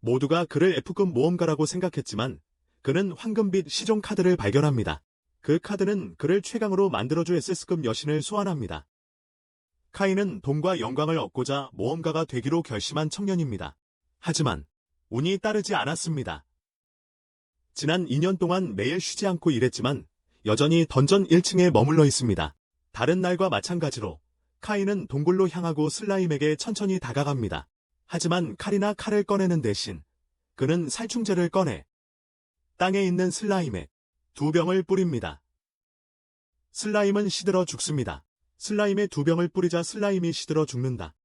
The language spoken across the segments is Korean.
모두가 그를 F급 모험가라고 생각했지만 그는 황금빛 시종 카드를 발견합니다. 그 카드는 그를 최강으로 만들어줄 S급 여신을 소환합니다. 카이는 돈과 영광을 얻고자 모험가가 되기로 결심한 청년입니다. 하지만 운이 따르지 않았습니다. 지난 2년 동안 매일 쉬지 않고 일했지만 여전히 던전 1층에 머물러 있습니다. 다른 날과 마찬가지로 카이는 동굴로 향하고 슬라임에게 천천히 다가갑니다. 하지만 칼이나 칼을 꺼내는 대신 그는 살충제를 꺼내 땅에 있는 슬라임에 2병을 뿌립니다. 슬라임은 시들어 죽습니다. 슬라임에 2병을 뿌리자 슬라임이 시들어 죽는다.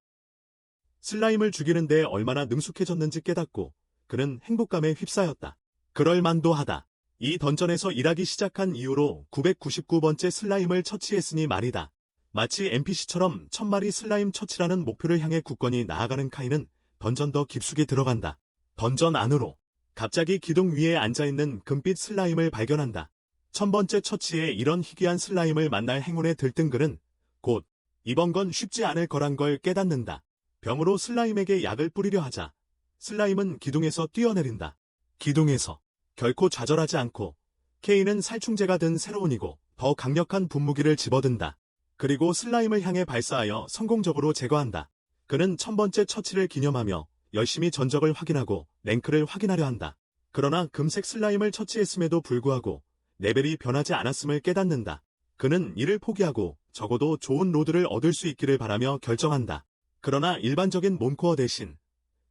슬라임을 죽이는데 얼마나 능숙해졌는지 깨닫고 그는 행복감에 휩싸였다. 그럴만도 하다. 이 던전에서 일하기 시작한 이후로 999번째 슬라임을 처치했으니 말이다. 마치 NPC처럼 1000마리 슬라임 처치라는 목표를 향해 굳건히 나아가는 카이는 던전 더 깊숙이 들어간다. 던전 안으로 갑자기 기둥 위에 앉아있는 금빛 슬라임을 발견한다. 1000번째 처치에 이런 희귀한 슬라임을 만날 행운에 들뜬 그는 곧 이번 건 쉽지 않을 거란 걸 깨닫는다. 병으로 슬라임에게 약을 뿌리려 하자 슬라임은 기둥에서 뛰어내린다. 기둥에서 결코 좌절하지 않고 케이는 살충제가 든 새로운이고 더 강력한 분무기를 집어든다. 그리고 슬라임을 향해 발사하여 성공적으로 제거한다. 그는 1000번째 처치를 기념하며 열심히 전적을 확인하고 랭크를 확인하려 한다. 그러나 금색 슬라임을 처치했음에도 불구하고 레벨이 변하지 않았음을 깨닫는다. 그는 이를 포기하고 적어도 좋은 로드를 얻을 수 있기를 바라며 결정한다. 그러나 일반적인 몬코어 대신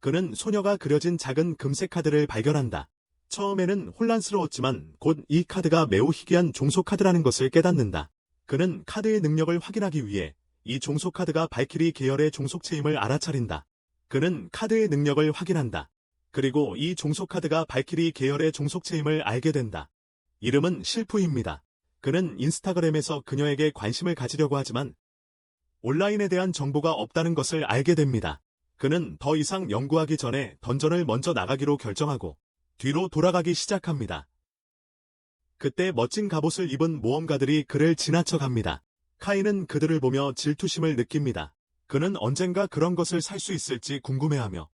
그는 소녀가 그려진 작은 금색 카드를 발견한다. 처음에는 혼란스러웠지만 곧 이 카드가 매우 희귀한 종속 카드라는 것을 깨닫는다. 그는 카드의 능력을 확인하기 위해 이 종속 카드가 발키리 계열의 종속체임을 알아차린다. 그는 카드의 능력을 확인한다. 그리고 이 종속 카드가 발키리 계열의 종속체임을 알게 된다. 이름은 실프입니다. 그는 인스타그램에서 그녀에게 관심을 가지려고 하지만 온라인에 대한 정보가 없다는 것을 알게 됩니다. 그는 더 이상 연구하기 전에 던전을 먼저 나가기로 결정하고 뒤로 돌아가기 시작합니다. 그때 멋진 갑옷을 입은 모험가들이 그를 지나쳐갑니다. 카이는 그들을 보며 질투심을 느낍니다. 그는 언젠가 그런 것을 살 수 있을지 궁금해하며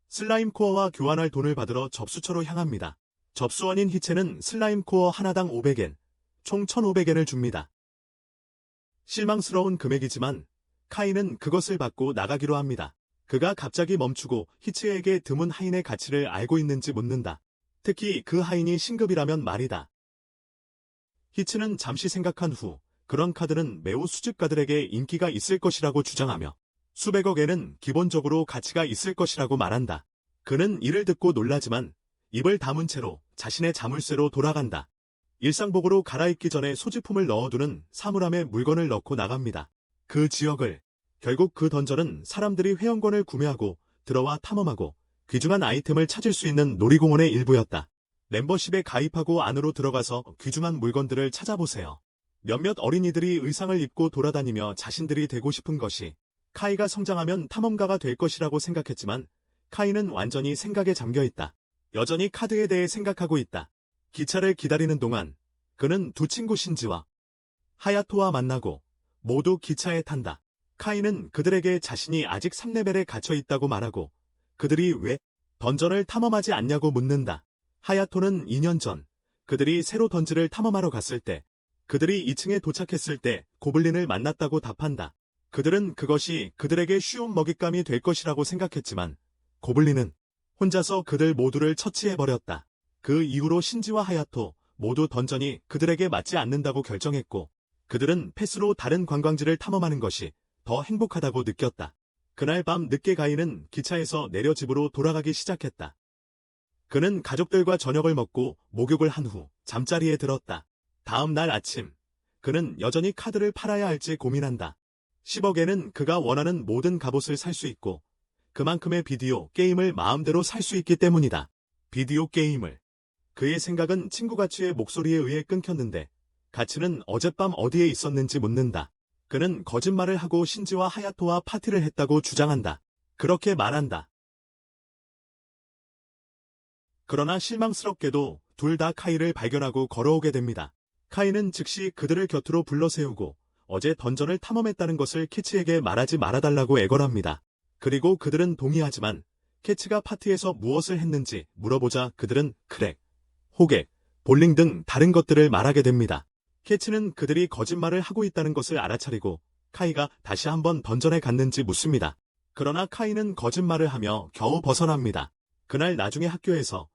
슬라임 코어와 교환할 돈을 받으러 접수처로 향합니다. 접수원인 희채는 슬라임 코어 하나당 500엔, 총 1500엔을 줍니다. 실망스러운 금액이지만 카이는 그것을 받고 나가기로 합니다. 그가 갑자기 멈추고 희채에게 드문 하인의 가치를 알고 있는지 묻는다. 특히 그 하인이 신급이라면 말이다. 희채는 잠시 생각한 후 그런 카드는 매우 수집가들에게 인기가 있을 것이라고 주장하며 수백억에는 기본적으로 가치가 있을 것이라고 말한다. 그는 이를 듣고 놀라지만 입을 다문 채로 자신의 자물쇠로 돌아간다. 일상복으로 갈아입기 전에 소지품을 넣어두는 사물함에 물건을 넣고 나갑니다. 그 지역을 결국 그 던전은 사람들이 회원권을 구매하고 들어와 탐험하고 귀중한 아이템을 찾을 수 있는 놀이공원의 일부였다. 멤버십에 가입하고 안으로 들어가서 귀중한 물건들을 찾아보세요. 몇몇 어린이들이 의상을 입고 돌아다니며 자신들이 되고 싶은 것이 카이가 성장하면 탐험가가 될 것이라고 생각했지만 카이는 완전히 생각에 잠겨있다. 여전히 카드에 대해 생각하고 있다. 기차를 기다리는 동안 그는 두 친구 신지와 하야토와 만나고 모두 기차에 탄다. 카이는 그들에게 자신이 아직 3레벨에 갇혀 있다고 말하고 그들이 왜 던전을 탐험하지 않냐고 묻는다. 하야토는 2년 전 그들이 새로 던지를 탐험하러 갔을 때 그들이 2층에 도착했을 때 고블린을 만났다고 답한다. 그들은 그것이 그들에게 쉬운 먹잇감이 될 것이라고 생각했지만 고블린은 혼자서 그들 모두를 처치해버렸다. 그 이후로 신지와 하야토 모두 던전이 그들에게 맞지 않는다고 결정했고 그들은 패스로 다른 관광지를 탐험하는 것이 더 행복하다고 느꼈다. 그날 밤 늦게 가인은 기차에서 내려 집으로 돌아가기 시작했다. 그는 가족들과 저녁을 먹고 목욕을 한 후 잠자리에 들었다. 다음 날 아침 그는 여전히 카드를 팔아야 할지 고민한다. 10억에는 그가 원하는 모든 갑옷을 살 수 있고 그만큼의 비디오 게임을 마음대로 살 수 있기 때문이다. 비디오 게임을. 그의 생각은 친구 가치의 목소리에 의해 끊겼는데 가치는 어젯밤 어디에 있었는지 묻는다. 그는 거짓말을 하고 신지와 하야토와 파티를 했다고 주장한다. 그렇게 말한다. 그러나 실망스럽게도 둘 다 카이를 발견하고 걸어오게 됩니다. 카이는 즉시 그들을 곁으로 불러세우고 어제 던전을 탐험했다는 것을 키치에게 말하지 말아달라고 애걸합니다. 그리고 그들은 동의하지만 캐치가 파티에서 무엇을 했는지 물어보자 그들은 크랙, 호객, 볼링 등 다른 것들을 말하게 됩니다. 캐치는 그들이 거짓말을 하고 있다는 것을 알아차리고 카이가 다시 한번 던전에 갔는지 묻습니다. 그러나 카이는 거짓말을 하며 겨우 벗어납니다. 그날 나중에 학교에서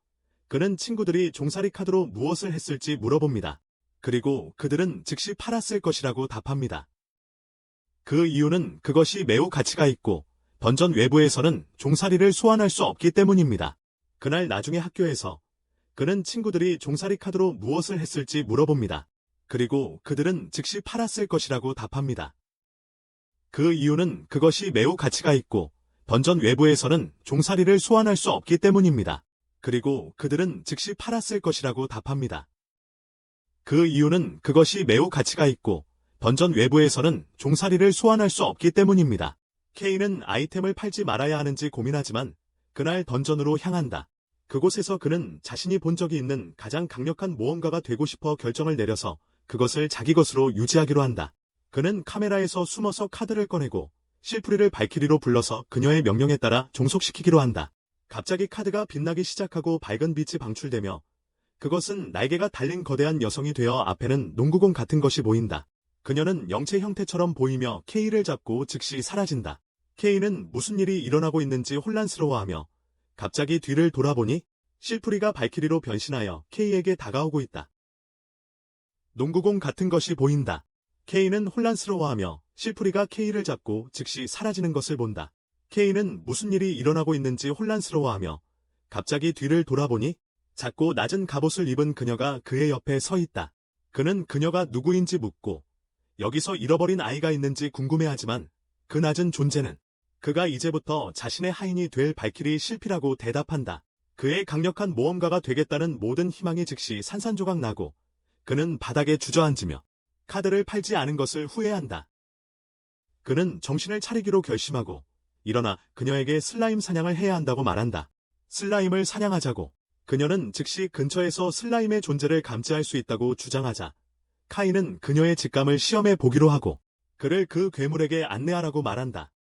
그는 친구들이 종사리 카드로 무엇을 했을지 물어봅니다. 그리고 그들은 즉시 팔았을 것이라고 답합니다. 그 이유는 그것이 매우 가치가 있고 던전 외부에서는 종사리를 소환할 수 없기 때문입니다. 그날 나중에 학교에서 그는 친구들이 종사리 카드로 무엇을 했을지 물어봅니다. 그리고 그들은 즉시 팔았을 것이라고 답합니다. 그 이유는 그것이 매우 가치가 있고 던전 외부에서는 종사리를 소환할 수 없기 때문입니다. 그리고 그들은 즉시 팔았을 것이라고 답합니다. 그 이유는 그것이 매우 가치가 있고 던전 외부에서는 종사리를 소환할 수 없기 때문입니다. 케이는 아이템을 팔지 말아야 하는지 고민하지만 그날 던전으로 향한다. 그곳에서 그는 자신이 본 적이 있는 가장 강력한 모험가가 되고 싶어 결정을 내려서 그것을 자기 것으로 유지하기로 한다. 그는 카메라에서 숨어서 카드를 꺼내고 실프리를 발키리로 불러서 그녀의 명령에 따라 종속시키기로 한다. 갑자기 카드가 빛나기 시작하고 밝은 빛이 방출되며 그것은 날개가 달린 거대한 여성이 되어 앞에는 농구공 같은 것이 보인다. 그녀는 영체 형태처럼 보이며 케이를 잡고 즉시 사라진다. 케이는 무슨 일이 일어나고 있는지 혼란스러워하며 갑자기 뒤를 돌아보니 실프리가 발키리로 변신하여 케이에게 다가오고 있다. 농구공 같은 것이 보인다. 케이는 혼란스러워하며 실프리가 케이를 잡고 즉시 사라지는 것을 본다. 케이는 무슨 일이 일어나고 있는지 혼란스러워하며 갑자기 뒤를 돌아보니 작고 낮은 갑옷을 입은 그녀가 그의 옆에 서 있다. 그는 그녀가 누구인지 묻고 여기서 잃어버린 아이가 있는지 궁금해하지만 그 낮은 존재는 그가 이제부터 자신의 하인이 될 발키리 실피라고 대답한다. 그의 강력한 모험가가 되겠다는 모든 희망이 즉시 산산조각 나고 그는 바닥에 주저앉으며 카드를 팔지 않은 것을 후회한다. 그는 정신을 차리기로 결심하고 일어나 그녀에게 슬라임 사냥을 해야 한다고 말한다. 슬라임을 사냥하자고. 그녀는 즉시 근처에서 슬라임의 존재를 감지할 수 있다고 주장하자 카이는 그녀의 직감을 시험해 보기로 하고 그를 그 괴물에게 안내하라고 말한다.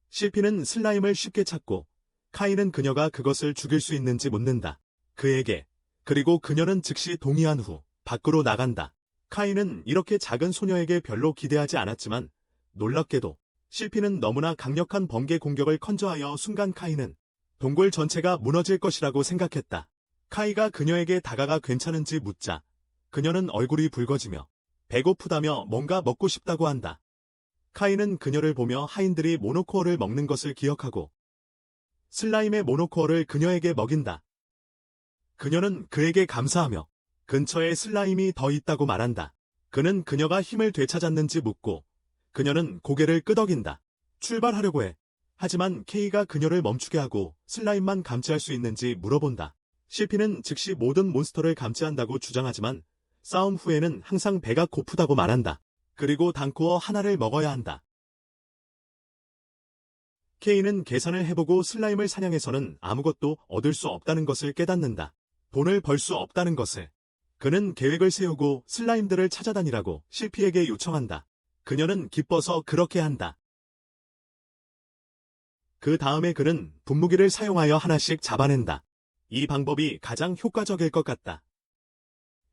실피는 슬라임을 쉽게 찾고 카이는 그녀가 그것을 죽일 수 있는지 묻는다. 그에게. 그리고 그녀는 즉시 동의한 후 밖으로 나간다. 카이는 이렇게 작은 소녀에게 별로 기대하지 않았지만 놀랍게도 실피는 너무나 강력한 번개 공격을 컨저하여 순간 카이는 동굴 전체가 무너질 것이라고 생각했다. 카이가 그녀에게 다가가 괜찮은지 묻자 그녀는 얼굴이 붉어지며 배고프다며 뭔가 먹고 싶다고 한다. 카이는 그녀를 보며 하인들이 모노코어를 먹는 것을 기억하고 슬라임의 모노코어를 그녀에게 먹인다. 그녀는 그에게 감사하며 근처에 슬라임이 더 있다고 말한다. 그는 그녀가 힘을 되찾았는지 묻고 그녀는 고개를 끄덕인다. 출발하려고 해. 하지만 케이가 그녀를 멈추게 하고 슬라임만 감지할 수 있는지 물어본다. 실피는 즉시 모든 몬스터를 감지한다고 주장하지만 싸움 후에는 항상 배가 고프다고 말한다. 그리고 단코어 하나를 먹어야 한다. 케이는 계산을 해보고 슬라임을 사냥해서는 아무것도 얻을 수 없다는 것을 깨닫는다. 돈을 벌 수 없다는 것을. 그는 계획을 세우고 슬라임들을 찾아다니라고 실피에게 요청한다. 그녀는 기뻐서 그렇게 한다. 그 다음에 그는 분무기를 사용하여 하나씩 잡아낸다. 이 방법이 가장 효과적일 것 같다.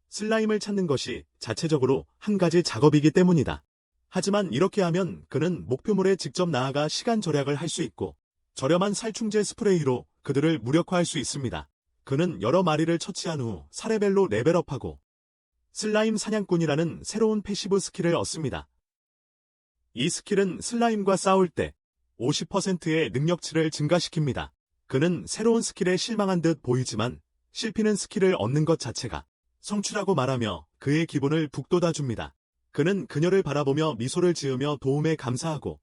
슬라임을 찾는 것이 자체적으로 한 가지 작업이기 때문이다. 하지만 이렇게 하면 그는 목표물에 직접 나아가 시간 절약을 할 수 있고 저렴한 살충제 스프레이로 그들을 무력화할 수 있습니다. 그는 여러 마리를 처치한 후 4레벨로 레벨업하고 슬라임 사냥꾼이라는 새로운 패시브 스킬을 얻습니다. 이 스킬은 슬라임과 싸울 때 50%의 능력치를 증가시킵니다. 그는 새로운 스킬에 실망한 듯 보이지만 실피는 스킬을 얻는 것 자체가 성취라고 말하며 그의 기분을 북돋아줍니다. 그는 그녀를 바라보며 미소를 지으며 도움에 감사하고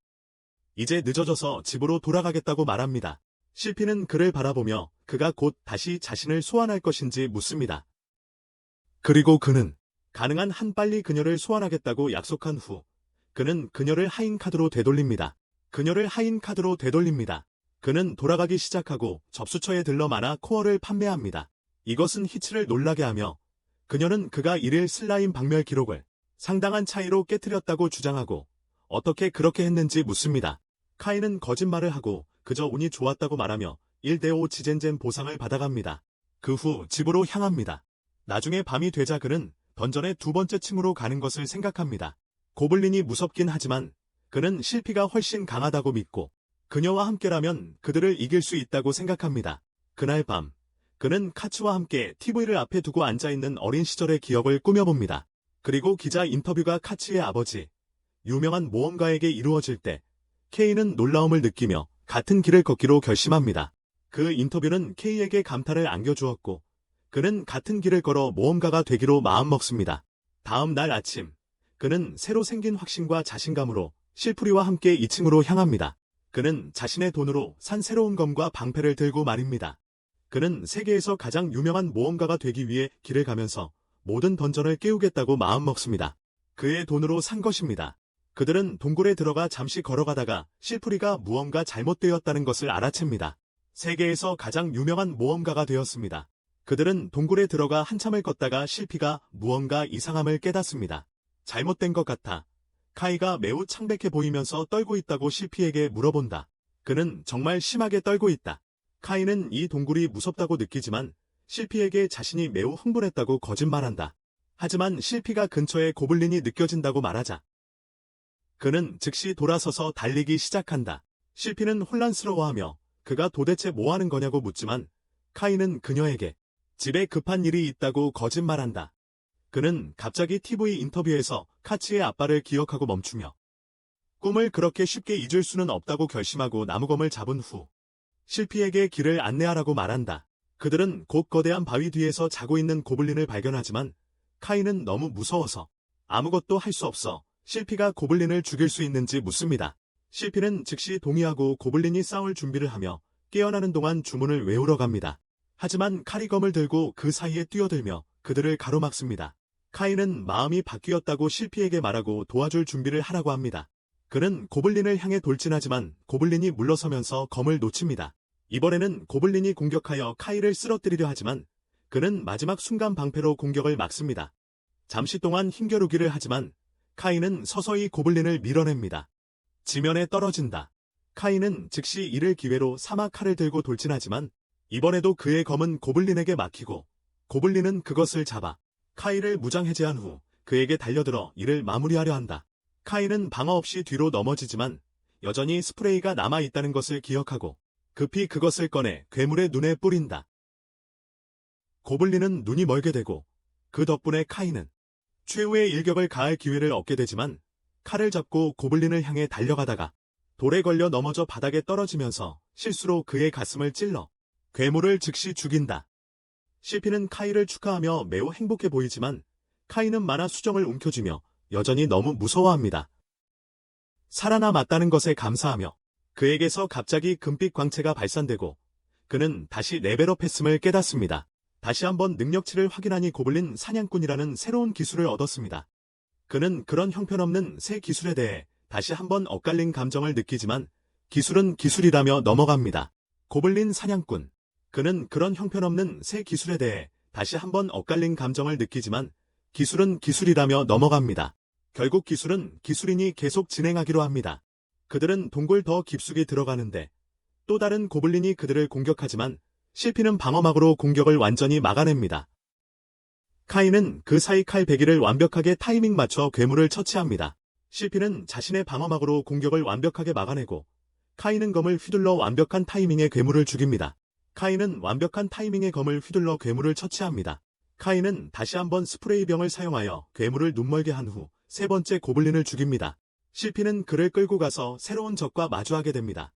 이제 늦어져서 집으로 돌아가겠다고 말합니다. 실피는 그를 바라보며 그가 곧 다시 자신을 소환할 것인지 묻습니다. 그리고 그는 가능한 한 빨리 그녀를 소환하겠다고 약속한 후 그는 그녀를 하인 카드로 되돌립니다. 그녀를 하인 카드로 되돌립니다. 그는 돌아가기 시작하고 접수처에 들러 마나 코어를 판매합니다. 이것은 히츠를 놀라게 하며 그녀는 그가 일일 슬라임 박멸 기록을 상당한 차이로 깨뜨렸다고 주장하고 어떻게 그렇게 했는지 묻습니다. 카이는 거짓말을 하고 그저 운이 좋았다고 말하며 1대5 지젠젠 보상을 받아갑니다. 그 후 집으로 향합니다. 나중에 밤이 되자 그는 던전의 두 번째 층으로 가는 것을 생각합니다. 고블린이 무섭긴 하지만 그는 실피가 훨씬 강하다고 믿고 그녀와 함께라면 그들을 이길 수 있다고 생각합니다. 그날 밤 그는 카츠와 함께 TV를 앞에 두고 앉아있는 어린 시절의 기억을 꾸며봅니다. 그리고 기자 인터뷰가 카츠의 아버지, 유명한 모험가에게 이루어질 때 K는 놀라움을 느끼며 같은 길을 걷기로 결심합니다. 그 인터뷰는 K에게 감탄을 안겨주었고 그는 같은 길을 걸어 모험가가 되기로 마음먹습니다. 다음 날 아침 그는 새로 생긴 확신과 자신감으로 실프리와 함께 2층으로 향합니다. 그는 자신의 돈으로 산 새로운 검과 방패를 들고 말입니다. 그는 세계에서 가장 유명한 모험가가 되기 위해 길을 가면서 모든 던전을 깨우겠다고 마음먹습니다. 그의 돈으로 산 것입니다. 그들은 동굴에 들어가 잠시 걸어가다가 실프리가 무언가 잘못되었다는 것을 알아챕니다. 세계에서 가장 유명한 모험가가 되었습니다. 그들은 동굴에 들어가 한참을 걷다가 실피가 무언가 이상함을 깨닫습니다. 잘못된 것 같아. 카이가 매우 창백해 보이면서 떨고 있다고 실피에게 물어본다. 그는 정말 심하게 떨고 있다. 카이는 이 동굴이 무섭다고 느끼지만 실피에게 자신이 매우 흥분했다고 거짓말한다. 하지만 실피가 근처에 고블린이 느껴진다고 말하자 그는 즉시 돌아서서 달리기 시작한다. 실피는 혼란스러워하며 그가 도대체 뭐 하는 거냐고 묻지만 카이는 그녀에게 집에 급한 일이 있다고 거짓말한다. 그는 갑자기 TV 인터뷰에서 카츠의 아빠를 기억하고 멈추며 꿈을 그렇게 쉽게 잊을 수는 없다고 결심하고 나무검을 잡은 후 실피에게 길을 안내하라고 말한다. 그들은 곧 거대한 바위 뒤에서 자고 있는 고블린을 발견하지만 카이는 너무 무서워서 아무것도 할 수 없어 실피가 고블린을 죽일 수 있는지 묻습니다. 실피는 즉시 동의하고 고블린이 싸울 준비를 하며 깨어나는 동안 주문을 외우러 갑니다. 하지만 칼이 검을 들고 그 사이에 뛰어들며 그들을 가로막습니다. 카이는 마음이 바뀌었다고 실피에게 말하고 도와줄 준비를 하라고 합니다. 그는 고블린을 향해 돌진하지만 고블린이 물러서면서 검을 놓칩니다. 이번에는 고블린이 공격하여 카이를 쓰러뜨리려 하지만 그는 마지막 순간 방패로 공격을 막습니다. 잠시 동안 힘겨루기를 하지만 카이는 서서히 고블린을 밀어냅니다. 지면에 떨어진다. 카이는 즉시 이를 기회로 사막 칼을 들고 돌진하지만 이번에도 그의 검은 고블린에게 막히고 고블린은 그것을 잡아 카이를 무장해제한 후 그에게 달려들어 이를 마무리하려 한다. 카이는 방어 없이 뒤로 넘어지지만 여전히 스프레이가 남아있다는 것을 기억하고 급히 그것을 꺼내 괴물의 눈에 뿌린다. 고블린은 눈이 멀게 되고 그 덕분에 카이는 최후의 일격을 가할 기회를 얻게 되지만 칼을 잡고 고블린을 향해 달려가다가 돌에 걸려 넘어져 바닥에 떨어지면서 실수로 그의 가슴을 찔러 괴물을 즉시 죽인다. 실피는 카이를 축하하며 매우 행복해 보이지만 카이는 만화 수정을 움켜쥐며 여전히 너무 무서워합니다. 살아남았다는 것에 감사하며 그에게서 갑자기 금빛 광채가 발산되고 그는 다시 레벨업했음을 깨닫습니다. 다시 한번 능력치를 확인하니 고블린 사냥꾼이라는 새로운 기술을 얻었습니다. 그는 그런 형편없는 새 기술에 대해 다시 한번 엇갈린 감정을 느끼지만 기술은 기술이라며 넘어갑니다. 고블린 사냥꾼. 그는 그런 형편없는 새 기술에 대해 다시 한번 엇갈린 감정을 느끼지만 기술은 기술이라며 넘어갑니다. 결국 기술은 기술인이 계속 진행하기로 합니다. 그들은 동굴 더 깊숙이 들어가는데 또 다른 고블린이 그들을 공격하지만 실피는 방어막으로 공격을 완전히 막아냅니다. 카이는 그 사이 칼 배기를 완벽하게 타이밍 맞춰 괴물을 처치합니다. 실피는 자신의 방어막으로 공격을 완벽하게 막아내고 카이는 검을 휘둘러 완벽한 타이밍에 괴물을 죽입니다. 카이는 완벽한 타이밍에 검을 휘둘러 괴물을 처치합니다. 카이는 다시 한번 스프레이병을 사용하여 괴물을 눈멀게 한 후 세 번째 고블린을 죽입니다. 실피는 그를 끌고 가서 새로운 적과 마주하게 됩니다.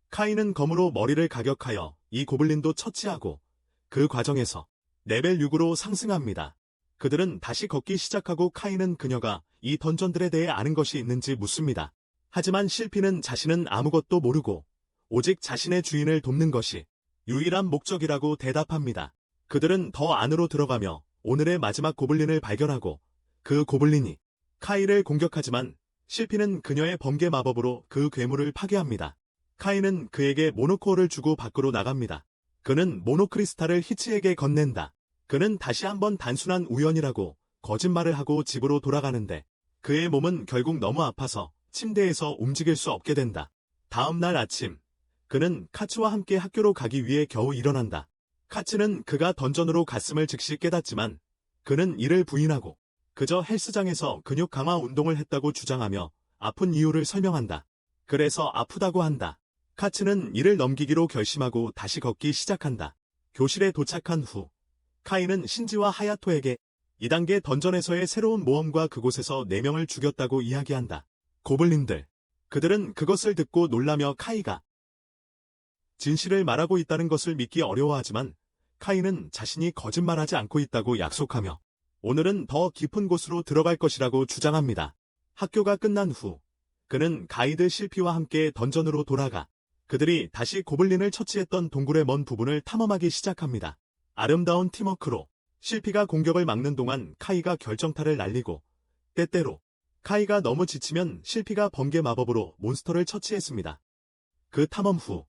카이는 검으로 머리를 가격하여 이 고블린도 처치하고 그 과정에서 레벨 6으로 상승합니다. 그들은 다시 걷기 시작하고 카이는 그녀가 이 던전들에 대해 아는 것이 있는지 묻습니다. 하지만 실피는 자신은 아무것도 모르고 오직 자신의 주인을 돕는 것이 유일한 목적이라고 대답합니다. 그들은 더 안으로 들어가며 오늘의 마지막 고블린을 발견하고 그 고블린이 카이를 공격하지만 실피는 그녀의 번개 마법으로 그 괴물을 파괴합니다. 카이는 그에게 모노코어를 주고 밖으로 나갑니다. 그는 모노크리스탈을 히치에게 건넨다. 그는 다시 한번 단순한 우연이라고 거짓말을 하고 집으로 돌아가는데 그의 몸은 결국 너무 아파서 침대에서 움직일 수 없게 된다. 다음 날 아침 그는 카츠와 함께 학교로 가기 위해 겨우 일어난다. 카츠는 그가 던전으로 갔음을 즉시 깨닫지만 그는 이를 부인하고 그저 헬스장에서 근육 강화 운동을 했다고 주장하며 아픈 이유를 설명한다. 그래서 아프다고 한다. 카츠는 이를 넘기기로 결심하고 다시 걷기 시작한다. 교실에 도착한 후 카이는 신지와 하야토에게 2단계 던전에서의 새로운 모험과 그곳에서 4명을 죽였다고 이야기한다. 고블린들. 그들은 그것을 듣고 놀라며 카이가 진실을 말하고 있다는 것을 믿기 어려워하지만 카이는 자신이 거짓말하지 않고 있다고 약속하며 오늘은 더 깊은 곳으로 들어갈 것이라고 주장합니다. 학교가 끝난 후 그는 가이드 실피와 함께 던전으로 돌아가 그들이 다시 고블린을 처치했던 동굴의 먼 부분을 탐험하기 시작합니다. 아름다운 팀워크로 실피가 공격을 막는 동안 카이가 결정타를 날리고 때때로 카이가 너무 지치면 실피가 번개 마법으로 몬스터를 처치했습니다. 그 탐험 후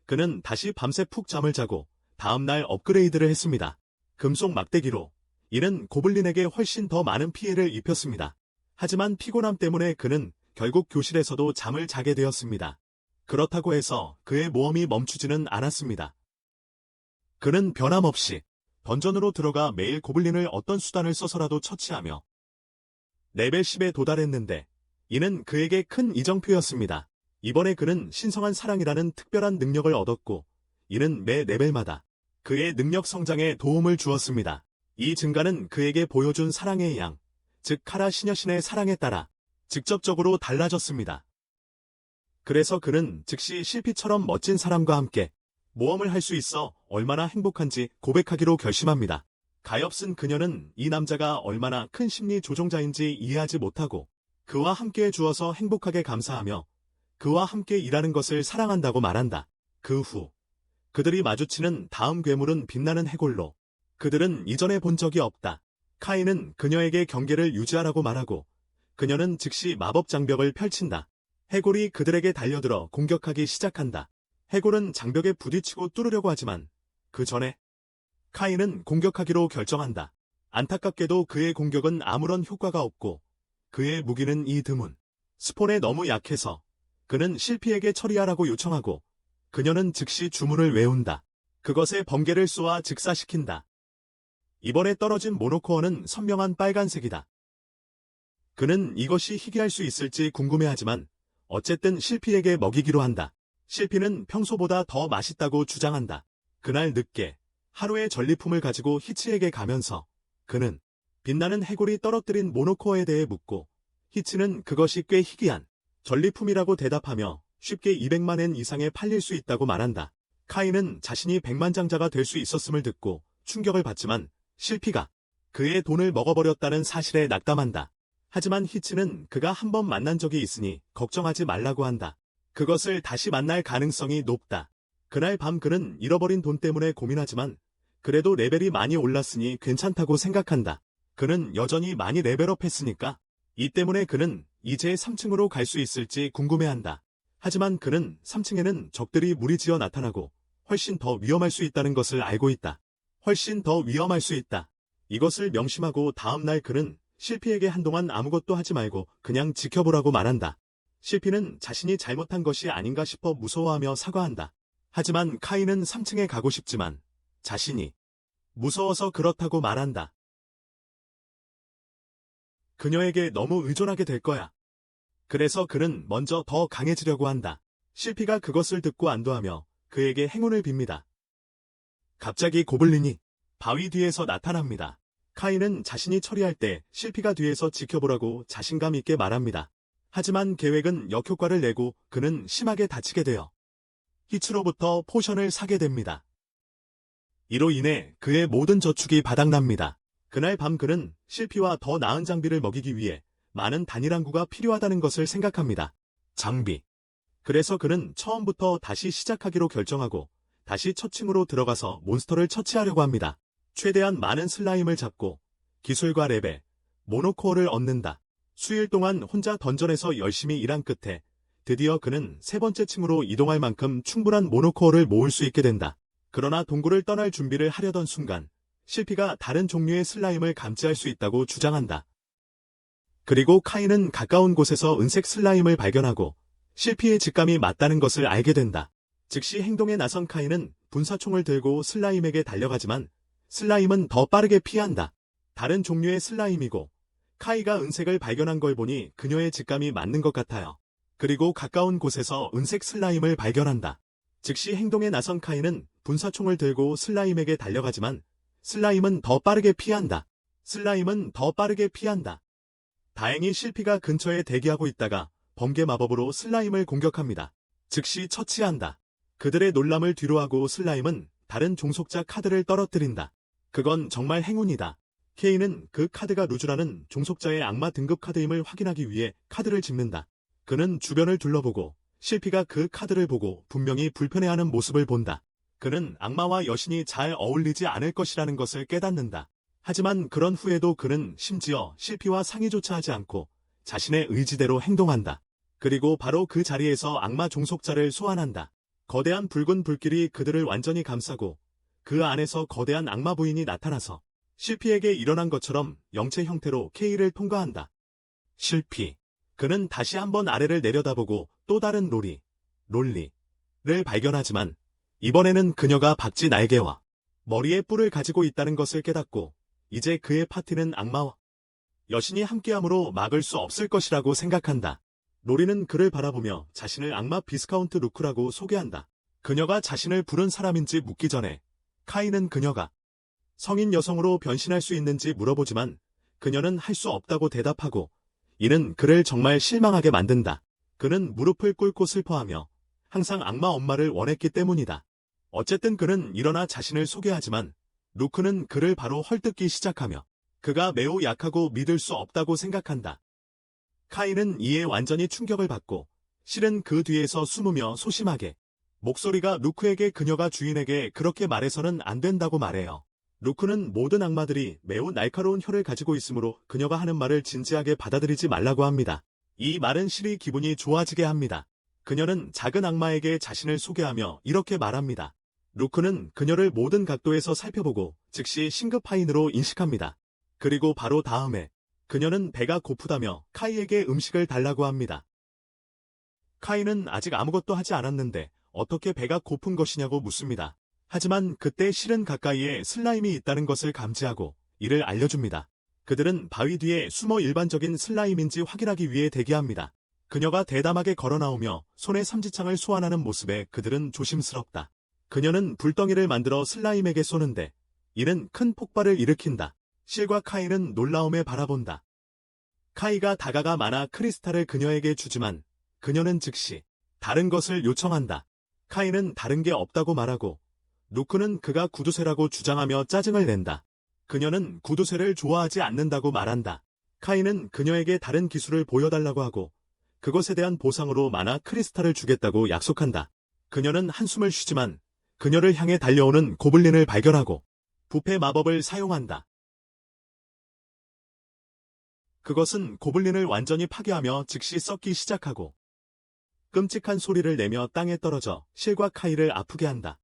그는 다시 밤새 푹 잠을 자고 다음날 업그레이드를 했습니다. 금속 막대기로 이는 고블린에게 훨씬 더 많은 피해를 입혔습니다. 하지만 피곤함 때문에 그는 결국 교실에서도 잠을 자게 되었습니다. 그렇다고 해서 그의 모험이 멈추지는 않았습니다. 그는 변함없이 던전으로 들어가 매일 고블린을 어떤 수단을 써서라도 처치하며 레벨 10에 도달했는데 이는 그에게 큰 이정표였습니다. 이번에 그는 신성한 사랑이라는 특별한 능력을 얻었고 이는 매 레벨마다 그의 능력 성장에 도움을 주었습니다. 이 증가는 그에게 보여준 사랑의 양, 즉 카라 시녀신의 사랑에 따라 직접적으로 달라졌습니다. 그래서 그는 즉시 실피처럼 멋진 사람과 함께 모험을 할 수 있어 얼마나 행복한지 고백하기로 결심합니다. 가엾은 그녀는 이 남자가 얼마나 큰 심리 조종자인지 이해하지 못하고 그와 함께 주어서 행복하게 감사하며 그와 함께 일하는 것을 사랑한다고 말한다. 그 후 그들이 마주치는 다음 괴물은 빛나는 해골로 그들은 이전에 본 적이 없다. 카이는 그녀에게 경계를 유지하라고 말하고 그녀는 즉시 마법 장벽을 펼친다. 해골이 그들에게 달려들어 공격하기 시작한다. 해골은 장벽에 부딪히고 뚫으려고 하지만 그 전에 카이는 공격하기로 결정한다. 안타깝게도 그의 공격은 아무런 효과가 없고 그의 무기는 이 드문 스폰에 너무 약해서 그는 실피에게 처리하라고 요청하고 그녀는 즉시 주문을 외운다. 그것에 번개를 쏘아 즉사시킨다. 이번에 떨어진 모노코어는 선명한 빨간색이다. 그는 이것이 희귀할 수 있을지 궁금해하지만 어쨌든 실피에게 먹이기로 한다. 실피는 평소보다 더 맛있다고 주장한다. 그날 늦게 하루의 전리품을 가지고 히치에게 가면서 그는 빛나는 해골이 떨어뜨린 모노코어에 대해 묻고 히치는 그것이 꽤 희귀한 전리품이라고 대답하며 쉽게 200만 엔 이상에 팔릴 수 있다고 말한다. 카이는 자신이 백만장자가 될 수 있었음을 듣고 충격을 받지만 실피가 그의 돈을 먹어버렸다는 사실에 낙담한다. 하지만 히치는 그가 한 번 만난 적이 있으니 걱정하지 말라고 한다. 그것을 다시 만날 가능성이 높다. 그날 밤 그는 잃어버린 돈 때문에 고민하지만 그래도 레벨이 많이 올랐으니 괜찮다고 생각한다. 그는 여전히 많이 레벨업했으니까 이 때문에 그는 이제 3층으로 갈 수 있을지 궁금해한다. 하지만 그는 3층에는 적들이 무리지어 나타나고 훨씬 더 위험할 수 있다는 것을 알고 있다. 훨씬 더 위험할 수 있다. 이것을 명심하고 다음날 그는 실피에게 한동안 아무것도 하지 말고 그냥 지켜보라고 말한다. 실피는 자신이 잘못한 것이 아닌가 싶어 무서워하며 사과한다. 하지만 카이는 3층에 가고 싶지만 자신이 무서워서 그렇다고 말한다. 그녀에게 너무 의존하게 될 거야. 그래서 그는 먼저 더 강해지려고 한다. 실피가 그것을 듣고 안도하며 그에게 행운을 빕니다. 갑자기 고블린이 바위 뒤에서 나타납니다. 카이는 자신이 처리할 때 실피가 뒤에서 지켜보라고 자신감 있게 말합니다. 하지만 계획은 역효과를 내고 그는 심하게 다치게 되어 히츠로부터 포션을 사게 됩니다. 이로 인해 그의 모든 저축이 바닥납니다. 그날 밤 그는 실피와 더 나은 장비를 먹이기 위해 많은 단일항구가 필요하다는 것을 생각합니다. 장비. 그래서 그는 처음부터 다시 시작하기로 결정하고 다시 첫 층으로 들어가서 몬스터를 처치하려고 합니다. 최대한 많은 슬라임을 잡고 기술과 레벨, 모노코어를 얻는다. 수일 동안 혼자 던전에서 열심히 일한 끝에 드디어 그는 세 번째 층으로 이동할 만큼 충분한 모노코어를 모을 수 있게 된다. 그러나 동굴을 떠날 준비를 하려던 순간 실피가 다른 종류의 슬라임을 감지할 수 있다고 주장한다. 그리고 카이는 가까운 곳에서 은색 슬라임을 발견하고 실피의 직감이 맞다는 것을 알게 된다. 즉시 행동에 나선 카인은 분사총을 들고 슬라임에게 달려가지만 슬라임은 더 빠르게 피한다. 다른 종류의 슬라임이고 카이가 은색을 발견한 걸 보니 그녀의 직감이 맞는 것 같아요. 그리고 가까운 곳에서 은색 슬라임을 발견한다. 즉시 행동에 나선 카이는 분사총을 들고 슬라임에게 달려가지만 슬라임은 더 빠르게 피한다. 슬라임은 더 빠르게 피한다. 다행히 실피가 근처에 대기하고 있다가 번개 마법으로 슬라임을 공격합니다. 즉시 처치한다. 그들의 놀람을 뒤로하고 슬라임은 다른 종속자 카드를 떨어뜨린다. 그건 정말 행운이다. 케이는 그 카드가 루즈라는 종속자의 악마 등급 카드임을 확인하기 위해 카드를 짚는다. 그는 주변을 둘러보고 실피가 그 카드를 보고 분명히 불편해하는 모습을 본다. 그는 악마와 여신이 잘 어울리지 않을 것이라는 것을 깨닫는다. 하지만 그런 후에도 그는 심지어 실피와 상의조차 하지 않고 자신의 의지대로 행동한다. 그리고 바로 그 자리에서 악마 종속자를 소환한다. 거대한 붉은 불길이 그들을 완전히 감싸고 그 안에서 거대한 악마 부인이 나타나서 실피에게 일어난 것처럼 영체 형태로 K를 통과한다. 실피. 그는 다시 한번 아래를 내려다보고 또 다른 롤리를 발견하지만 이번에는 그녀가 박쥐 날개와 머리에 뿔을 가지고 있다는 것을 깨닫고 이제 그의 파티는 악마와 여신이 함께함으로 막을 수 없을 것이라고 생각한다. 롤리는 그를 바라보며 자신을 악마 비스카운트 루크라고 소개한다. 그녀가 자신을 부른 사람인지 묻기 전에 카이는 그녀가 성인 여성으로 변신할 수 있는지 물어보지만 그녀는 할 수 없다고 대답하고 이는 그를 정말 실망하게 만든다. 그는 무릎을 꿇고 슬퍼하며 항상 악마 엄마를 원했기 때문이다. 어쨌든 그는 일어나 자신을 소개하지만 루크는 그를 바로 헐뜯기 시작하며 그가 매우 약하고 믿을 수 없다고 생각한다. 카이는 이에 완전히 충격을 받고 실은 그 뒤에서 숨으며 소심하게 목소리가 루크에게 그녀가 주인에게 그렇게 말해서는 안 된다고 말해요. 루크는 모든 악마들이 매우 날카로운 혀를 가지고 있으므로 그녀가 하는 말을 진지하게 받아들이지 말라고 합니다. 이 말은 실이 기분이 좋아지게 합니다. 그녀는 작은 악마에게 자신을 소개하며 이렇게 말합니다. 루크는 그녀를 모든 각도에서 살펴보고 즉시 싱크파인으로 인식합니다. 그리고 바로 다음에 그녀는 배가 고프다며 카이에게 음식을 달라고 합니다. 카이는 아직 아무것도 하지 않았는데 어떻게 배가 고픈 것이냐고 묻습니다. 하지만 그때 실은 가까이에 슬라임이 있다는 것을 감지하고 이를 알려줍니다. 그들은 바위 뒤에 숨어 일반적인 슬라임인지 확인하기 위해 대기합니다. 그녀가 대담하게 걸어나오며 손에 삼지창을 소환하는 모습에 그들은 조심스럽다. 그녀는 불덩이를 만들어 슬라임에게 쏘는데 이는 큰 폭발을 일으킨다. 실과 카이는 놀라움에 바라본다. 카이가 다가가 마나 크리스탈을 그녀에게 주지만 그녀는 즉시 다른 것을 요청한다. 카이는 다른 게 없다고 말하고 루크는 그가 구두쇠라고 주장하며 짜증을 낸다. 그녀는 구두쇠를 좋아하지 않는다고 말한다. 카이는 그녀에게 다른 기술을 보여달라고 하고 그것에 대한 보상으로 마나 크리스탈을 주겠다고 약속한다. 그녀는 한숨을 쉬지만 그녀를 향해 달려오는 고블린을 발견하고 부패 마법을 사용한다. 그것은 고블린을 완전히 파괴하며 즉시 썩기 시작하고 끔찍한 소리를 내며 땅에 떨어져 실과 카이를 아프게 한다.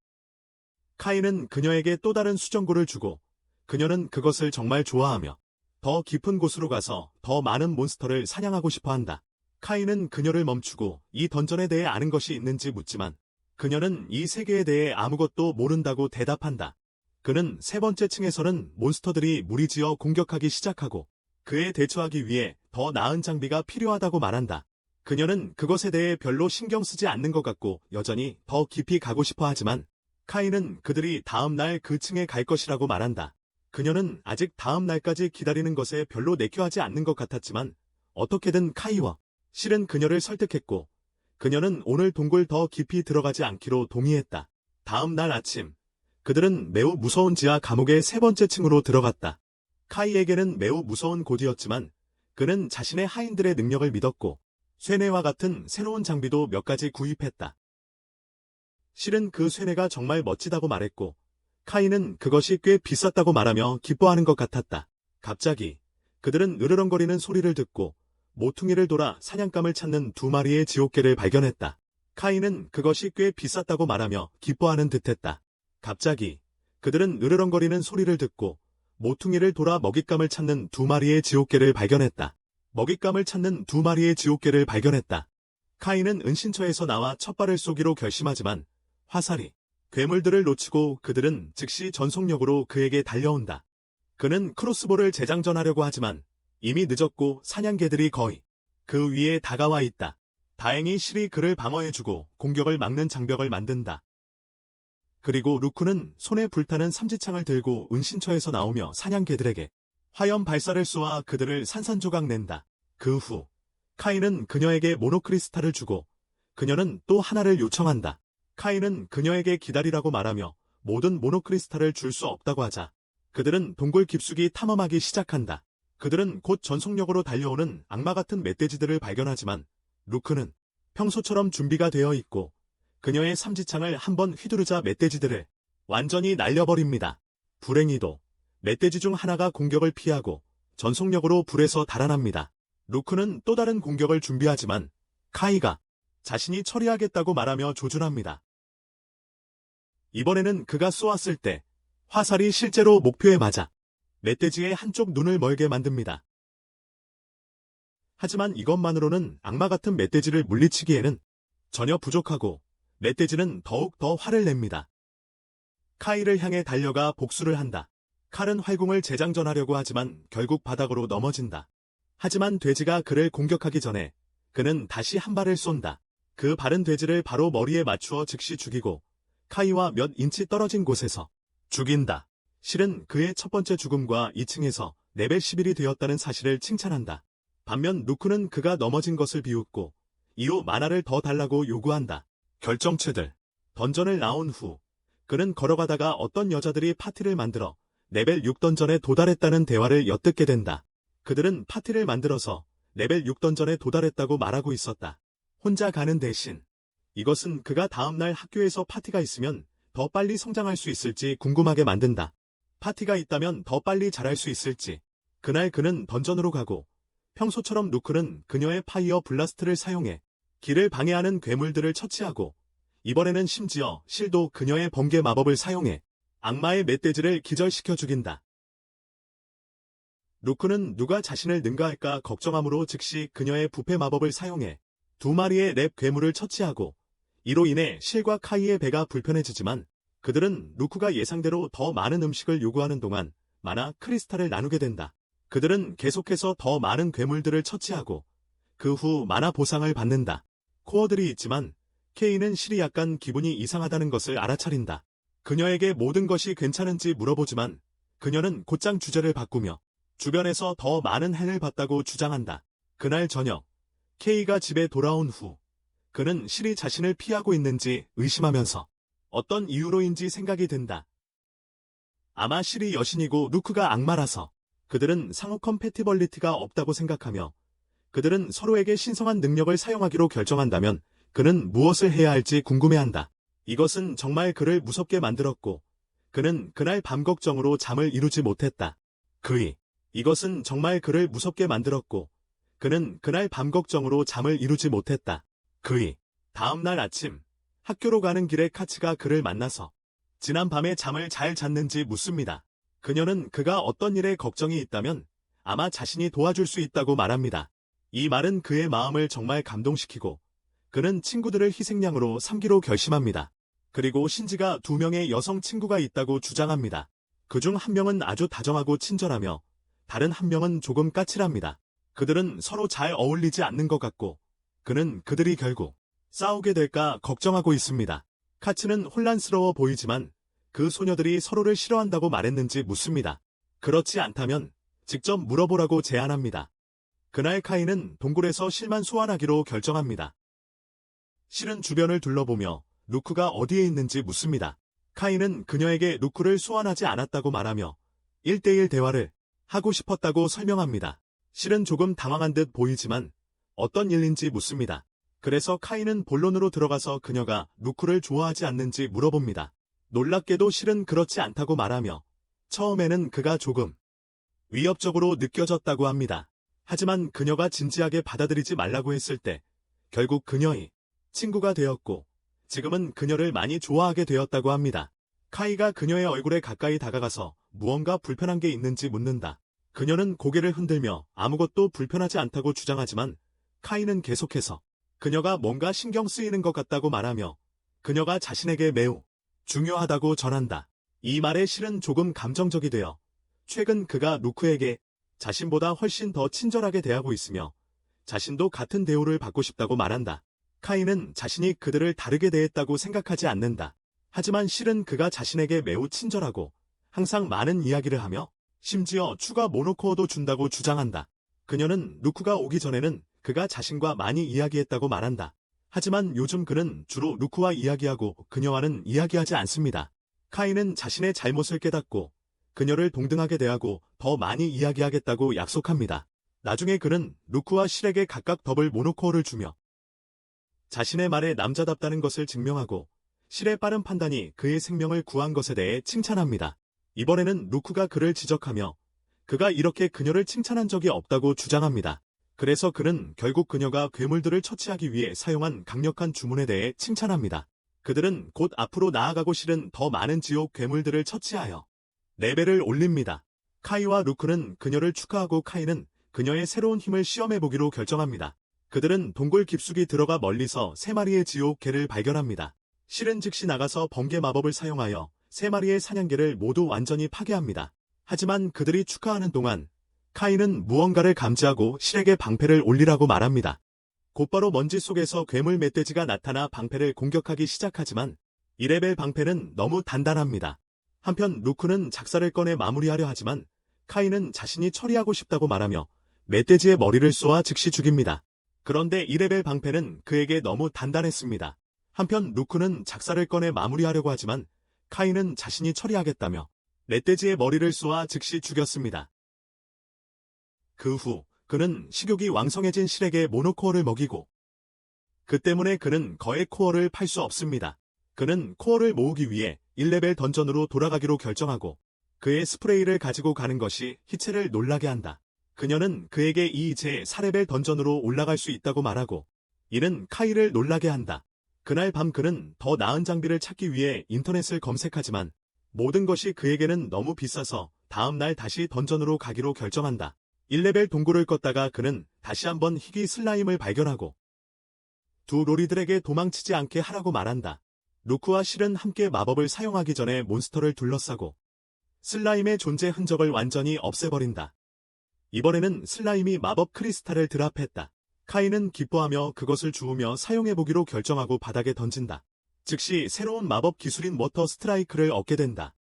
카이는 그녀에게 또 다른 수정고를 주고 그녀는 그것을 정말 좋아하며 더 깊은 곳으로 가서 더 많은 몬스터를 사냥하고 싶어 한다. 카이는 그녀를 멈추고 이 던전에 대해 아는 것이 있는지 묻지만 그녀는 이 세계에 대해 아무것도 모른다고 대답한다. 그는 세 번째 층에서는 몬스터들이 무리지어 공격하기 시작하고 그에 대처하기 위해 더 나은 장비가 필요하다고 말한다. 그녀는 그것에 대해 별로 신경 쓰지 않는 것 같고 여전히 더 깊이 가고 싶어 하지만 카이는 그들이 다음 날 그 층에 갈 것이라고 말한다. 그녀는 아직 다음 날까지 기다리는 것에 별로 내켜하지 않는 것 같았지만 어떻게든 카이와 실은 그녀를 설득했고 그녀는 오늘 동굴 더 깊이 들어가지 않기로 동의했다. 다음 날 아침 그들은 매우 무서운 지하 감옥의 세 번째 층으로 들어갔다. 카이에게는 매우 무서운 곳이었지만 그는 자신의 하인들의 능력을 믿었고 쇠뇌와 같은 새로운 장비도 몇 가지 구입했다. 실은 그 쇠뇌가 정말 멋지다고 말했고 카이는 그것이 꽤 비쌌다고 말하며 기뻐하는 것 같았다. 갑자기 그들은 으르렁거리는 소리를 듣고 모퉁이를 돌아 사냥감을 찾는 두 마리의 지옥개를 발견했다. 카이는 그것이 꽤 비쌌다고 말하며 기뻐하는 듯했다. 갑자기 그들은 으르렁거리는 소리를 듣고 모퉁이를 돌아 먹잇감을 찾는 두 마리의 지옥개를 발견했다. 먹잇감을 찾는 두 마리의 지옥개를 발견했다. 카이는 은신처에서 나와 첫 발을 쏘기로 결심하지만 화살이 괴물들을 놓치고 그들은 즉시 전속력으로 그에게 달려온다. 그는 크로스보를 재장전하려고 하지만 이미 늦었고 사냥개들이 거의 그 위에 다가와 있다. 다행히 실이 그를 방어해주고 공격을 막는 장벽을 만든다. 그리고 루크는 손에 불타는 삼지창을 들고 은신처에서 나오며 사냥개들에게 화염 발사를 쏘아 그들을 산산조각 낸다. 그 후 카인은 그녀에게 모노크리스탈을 주고 그녀는 또 하나를 요청한다. 카인은 그녀에게 기다리라고 말하며 모든 모노크리스탈을 줄 수 없다고 하자 그들은 동굴 깊숙이 탐험하기 시작한다. 그들은 곧 전속력으로 달려오는 악마 같은 멧돼지들을 발견하지만 루크는 평소처럼 준비가 되어 있고 그녀의 삼지창을 한번 휘두르자 멧돼지들을 완전히 날려버립니다. 불행히도 멧돼지 중 하나가 공격을 피하고 전속력으로 불에서 달아납니다. 루크는 또 다른 공격을 준비하지만 카이가 자신이 처리하겠다고 말하며 조준합니다. 이번에는 그가 쏘았을 때 화살이 실제로 목표에 맞아 멧돼지의 한쪽 눈을 멀게 만듭니다. 하지만 이것만으로는 악마 같은 멧돼지를 물리치기에는 전혀 부족하고 멧돼지는 더욱 더 화를 냅니다. 카이를 향해 달려가 복수를 한다. 칼은 활궁을 재장전하려고 하지만 결국 바닥으로 넘어진다. 하지만 돼지가 그를 공격하기 전에 그는 다시 한 발을 쏜다. 그 발은 돼지를 바로 머리에 맞추어 즉시 죽이고 카이와 몇 인치 떨어진 곳에서 죽인다. 실은 그의 첫 번째 죽음과 2층에서 레벨 11이 되었다는 사실을 칭찬한다. 반면 루크는 그가 넘어진 것을 비웃고 이후 만화를 더 달라고 요구한다. 결정체들. 던전을 나온 후 그는 걸어가다가 어떤 여자들이 파티를 만들어 레벨 6 던전에 도달했다는 대화를 엿듣게 된다. 그들은 파티를 만들어서 레벨 6 던전에 도달했다고 말하고 있었다. 혼자 가는 대신 이것은 그가 다음날 학교에서 파티가 있으면 더 빨리 성장할 수 있을지 궁금하게 만든다. 파티가 있다면 더 빨리 자랄 수 있을지. 그날 그는 던전으로 가고 평소처럼 루크는 그녀의 파이어 블라스트를 사용해 길을 방해하는 괴물들을 처치하고 이번에는 심지어 실도 그녀의 번개 마법을 사용해 악마의 멧돼지를 기절시켜 죽인다. 루크는 누가 자신을 능가할까 걱정하므로 즉시 그녀의 부패 마법을 사용해 2마리의 랩 괴물을 처치하고 이로 인해 실과 카이의 배가 불편해지지만 그들은 루크가 예상대로 더 많은 음식을 요구하는 동안 마나 크리스탈을 나누게 된다. 그들은 계속해서 더 많은 괴물들을 처치하고 그 후 마나 보상을 받는다. 코어들이 있지만 케이는 실이 약간 기분이 이상하다는 것을 알아차린다. 그녀에게 모든 것이 괜찮은지 물어보지만 그녀는 곧장 주제를 바꾸며 주변에서 더 많은 해를 봤다고 주장한다. 그날 저녁 케이가 집에 돌아온 후 그는 실이 자신을 피하고 있는지 의심하면서 어떤 이유로인지 생각이 든다. 아마 실이 여신이고 루크가 악마라서 그들은 상호 컴패티벌리티가 없다고 생각하며 그들은 서로에게 신성한 능력을 사용하기로 결정한다면 그는 무엇을 해야 할지 궁금해한다. 이것은 정말 그를 무섭게 만들었고 그는 그날 밤 걱정으로 잠을 이루지 못했다. 이것은 정말 그를 무섭게 만들었고 그는 그날 밤 걱정으로 잠을 이루지 못했다. 다음 날 아침 학교로 가는 길에 카츠가 그를 만나서 지난 밤에 잠을 잘 잤는지 묻습니다. 그녀는 그가 어떤 일에 걱정이 있다면 아마 자신이 도와줄 수 있다고 말합니다. 이 말은 그의 마음을 정말 감동시키고 그는 친구들을 희생양으로 삼기로 결심합니다. 그리고 신지가 2명의 여성 친구가 있다고 주장합니다. 그중 한 명은 아주 다정하고 친절하며 다른 한 명은 조금 까칠합니다. 그들은 서로 잘 어울리지 않는 것 같고 그는 그들이 결국 싸우게 될까 걱정하고 있습니다. 카츠는 혼란스러워 보이지만 그 소녀들이 서로를 싫어한다고 말했는지 묻습니다. 그렇지 않다면 직접 물어보라고 제안합니다. 그날 카이는 동굴에서 실만 소환하기로 결정합니다. 실은 주변을 둘러보며 루크가 어디에 있는지 묻습니다. 카이는 그녀에게 루크를 소환하지 않았다고 말하며 1대1 대화를 하고 싶었다고 설명합니다. 실은 조금 당황한 듯 보이지만 어떤 일인지 묻습니다. 그래서 카이는 본론으로 들어가서 그녀가 루크를 좋아하지 않는지 물어봅니다. 놀랍게도 실은 그렇지 않다고 말하며 처음에는 그가 조금 위협적으로 느껴졌다고 합니다. 하지만 그녀가 진지하게 받아들이지 말라고 했을 때 결국 그녀의 친구가 되었고 지금은 그녀를 많이 좋아하게 되었다고 합니다. 카이가 그녀의 얼굴에 가까이 다가가서 무언가 불편한 게 있는지 묻는다. 그녀는 고개를 흔들며 아무것도 불편하지 않다고 주장하지만 카이는 계속해서 그녀가 뭔가 신경 쓰이는 것 같다고 말하며 그녀가 자신에게 매우 중요하다고 전한다. 이 말에 실은 조금 감정적이 되어 최근 그가 루크에게 자신보다 훨씬 더 친절하게 대하고 있으며 자신도 같은 대우를 받고 싶다고 말한다. 카인은 자신이 그들을 다르게 대했다고 생각하지 않는다. 하지만 실은 그가 자신에게 매우 친절하고 항상 많은 이야기를 하며 심지어 추가 모노코어도 준다고 주장한다. 그녀는 루크가 오기 전에는 그가 자신과 많이 이야기했다고 말한다. 하지만 요즘 그는 주로 루크와 이야기하고 그녀와는 이야기하지 않습니다. 카인은 자신의 잘못을 깨닫고 그녀를 동등하게 대하고 더 많이 이야기하겠다고 약속합니다. 나중에 그는 루크와 실에게 각각 더블 모노코어를 주며 자신의 말에 남자답다는 것을 증명하고 실의 빠른 판단이 그의 생명을 구한 것에 대해 칭찬합니다. 이번에는 루크가 그를 지적하며 그가 이렇게 그녀를 칭찬한 적이 없다고 주장합니다. 그래서 그는 결국 그녀가 괴물들을 처치하기 위해 사용한 강력한 주문에 대해 칭찬합니다. 그들은 곧 앞으로 나아가고 실은 더 많은 지옥 괴물들을 처치하여 레벨을 올립니다. 카이와 루크는 그녀를 축하하고 카이는 그녀의 새로운 힘을 시험해보기로 결정합니다. 그들은 동굴 깊숙이 들어가 멀리서 3마리의 지옥 개를 발견합니다. 실은 즉시 나가서 번개 마법을 사용하여 3마리의 사냥개를 모두 완전히 파괴합니다. 하지만 그들이 축하하는 동안 카이는 무언가를 감지하고 실에게 방패를 올리라고 말합니다. 곧바로 먼지 속에서 괴물 멧돼지가 나타나 방패를 공격하기 시작하지만 2레벨 방패는 너무 단단합니다. 한편 루크는 작사를 꺼내 마무리하려 하지만 카이는 자신이 처리하고 싶다고 말하며 멧돼지의 머리를 쏘아 즉시 죽입니다. 그런데 2레벨 방패는 그에게 너무 단단했습니다. 한편 루크는 작사를 꺼내 마무리하려고 하지만 카이는 자신이 처리하겠다며 멧돼지의 머리를 쏘아 즉시 죽였습니다. 그 후 그는 식욕이 왕성해진 실에게 모노코어를 먹이고 그 때문에 그는 거의 코어를 팔 수 없습니다. 그는 코어를 모으기 위해 1레벨 던전으로 돌아가기로 결정하고 그의 스프레이를 가지고 가는 것이 희체를 놀라게 한다. 그녀는 그에게 이제 4레벨 던전으로 올라갈 수 있다고 말하고 이는 카이를 놀라게 한다. 그날 밤 그는 더 나은 장비를 찾기 위해 인터넷을 검색하지만 모든 것이 그에게는 너무 비싸서 다음 날 다시 던전으로 가기로 결정한다. 1레벨 동굴을 걷다가 그는 다시 한번 희귀 슬라임을 발견하고 두 로리들에게 도망치지 않게 하라고 말한다. 루크와 실은 함께 마법을 사용하기 전에 몬스터를 둘러싸고 슬라임의 존재 흔적을 완전히 없애버린다. 이번에는 슬라임이 마법 크리스탈을 드랍했다. 카이는 기뻐하며 그것을 주우며 사용해보기로 결정하고 바닥에 던진다. 즉시 새로운 마법 기술인 워터 스트라이크를 얻게 된다.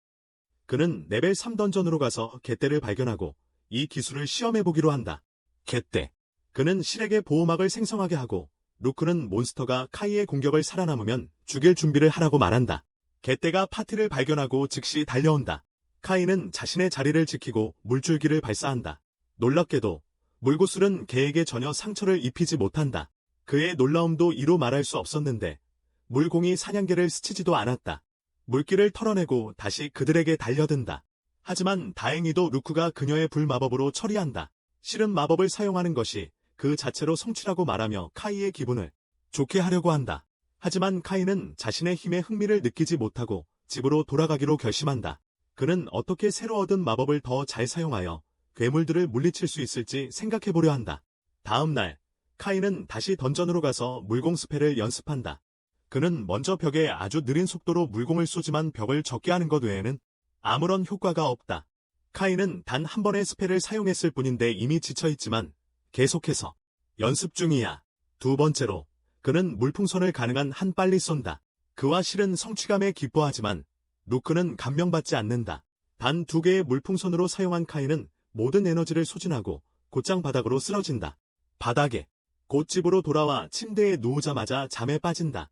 그는 레벨 3 던전으로 가서 갯대를 발견하고 이 기술을 시험해보기로 한다. 갯대. 그는 실에게 보호막을 생성하게 하고 루크는 몬스터가 카이의 공격을 살아남으면 죽일 준비를 하라고 말한다. 갯대가 파티를 발견하고 즉시 달려온다. 카이는 자신의 자리를 지키고 물줄기를 발사한다. 놀랍게도 물구슬은 개에게 전혀 상처를 입히지 못한다. 그의 놀라움도 이루 말할 수 없었는데 물공이 사냥개를 스치지도 않았다. 물기를 털어내고 다시 그들에게 달려든다. 하지만 다행히도 루크가 그녀의 불마법으로 처리한다. 실은 마법을 사용하는 것이 그 자체로 성취라고 말하며 카이의 기분을 좋게 하려고 한다. 하지만 카이는 자신의 힘에 흥미를 느끼지 못하고 집으로 돌아가기로 결심한다. 그는 어떻게 새로 얻은 마법을 더 잘 사용하여 괴물들을 물리칠 수 있을지 생각해보려 한다. 다음 날 카이는 다시 던전으로 가서 물공 스펠을 연습한다. 그는 먼저 벽에 아주 느린 속도로 물공을 쏘지만 벽을 적게 하는 것 외에는 아무런 효과가 없다. 카이는 단 한 번의 스펠을 사용했을 뿐인데 이미 지쳐있지만 계속해서 연습 중이야. 두 번째로 그는 물풍선을 가능한 한 빨리 쏜다. 그와 실은 성취감에 기뻐하지만 루크는 감명받지 않는다. 단 2개의 물풍선으로 사용한 카이는 모든 에너지를 소진하고 곧장 바닥으로 쓰러진다. 바닥에 곧 집으로 돌아와 침대에 누우자마자 잠에 빠진다.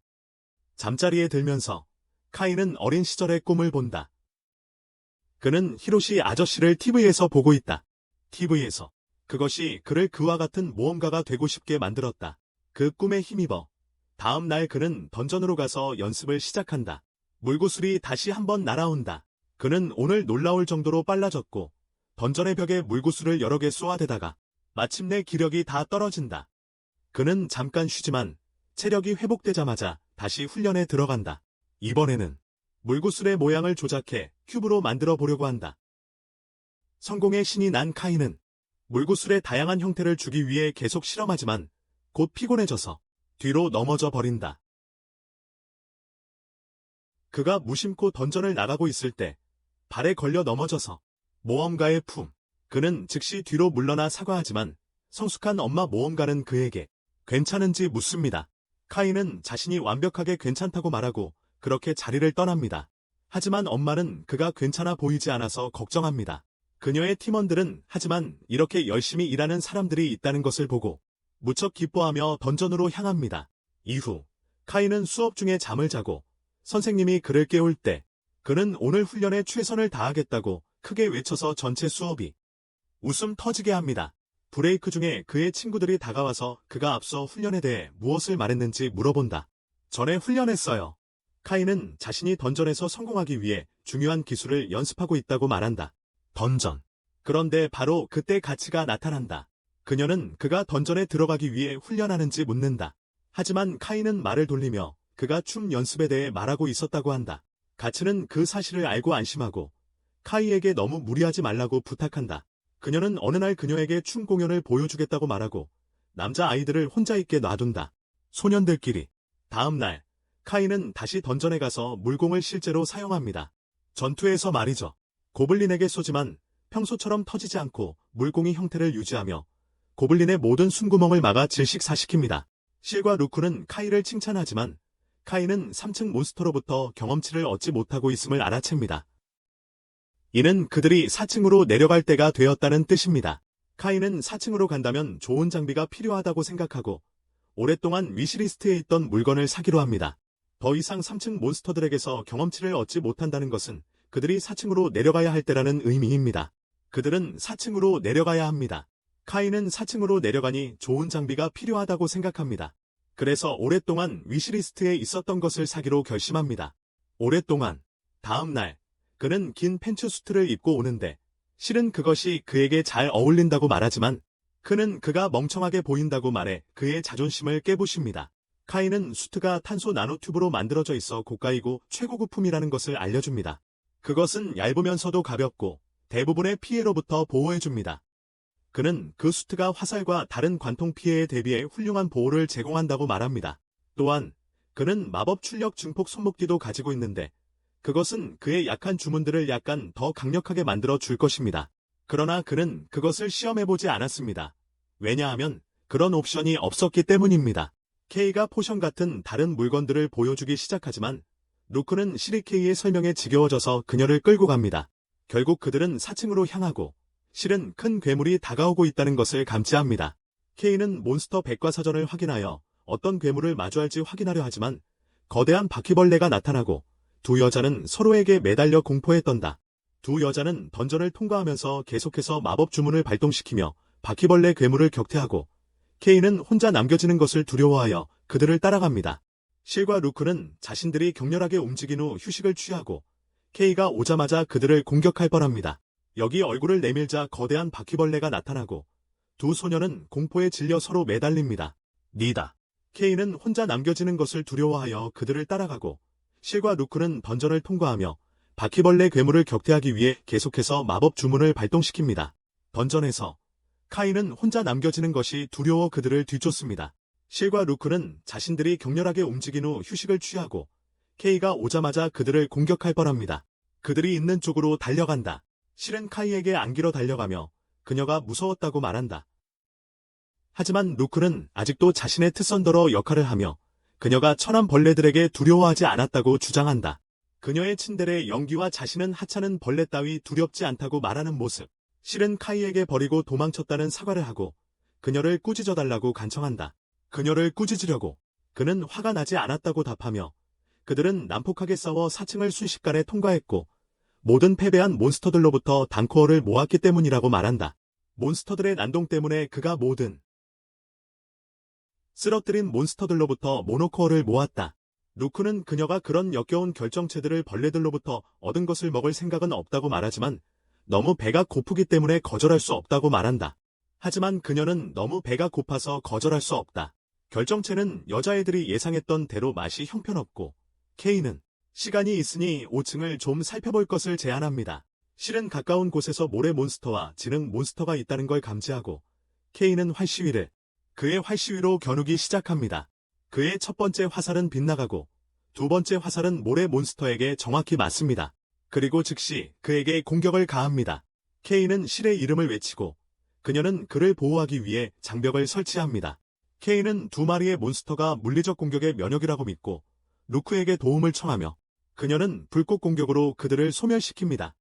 잠자리에 들면서 카이는 어린 시절의 꿈을 본다. 그는 히로시 아저씨를 TV에서 보고 있다. TV에서 그것이 그를 그와 같은 모험가가 되고 싶게 만들었다. 그 꿈에 힘입어 다음 날 그는 던전으로 가서 연습을 시작한다. 물구슬이 다시 한번 날아온다. 그는 오늘 놀라울 정도로 빨라졌고 던전의 벽에 물구슬을 여러 개 쏘아대다가 마침내 기력이 다 떨어진다. 그는 잠깐 쉬지만 체력이 회복되자마자 다시 훈련에 들어간다. 이번에는 물구슬의 모양을 조작해 큐브로 만들어 보려고 한다. 성공의 신이 난 카이는 물구슬의 다양한 형태를 주기 위해 계속 실험하지만 곧 피곤해져서 뒤로 넘어져 버린다. 그가 무심코 던전을 나가고 있을 때 발에 걸려 넘어져서 모험가의 품. 그는 즉시 뒤로 물러나 사과하지만 성숙한 엄마 모험가는 그에게 괜찮은지 묻습니다. 카이는 자신이 완벽하게 괜찮다고 말하고 그렇게 자리를 떠납니다. 하지만 엄마는 그가 괜찮아 보이지 않아서 걱정합니다. 그녀의 팀원들은 하지만 이렇게 열심히 일하는 사람들이 있다는 것을 보고 무척 기뻐하며 던전으로 향합니다. 이후 카이는 수업 중에 잠을 자고 선생님이 그를 깨울 때 그는 오늘 훈련에 최선을 다하겠다고 크게 외쳐서 전체 수업이 웃음 터지게 합니다. 브레이크 중에 그의 친구들이 다가와서 그가 앞서 훈련에 대해 무엇을 말했는지 물어본다. 전에 훈련했어요. 카이는 자신이 던전에서 성공하기 위해 중요한 기술을 연습하고 있다고 말한다. 던전. 그런데 바로 그때 가치가 나타난다. 그녀는 그가 던전에 들어가기 위해 훈련하는지 묻는다. 하지만 카이는 말을 돌리며 그가 춤 연습에 대해 말하고 있었다고 한다. 가츠는 그 사실을 알고 안심하고 카이에게 너무 무리하지 말라고 부탁한다. 그녀는 어느 날 그녀에게 춤 공연을 보여주겠다고 말하고 남자 아이들을 혼자 있게 놔둔다. 소년들끼리. 다음 날 카이는 다시 던전에 가서 물공을 실제로 사용합니다. 전투에서 말이죠. 고블린에게 쏘지만 평소처럼 터지지 않고 물공이 형태를 유지하며 고블린의 모든 숨구멍을 막아 질식사시킵니다. 실과 루크는 카이를 칭찬하지만 카이는 3층 몬스터로부터 경험치를 얻지 못하고 있음을 알아챕니다. 이는 그들이 4층으로 내려갈 때가 되었다는 뜻입니다. 카이는 4층으로 간다면 좋은 장비가 필요하다고 생각하고 오랫동안 위시리스트에 있던 물건을 사기로 합니다. 더 이상 3층 몬스터들에게서 경험치를 얻지 못한다는 것은 그들이 4층으로 내려가야 할 때라는 의미입니다. 그들은 4층으로 내려가야 합니다. 카이는 4층으로 내려가니 좋은 장비가 필요하다고 생각합니다. 그래서 오랫동안 위시리스트에 있었던 것을 사기로 결심합니다. 오랫동안. 다음 날 그는 긴 팬츠 수트를 입고 오는데 실은 그것이 그에게 잘 어울린다고 말하지만 그는 그가 멍청하게 보인다고 말해 그의 자존심을 깨부십니다. 카이는 수트가 탄소 나노튜브로 만들어져 있어 고가이고 최고급품이라는 것을 알려줍니다. 그것은 얇으면서도 가볍고 대부분의 피해로부터 보호해줍니다. 그는 그 수트가 화살과 다른 관통 피해에 대비해 훌륭한 보호를 제공한다고 말합니다. 또한 그는 마법 출력 증폭 손목기도 가지고 있는데 그것은 그의 약한 주문들을 약간 더 강력하게 만들어 줄 것입니다. 그러나 그는 그것을 시험해보지 않았습니다. 왜냐하면 그런 옵션이 없었기 때문입니다. K가 포션 같은 다른 물건들을 보여주기 시작하지만 루크는 시리 K의 설명에 지겨워져서 그녀를 끌고 갑니다. 결국 그들은 4층으로 향하고 실은 큰 괴물이 다가오고 있다는 것을 감지합니다. K는 몬스터 백과사전을 확인하여 어떤 괴물을 마주할지 확인하려 하지만 거대한 바퀴벌레가 나타나고 두 여자는 서로에게 매달려 공포에 떤다. 두 여자는 던전을 통과하면서 계속해서 마법 주문을 발동시키며 바퀴벌레 괴물을 격퇴하고 K는 혼자 남겨지는 것을 두려워하여 그들을 따라갑니다. 실과 루크는 자신들이 격렬하게 움직인 후 휴식을 취하고 K가 오자마자 그들을 공격할 뻔합니다. 여기 얼굴을 내밀자 거대한 바퀴벌레가 나타나고 두 소녀는 공포에 질려 서로 매달립니다. 니다. K는 혼자 남겨지는 것을 두려워하여 그들을 따라가고 실과 루크는 던전을 통과하며 바퀴벌레 괴물을 격퇴하기 위해 계속해서 마법 주문을 발동시킵니다. 던전에서 카이는 혼자 남겨지는 것이 두려워 그들을 뒤쫓습니다. 실과 루크는 자신들이 격렬하게 움직인 후 휴식을 취하고 K가 오자마자 그들을 공격할 뻔합니다. 그들이 있는 쪽으로 달려간다. 실은 카이에게 안기러 달려가며 그녀가 무서웠다고 말한다. 하지만 루크는 아직도 자신의 트선더러 역할을 하며 그녀가 천한 벌레들에게 두려워하지 않았다고 주장한다. 그녀의 친데레 연기와 자신은 하찮은 벌레 따위 두렵지 않다고 말하는 모습. 실은 카이에게 버리고 도망쳤다는 사과를 하고 그녀를 꾸짖어달라고 간청한다. 그녀를 꾸짖으려고 그는 화가 나지 않았다고 답하며 그들은 난폭하게 싸워 4층을 순식간에 통과했고 모든 패배한 몬스터들로부터 단코어를 모았기 때문이라고 말한다. 몬스터들의 난동 때문에 그가 모든 쓰러뜨린 몬스터들로부터 모노코어를 모았다. 루크는 그녀가 그런 역겨운 결정체들을 벌레들로부터 얻은 것을 먹을 생각은 없다고 말하지만 너무 배가 고프기 때문에 거절할 수 없다고 말한다. 하지만 그녀는 너무 배가 고파서 거절할 수 없다. 결정체는 여자애들이 예상했던 대로 맛이 형편없고 K는 시간이 있으니 5층을 좀 살펴볼 것을 제안합니다. 실은 가까운 곳에서 모래 몬스터와 지능 몬스터가 있다는 걸 감지하고 K는 활시위를 그의 활시위로 겨누기 시작합니다. 그의 첫 번째 화살은 빗나가고 두 번째 화살은 모래 몬스터에게 정확히 맞습니다. 그리고 즉시 그에게 공격을 가합니다. 케인은 실의 이름을 외치고 그녀는 그를 보호하기 위해 장벽을 설치합니다. 케인은 두 마리의 몬스터가 물리적 공격의 면역이라고 믿고 루크에게 도움을 청하며 그녀는 불꽃 공격으로 그들을 소멸시킵니다.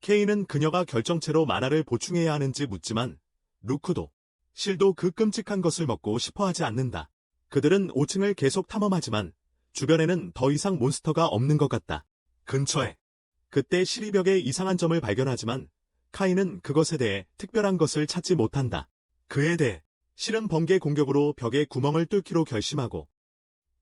케인은 그녀가 결정체로 만화를 보충해야 하는지 묻지만 루크도 실도 그 끔찍한 것을 먹고 싶어하지 않는다. 그들은 5층을 계속 탐험하지만 주변에는 더 이상 몬스터가 없는 것 같다. 근처에 그때 실이 벽에 이상한 점을 발견하지만 카이는 그것에 대해 특별한 것을 찾지 못한다. 그에 대해 실은 번개 공격으로 벽에 구멍을 뚫기로 결심하고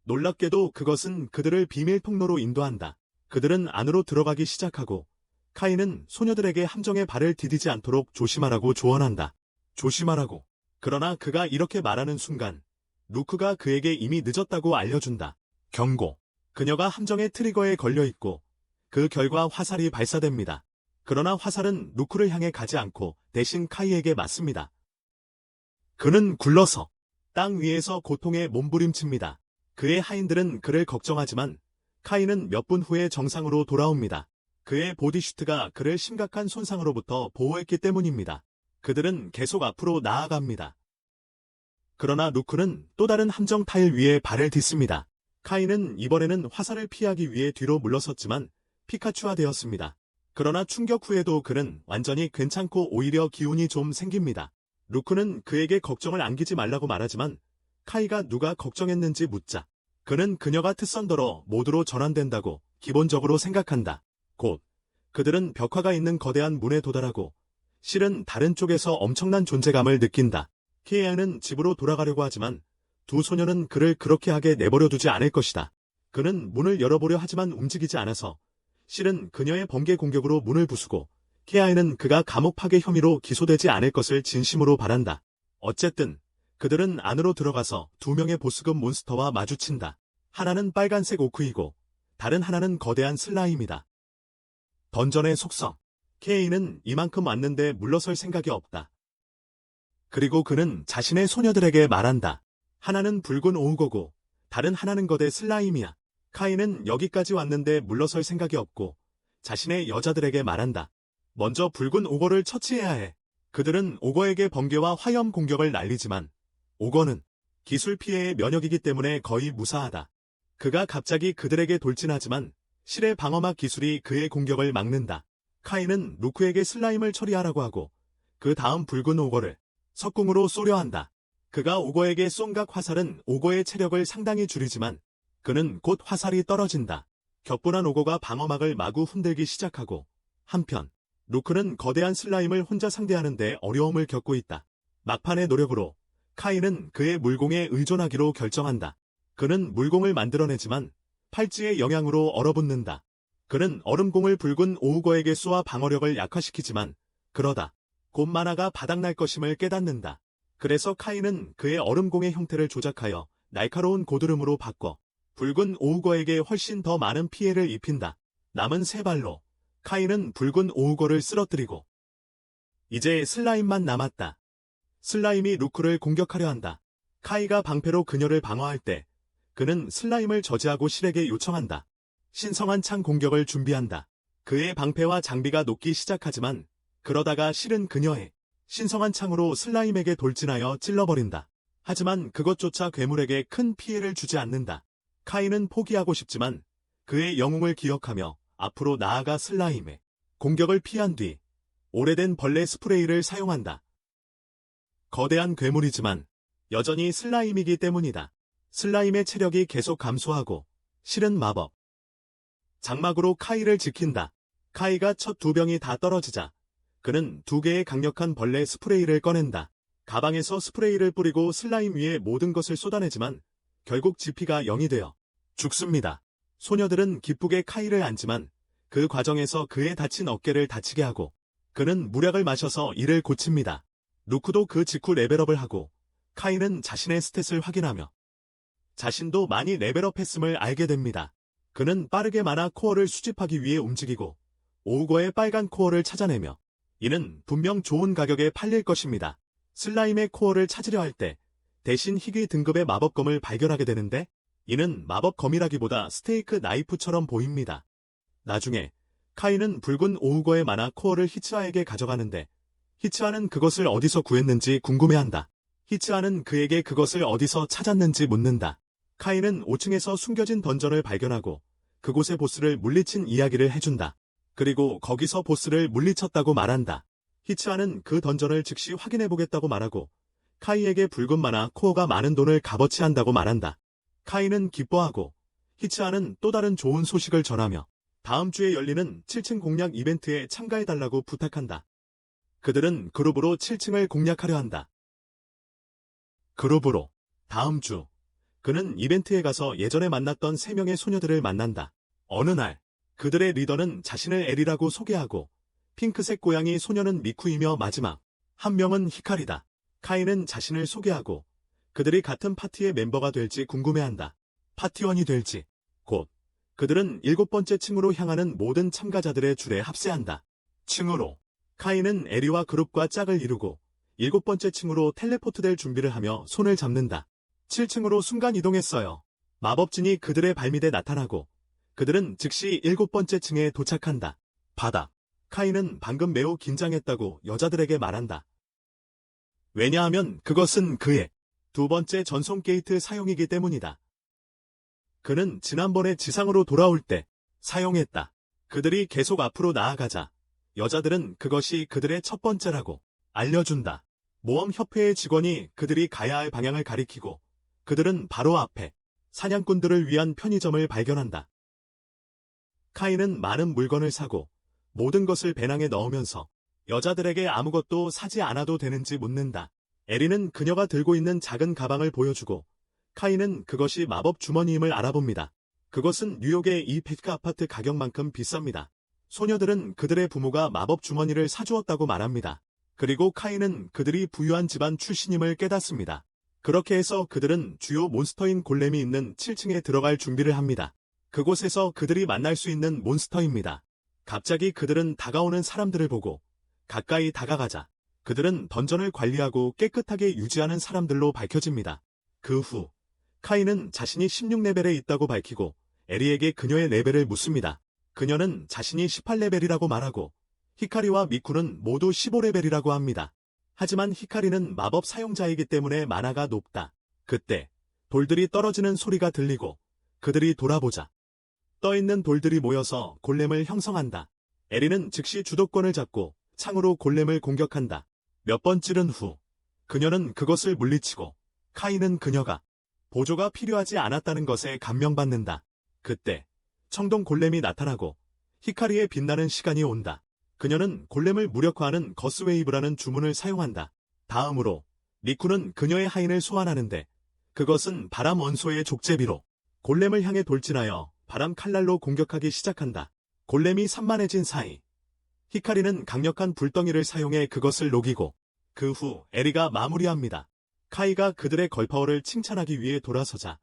놀랍게도 그것은 그들을 비밀 통로로 인도한다. 그들은 안으로 들어가기 시작하고 카이는 소녀들에게 함정에 발을 디디지 않도록 조심하라고 조언한다. 조심하라고. 그러나 그가 이렇게 말하는 순간 루크가 그에게 이미 늦었다고 알려준다. 경고. 그녀가 함정의 트리거에 걸려있고 그 결과 화살이 발사됩니다. 그러나 화살은 루크를 향해 가지 않고 대신 카이에게 맞습니다. 그는 굴러서 땅 위에서 고통에 몸부림칩니다. 그의 하인들은 그를 걱정하지만 카이는 몇 분 후에 정상으로 돌아옵니다. 그의 보디슈트가 그를 심각한 손상으로부터 보호했기 때문입니다. 그들은 계속 앞으로 나아갑니다. 그러나 루크는 또 다른 함정 타일 위에 발을 딛습니다. 카이는 이번에는 화살을 피하기 위해 뒤로 물러섰지만 피카츄화 되었습니다. 그러나 충격 후에도 그는 완전히 괜찮고 오히려 기운이 좀 생깁니다. 루크는 그에게 걱정을 안기지 말라고 말하지만 카이가 누가 걱정했는지 묻자 그는 그녀가 특선더러 모두로 전환된다고 기본적으로 생각한다. 곧 그들은 벽화가 있는 거대한 문에 도달하고 실은 다른 쪽에서 엄청난 존재감을 느낀다. 케이아는 집으로 돌아가려고 하지만 두 소녀는 그를 그렇게 하게 내버려두지 않을 것이다. 그는 문을 열어보려 하지만 움직이지 않아서 실은 그녀의 번개 공격으로 문을 부수고 케이아는 그가 감옥 파괴 혐의로 기소되지 않을 것을 진심으로 바란다. 어쨌든 그들은 안으로 들어가서 두 명의 보스급 몬스터와 마주친다. 하나는 빨간색 오크이고 다른 하나는 거대한 슬라임이다. 던전의 속성. 케이는 이만큼 왔는데 물러설 생각이 없다. 그리고 그는 자신의 소녀들에게 말한다. 하나는 붉은 오우거고 다른 하나는 거대 슬라임이야. 카이는 여기까지 왔는데 물러설 생각이 없고 자신의 여자들에게 말한다. 먼저 붉은 오거를 처치해야 해. 그들은 오거에게 번개와 화염 공격을 날리지만 오거는 기술 피해의 면역이기 때문에 거의 무사하다. 그가 갑자기 그들에게 돌진하지만 실의 방어막 기술이 그의 공격을 막는다. 카이는 루크에게 슬라임을 처리하라고 하고 그 다음 붉은 오거를 석궁으로 쏘려 한다. 그가 오거에게 쏜 각 화살은 오거의 체력을 상당히 줄이지만 그는 곧 화살이 떨어진다. 격분한 오거가 방어막을 마구 흔들기 시작하고 한편 루크는 거대한 슬라임을 혼자 상대하는데 어려움을 겪고 있다. 막판의 노력으로 카이는 그의 물공에 의존하기로 결정한다. 그는 물공을 만들어내지만 팔찌의 영향으로 얼어붙는다. 그는 얼음공을 붉은 오우거에게 쏘아 방어력을 약화시키지만 그러다 곧 만화가 바닥날 것임을 깨닫는다. 그래서 카이는 그의 얼음공의 형태를 조작하여 날카로운 고드름으로 바꿔 붉은 오우거에게 훨씬 더 많은 피해를 입힌다. 남은 세 발로 카이는 붉은 오우거를 쓰러뜨리고 이제 슬라임만 남았다. 슬라임이 루크를 공격하려 한다. 카이가 방패로 그녀를 방어할 때 그는 슬라임을 저지하고 실에게 요청한다. 신성한 창 공격을 준비한다. 그의 방패와 장비가 녹기 시작하지만 그러다가 실은 그녀의 신성한 창으로 슬라임에게 돌진하여 찔러버린다. 하지만 그것조차 괴물에게 큰 피해를 주지 않는다. 카이는 포기하고 싶지만 그의 영웅을 기억하며 앞으로 나아가 슬라임의 공격을 피한 뒤 오래된 벌레 스프레이를 사용한다. 거대한 괴물이지만 여전히 슬라임이기 때문이다. 슬라임의 체력이 계속 감소하고 실은 마법 장막으로 카이를 지킨다. 카이가 첫 두 병이 다 떨어지자 그는 두 개의 강력한 벌레 스프레이를 꺼낸다. 가방에서 스프레이를 뿌리고 슬라임 위에 모든 것을 쏟아내지만 결국 지피가 0이 되어 죽습니다. 소녀들은 기쁘게 카이를 안지만 그 과정에서 그의 다친 어깨를 다치게 하고 그는 무약을 마셔서 이를 고칩니다. 루크도 그 직후 레벨업을 하고 카이는 자신의 스탯을 확인하며 자신도 많이 레벨업했음을 알게 됩니다. 그는 빠르게 만화 코어를 수집하기 위해 움직이고 오우거의 빨간 코어를 찾아내며 이는 분명 좋은 가격에 팔릴 것입니다. 슬라임의 코어를 찾으려 할 때 대신 희귀 등급의 마법검을 발견하게 되는데 이는 마법 검이라기보다 스테이크 나이프처럼 보입니다. 나중에 카이는 붉은 오우거의 만화 코어를 히츠아에게 가져가는데 히츠아는 그것을 어디서 구했는지 궁금해한다. 히츠아는 그에게 그것을 어디서 찾았는지 묻는다. 카이는 5층에서 숨겨진 던전을 발견하고 그곳의 보스를 물리친 이야기를 해준다. 그리고 거기서 보스를 물리쳤다고 말한다. 히츠아는 그 던전을 즉시 확인해보겠다고 말하고 카이에게 붉은 만화 코어가 많은 돈을 값어치한다고 말한다. 카이는 기뻐하고 히츠아는 또 다른 좋은 소식을 전하며 다음 주에 열리는 7층 공략 이벤트에 참가해달라고 부탁한다. 그들은 그룹으로 7층을 공략하려 한다. 그룹으로 다음 주 그는 이벤트에 가서 예전에 만났던 3명의 소녀들을 만난다. 어느 날 그들의 리더는 자신을 에리라고 소개하고 핑크색 고양이 소녀는 미쿠이며 마지막 한 명은 히카리다. 카이는 자신을 소개하고 그들이 같은 파티의 멤버가 될지 궁금해한다. 파티원이 될지. 곧 그들은 7번째 층으로 향하는 모든 참가자들의 줄에 합세한다. 층으로 카이는 에리와 그룹과 짝을 이루고 7번째 층으로 텔레포트될 준비를 하며 손을 잡는다. 7층으로 순간 이동했어요. 마법진이 그들의 발밑에 나타나고 그들은 즉시 7번째 층에 도착한다. 바닥. 카이는 방금 매우 긴장했다고 여자들에게 말한다. 왜냐하면 그것은 그의 2번째 전송 게이트 사용이기 때문이다. 그는 지난번에 지상으로 돌아올 때 사용했다. 그들이 계속 앞으로 나아가자 여자들은 그것이 그들의 첫 번째라고 알려준다. 모험협회의 직원이 그들이 가야 할 방향을 가리키고 그들은 바로 앞에 사냥꾼들을 위한 편의점을 발견한다. 카이는 많은 물건을 사고 모든 것을 배낭에 넣으면서 여자들에게 아무것도 사지 않아도 되는지 묻는다. 에리는 그녀가 들고 있는 작은 가방을 보여주고 카이는 그것이 마법 주머니임을 알아봅니다. 그것은 뉴욕의 이 폐가 아파트 가격만큼 비쌉니다. 소녀들은 그들의 부모가 마법 주머니를 사주었다고 말합니다. 그리고 카이는 그들이 부유한 집안 출신임을 깨닫습니다. 그렇게 해서 그들은 주요 몬스터인 골렘이 있는 7층에 들어갈 준비를 합니다. 그곳에서 그들이 만날 수 있는 몬스터입니다. 갑자기 그들은 다가오는 사람들을 보고 가까이 다가가자 그들은 던전을 관리하고 깨끗하게 유지하는 사람들로 밝혀집니다. 그 후 카이는 자신이 16레벨에 있다고 밝히고 에리에게 그녀의 레벨을 묻습니다. 그녀는 자신이 18레벨이라고 말하고 히카리와 미쿠는 모두 15레벨이라고 합니다. 하지만 히카리는 마법 사용자이기 때문에 만화가 높다. 그때 돌들이 떨어지는 소리가 들리고 그들이 돌아보자 떠있는 돌들이 모여서 골렘을 형성한다. 에리는 즉시 주도권을 잡고 창으로 골렘을 공격한다. 몇 번 찌른 후 그녀는 그것을 물리치고 카이는 그녀가 보조가 필요하지 않았다는 것에 감명받는다. 그때 청동 골렘이 나타나고 히카리의 빛나는 시간이 온다. 그녀는 골렘을 무력화하는 거스웨이브라는 주문을 사용한다. 다음으로 미쿠는 그녀의 하인을 소환하는데 그것은 바람 원소의 족제비로 골렘을 향해 돌진하여 바람 칼날로 공격하기 시작한다. 골렘이 산만해진 사이 히카리는 강력한 불덩이를 사용해 그것을 녹이고 그 후 에리가 마무리합니다. 카이가 그들의 걸파워를 칭찬하기 위해 돌아서자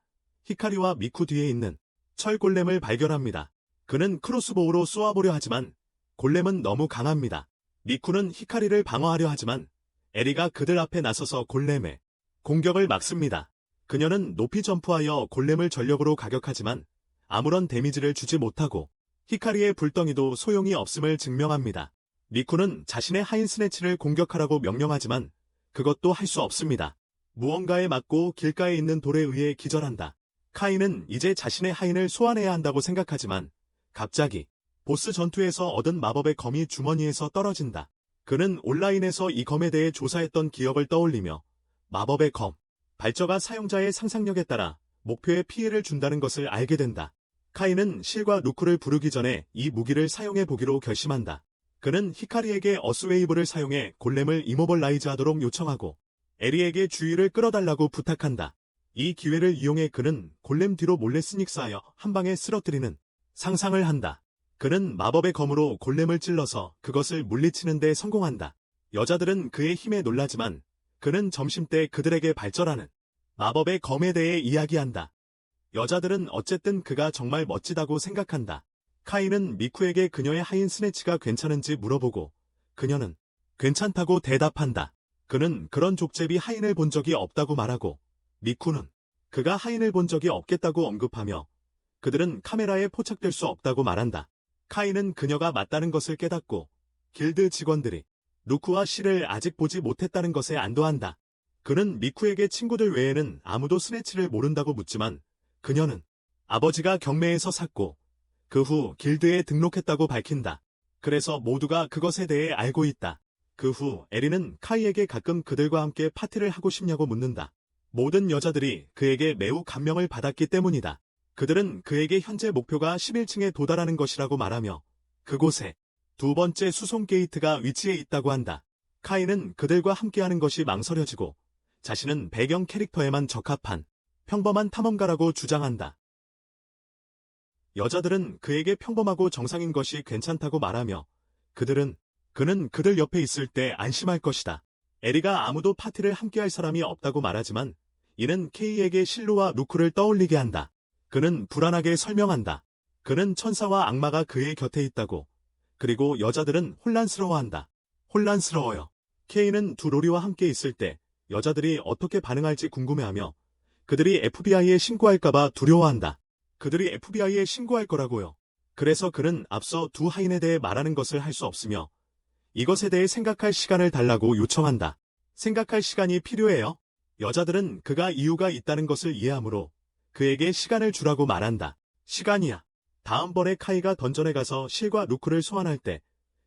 히카리와 미쿠 뒤에 있는 철 골렘을 발견합니다. 그는 크로스보우로 쏘아보려 하지만 골렘은 너무 강합니다. 미쿠는 히카리를 방어하려 하지만 에리가 그들 앞에 나서서 골렘의 공격을 막습니다. 그녀는 높이 점프하여 골렘을 전력으로 가격하지만 아무런 데미지를 주지 못하고 히카리의 불덩이도 소용이 없음을 증명합니다. 미쿠는 자신의 하인 스네치를 공격하라고 명령하지만 그것도 할 수 없습니다. 무언가에 맞고 길가에 있는 돌에 의해 기절한다. 카이는 이제 자신의 하인을 소환해야 한다고 생각하지만 갑자기 보스 전투에서 얻은 마법의 검이 주머니에서 떨어진다. 그는 온라인에서 이 검에 대해 조사했던 기억을 떠올리며 마법의 검, 발저가 사용자의 상상력에 따라 목표에 피해를 준다는 것을 알게 된다. 카이는 실과 루크를 부르기 전에 이 무기를 사용해 보기로 결심한다. 그는 히카리에게 어스웨이브를 사용해 골렘을 이모벌라이즈 하도록 요청하고 에리에게 주의를 끌어달라고 부탁한다. 이 기회를 이용해 그는 골렘 뒤로 몰래 스닉스하여 한 방에 쓰러뜨리는 상상을 한다. 그는 마법의 검으로 골렘을 찔러서 그것을 물리치는 데 성공한다. 여자들은 그의 힘에 놀라지만 그는 점심때 그들에게 발전하는 마법의 검에 대해 이야기한다. 여자들은 어쨌든 그가 정말 멋지다고 생각한다. 카이는 미쿠에게 그녀의 하인 스네치가 괜찮은지 물어보고 그녀는 괜찮다고 대답한다. 그는 그런 족제비 하인을 본 적이 없다고 말하고 미쿠는 그가 하인을 본 적이 없겠다고 언급하며 그들은 카메라에 포착될 수 없다고 말한다. 카이는 그녀가 맞다는 것을 깨닫고 길드 직원들이 루크와 시를 아직 보지 못했다는 것에 안도한다. 그는 미쿠에게 친구들 외에는 아무도 스네치를 모른다고 묻지만 그녀는 아버지가 경매에서 샀고 그 후 길드에 등록했다고 밝힌다. 그래서 모두가 그것에 대해 알고 있다. 그 후 에리는 카이에게 가끔 그들과 함께 파티를 하고 싶냐고 묻는다. 모든 여자들이 그에게 매우 감명을 받았기 때문이다. 그들은 그에게 현재 목표가 11층에 도달하는 것이라고 말하며 그곳에 두 번째 수송 게이트가 위치해 있다고 한다. 카이는 그들과 함께하는 것이 망설여지고 자신은 배경 캐릭터에만 적합한 평범한 탐험가라고 주장한다. 여자들은 그에게 평범하고 정상인 것이 괜찮다고 말하며 그는 그들 옆에 있을 때 안심할 것이다. 에리가 아무도 파티를 함께할 사람이 없다고 말하지만 이는 케이에게 실로와 루크를 떠올리게 한다. 그는 불안하게 설명한다. 그는 천사와 악마가 그의 곁에 있다고. 그리고 여자들은 혼란스러워한다. 혼란스러워요. 케이는 두 로리와 함께 있을 때 여자들이 어떻게 반응할지 궁금해하며 그들이 FBI에 신고할까봐 두려워한다. 그들이 FBI에 신고할 거라고요. 그래서 그는 앞서 두 하인에 대해 말하는 것을 할 수 없으며 이것에 대해 생각할 시간을 달라고 요청한다. 생각할 시간이 필요해요. 여자들은 그가 이유가 있다는 것을 이해하므로 그에게 시간을 주라고 말한다. 시간이야. 다음번에 카이가 던전에 가서 실과 루크를 소환할 때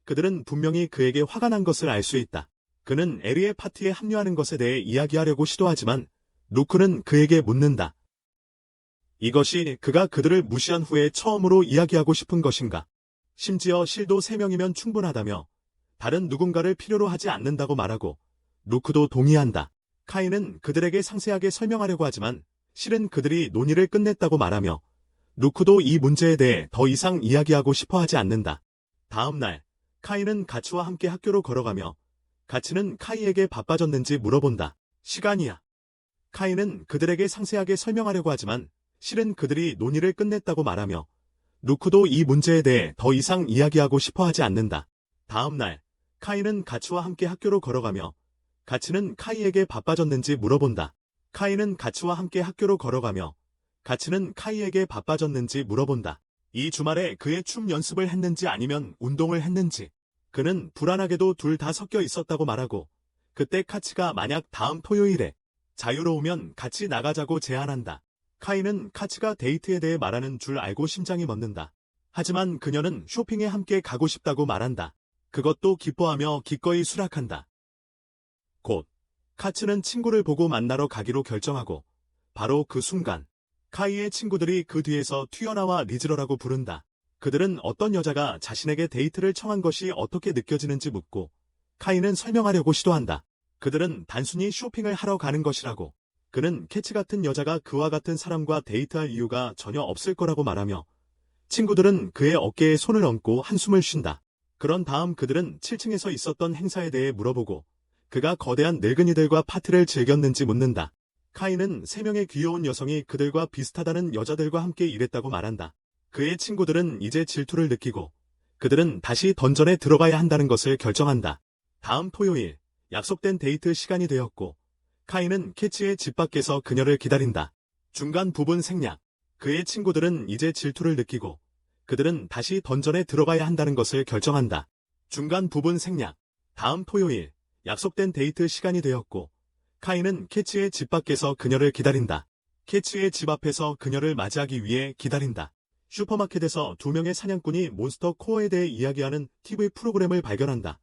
그들은 분명히 그에게 화가 난 것을 알 수 있다. 그는 에리의 파티에 합류하는 것에 대해 이야기하려고 시도하지만 루크는 그에게 묻는다. 이것이 그가 그들을 무시한 후에 처음으로 이야기하고 싶은 것인가? 심지어 실도 3명이면 충분하다며 다른 누군가를 필요로 하지 않는다고 말하고 루크도 동의한다. 카이는 그들에게 상세하게 설명하려고 하지만 실은 그들이 논의를 끝냈다고 말하며 루크도 이 문제에 대해 더 이상 이야기하고 싶어 하지 않는다. 다음 날 카이는 가츠와 함께 학교로 걸어가며 가츠는 카이에게 바빠졌는지 물어본다. 시간이야. 카이는 그들에게 상세하게 설명하려고 하지만 실은 그들이 논의를 끝냈다고 말하며 루크도 이 문제에 대해 더 이상 이야기하고 싶어 하지 않는다. 다음 날 카이는 가츠와 함께 학교로 걸어가며 가츠는 카이에게 바빠졌는지 물어본다. 카이는 가츠와 함께 학교로 걸어가며 가츠는 카이에게 바빠졌는지 물어본다. 이 주말에 그의 춤 연습을 했는지 아니면 운동을 했는지. 그는 불안하게도 둘 다 섞여 있었다고 말하고 그때 카츠가 만약 다음 토요일에 자유로우면 같이 나가자고 제안한다. 카이는 카츠가 데이트에 대해 말하는 줄 알고 심장이 멎는다. 하지만 그녀는 쇼핑에 함께 가고 싶다고 말한다. 그것도 기뻐하며 기꺼이 수락한다. 곧 카츠는 친구를 보고 만나러 가기로 결정하고 바로 그 순간 카이의 친구들이 그 뒤에서 튀어나와 리즈러라고 부른다. 그들은 어떤 여자가 자신에게 데이트를 청한 것이 어떻게 느껴지는지 묻고 카이는 설명하려고 시도한다. 그들은 단순히 쇼핑을 하러 가는 것이라고. 그는 캐치 같은 여자가 그와 같은 사람과 데이트할 이유가 전혀 없을 거라고 말하며 친구들은 그의 어깨에 손을 얹고 한숨을 쉰다. 그런 다음 그들은 7층에서 있었던 행사에 대해 물어보고 그가 거대한 늙은이들과 파티를 즐겼는지 묻는다. 카이는 3명의 귀여운 여성이 그들과 비슷하다는 여자들과 함께 일했다고 말한다. 그의 친구들은 이제 질투를 느끼고 그들은 다시 던전에 들어가야 한다는 것을 결정한다. 다음 토요일 약속된 데이트 시간이 되었고 카이는 캐치의 집 밖에서 그녀를 기다린다. 중간 부분 생략. 그의 친구들은 이제 질투를 느끼고 그들은 다시 던전에 들어가야 한다는 것을 결정한다. 중간 부분 생략. 다음 토요일 약속된 데이트 시간이 되었고 카이는 캐치의 집 밖에서 그녀를 기다린다. 캐치의 집 앞에서 그녀를 맞이하기 위해 기다린다. 슈퍼마켓에서 2명의 사냥꾼이 몬스터 코어에 대해 이야기하는 TV 프로그램을 발견한다.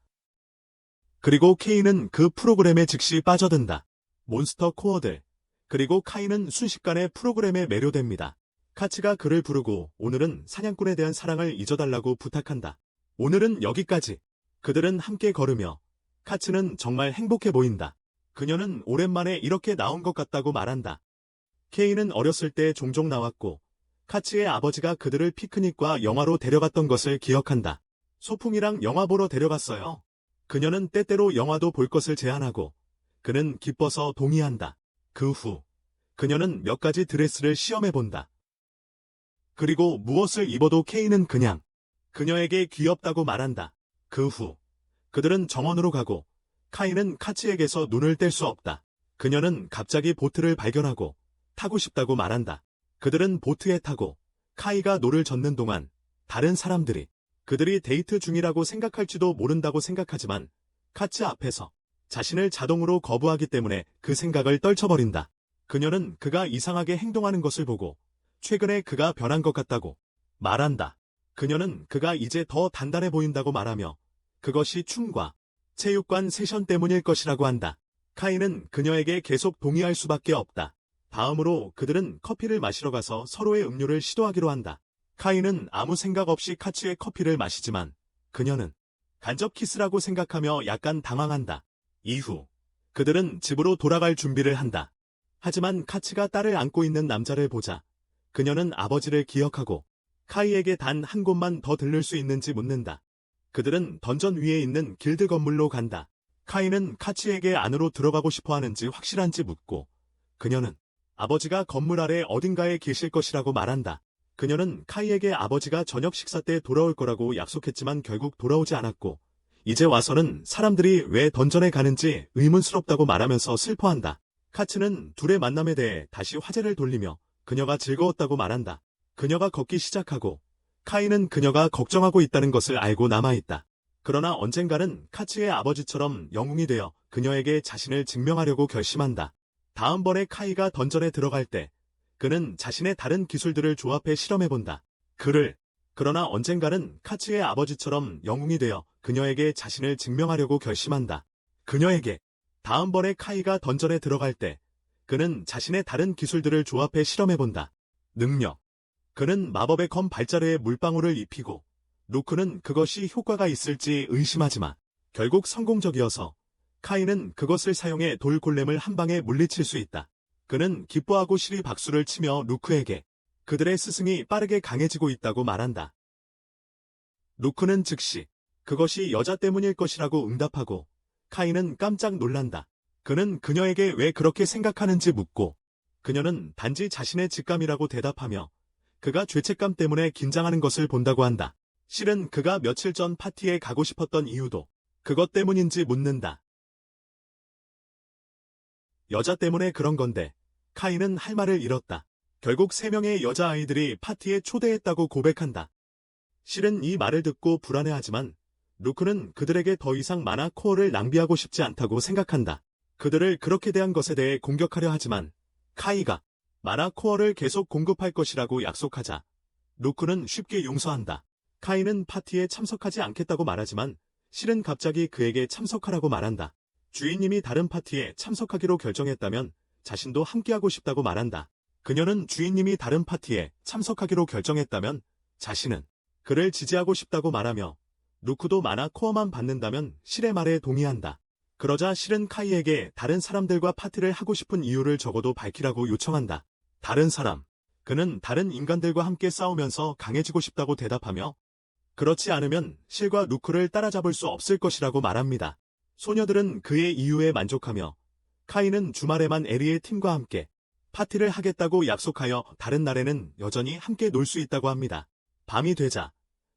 그리고 케이는 그 프로그램에 즉시 빠져든다. 몬스터 코어들. 그리고 카이는 순식간에 프로그램에 매료됩니다. 카츠가 그를 부르고 오늘은 사냥꾼에 대한 사랑을 잊어달라고 부탁한다. 오늘은 여기까지. 그들은 함께 걸으며 카츠는 정말 행복해 보인다. 그녀는 오랜만에 이렇게 나온 것 같다고 말한다. 케이는 어렸을 때 종종 나왔고 카츠의 아버지가 그들을 피크닉과 영화로 데려갔던 것을 기억한다. 소풍이랑 영화 보러 데려갔어요. 그녀는 때때로 영화도 볼 것을 제안하고 그는 기뻐서 동의한다. 그 후 그녀는 몇 가지 드레스를 시험해본다. 그리고 무엇을 입어도 케이는 그냥 그녀에게 귀엽다고 말한다. 그 후 그들은 정원으로 가고 카이는 카츠에게서 눈을 뗄 수 없다. 그녀는 갑자기 보트를 발견하고 타고 싶다고 말한다. 그들은 보트에 타고 카이가 노를 젓는 동안 다른 사람들이 그들이 데이트 중이라고 생각할지도 모른다고 생각하지만 카츠 앞에서 자신을 자동으로 거부하기 때문에 그 생각을 떨쳐버린다. 그녀는 그가 이상하게 행동하는 것을 보고 최근에 그가 변한 것 같다고 말한다. 그녀는 그가 이제 더 단단해 보인다고 말하며 그것이 춤과 체육관 세션 때문일 것이라고 한다. 카이는 그녀에게 계속 동의할 수밖에 없다. 다음으로 그들은 커피를 마시러 가서 서로의 음료를 시도하기로 한다. 카이는 아무 생각 없이 카츠의 커피를 마시지만 그녀는 간접 키스라고 생각하며 약간 당황한다. 이후 그들은 집으로 돌아갈 준비를 한다. 하지만 카츠가 딸을 안고 있는 남자를 보자 그녀는 아버지를 기억하고 카이에게 단 한 곳만 더 들를 수 있는지 묻는다. 그들은 던전 위에 있는 길드 건물로 간다. 카이는 카츠에게 안으로 들어가고 싶어 하는지 확실한지 묻고 그녀는 아버지가 건물 아래 어딘가에 계실 것이라고 말한다. 그녀는 카이에게 아버지가 저녁 식사 때 돌아올 거라고 약속했지만 결국 돌아오지 않았고 이제 와서는 사람들이 왜 던전에 가는지 의문스럽다고 말하면서 슬퍼한다. 카츠는 둘의 만남에 대해 다시 화제를 돌리며 그녀가 즐거웠다고 말한다. 그녀가 걷기 시작하고 카이는 그녀가 걱정하고 있다는 것을 알고 남아있다. 그러나 언젠가는 카츠의 아버지처럼 영웅이 되어 그녀에게 자신을 증명하려고 결심한다. 다음번에 카이가 던전에 들어갈 때 그는 자신의 다른 기술들을 조합해 실험해본다. 그러나 언젠가는 카츠의 아버지처럼 영웅이 되어 그녀에게 자신을 증명하려고 결심한다. 그녀에게 다음번에 카이가 던전에 들어갈 때 그는 자신의 다른 기술들을 조합해 실험해본다. 능력. 그는 마법의 검 발자루에 물방울을 입히고 루크는 그것이 효과가 있을지 의심하지만 결국 성공적이어서 카이는 그것을 사용해 돌 골렘을 한 방에 물리칠 수 있다. 그는 기뻐하고 시리 박수를 치며 루크에게 그들의 스승이 빠르게 강해지고 있다고 말한다. 루크는 즉시 그것이 여자 때문일 것이라고 응답하고 카이는 깜짝 놀란다. 그는 그녀에게 왜 그렇게 생각하는지 묻고 그녀는 단지 자신의 직감이라고 대답하며 그가 죄책감 때문에 긴장하는 것을 본다고 한다. 실은 그가 며칠 전 파티에 가고 싶었던 이유도 그것 때문인지 묻는다. 여자 때문에 그런 건데 카이는 할 말을 잃었다. 결국 3명의 여자아이들이 파티에 초대했다고 고백한다. 실은 이 말을 듣고 불안해하지만 루크는 그들에게 더 이상 마나 코어를 낭비하고 싶지 않다고 생각한다. 그들을 그렇게 대한 것에 대해 공격하려 하지만 카이가 마나 코어를 계속 공급할 것이라고 약속하자 루크는 쉽게 용서한다. 카이는 파티에 참석하지 않겠다고 말하지만 실은 갑자기 그에게 참석하라고 말한다. 주인님이 다른 파티에 참석하기로 결정했다면 자신도 함께하고 싶다고 말한다. 그녀는 주인님이 다른 파티에 참석하기로 결정했다면 자신은 그를 지지하고 싶다고 말하며 루크도 마나 코어만 받는다면 실의 말에 동의한다. 그러자 실은 카이에게 다른 사람들과 파티를 하고 싶은 이유를 적어도 밝히라고 요청한다. 다른 사람. 그는 다른 인간들과 함께 싸우면서 강해지고 싶다고 대답하며 그렇지 않으면 실과 루크를 따라잡을 수 없을 것이라고 말합니다. 소녀들은 그의 이유에 만족하며 카이는 주말에만 에리의 팀과 함께 파티를 하겠다고 약속하여 다른 날에는 여전히 함께 놀 수 있다고 합니다. 밤이 되자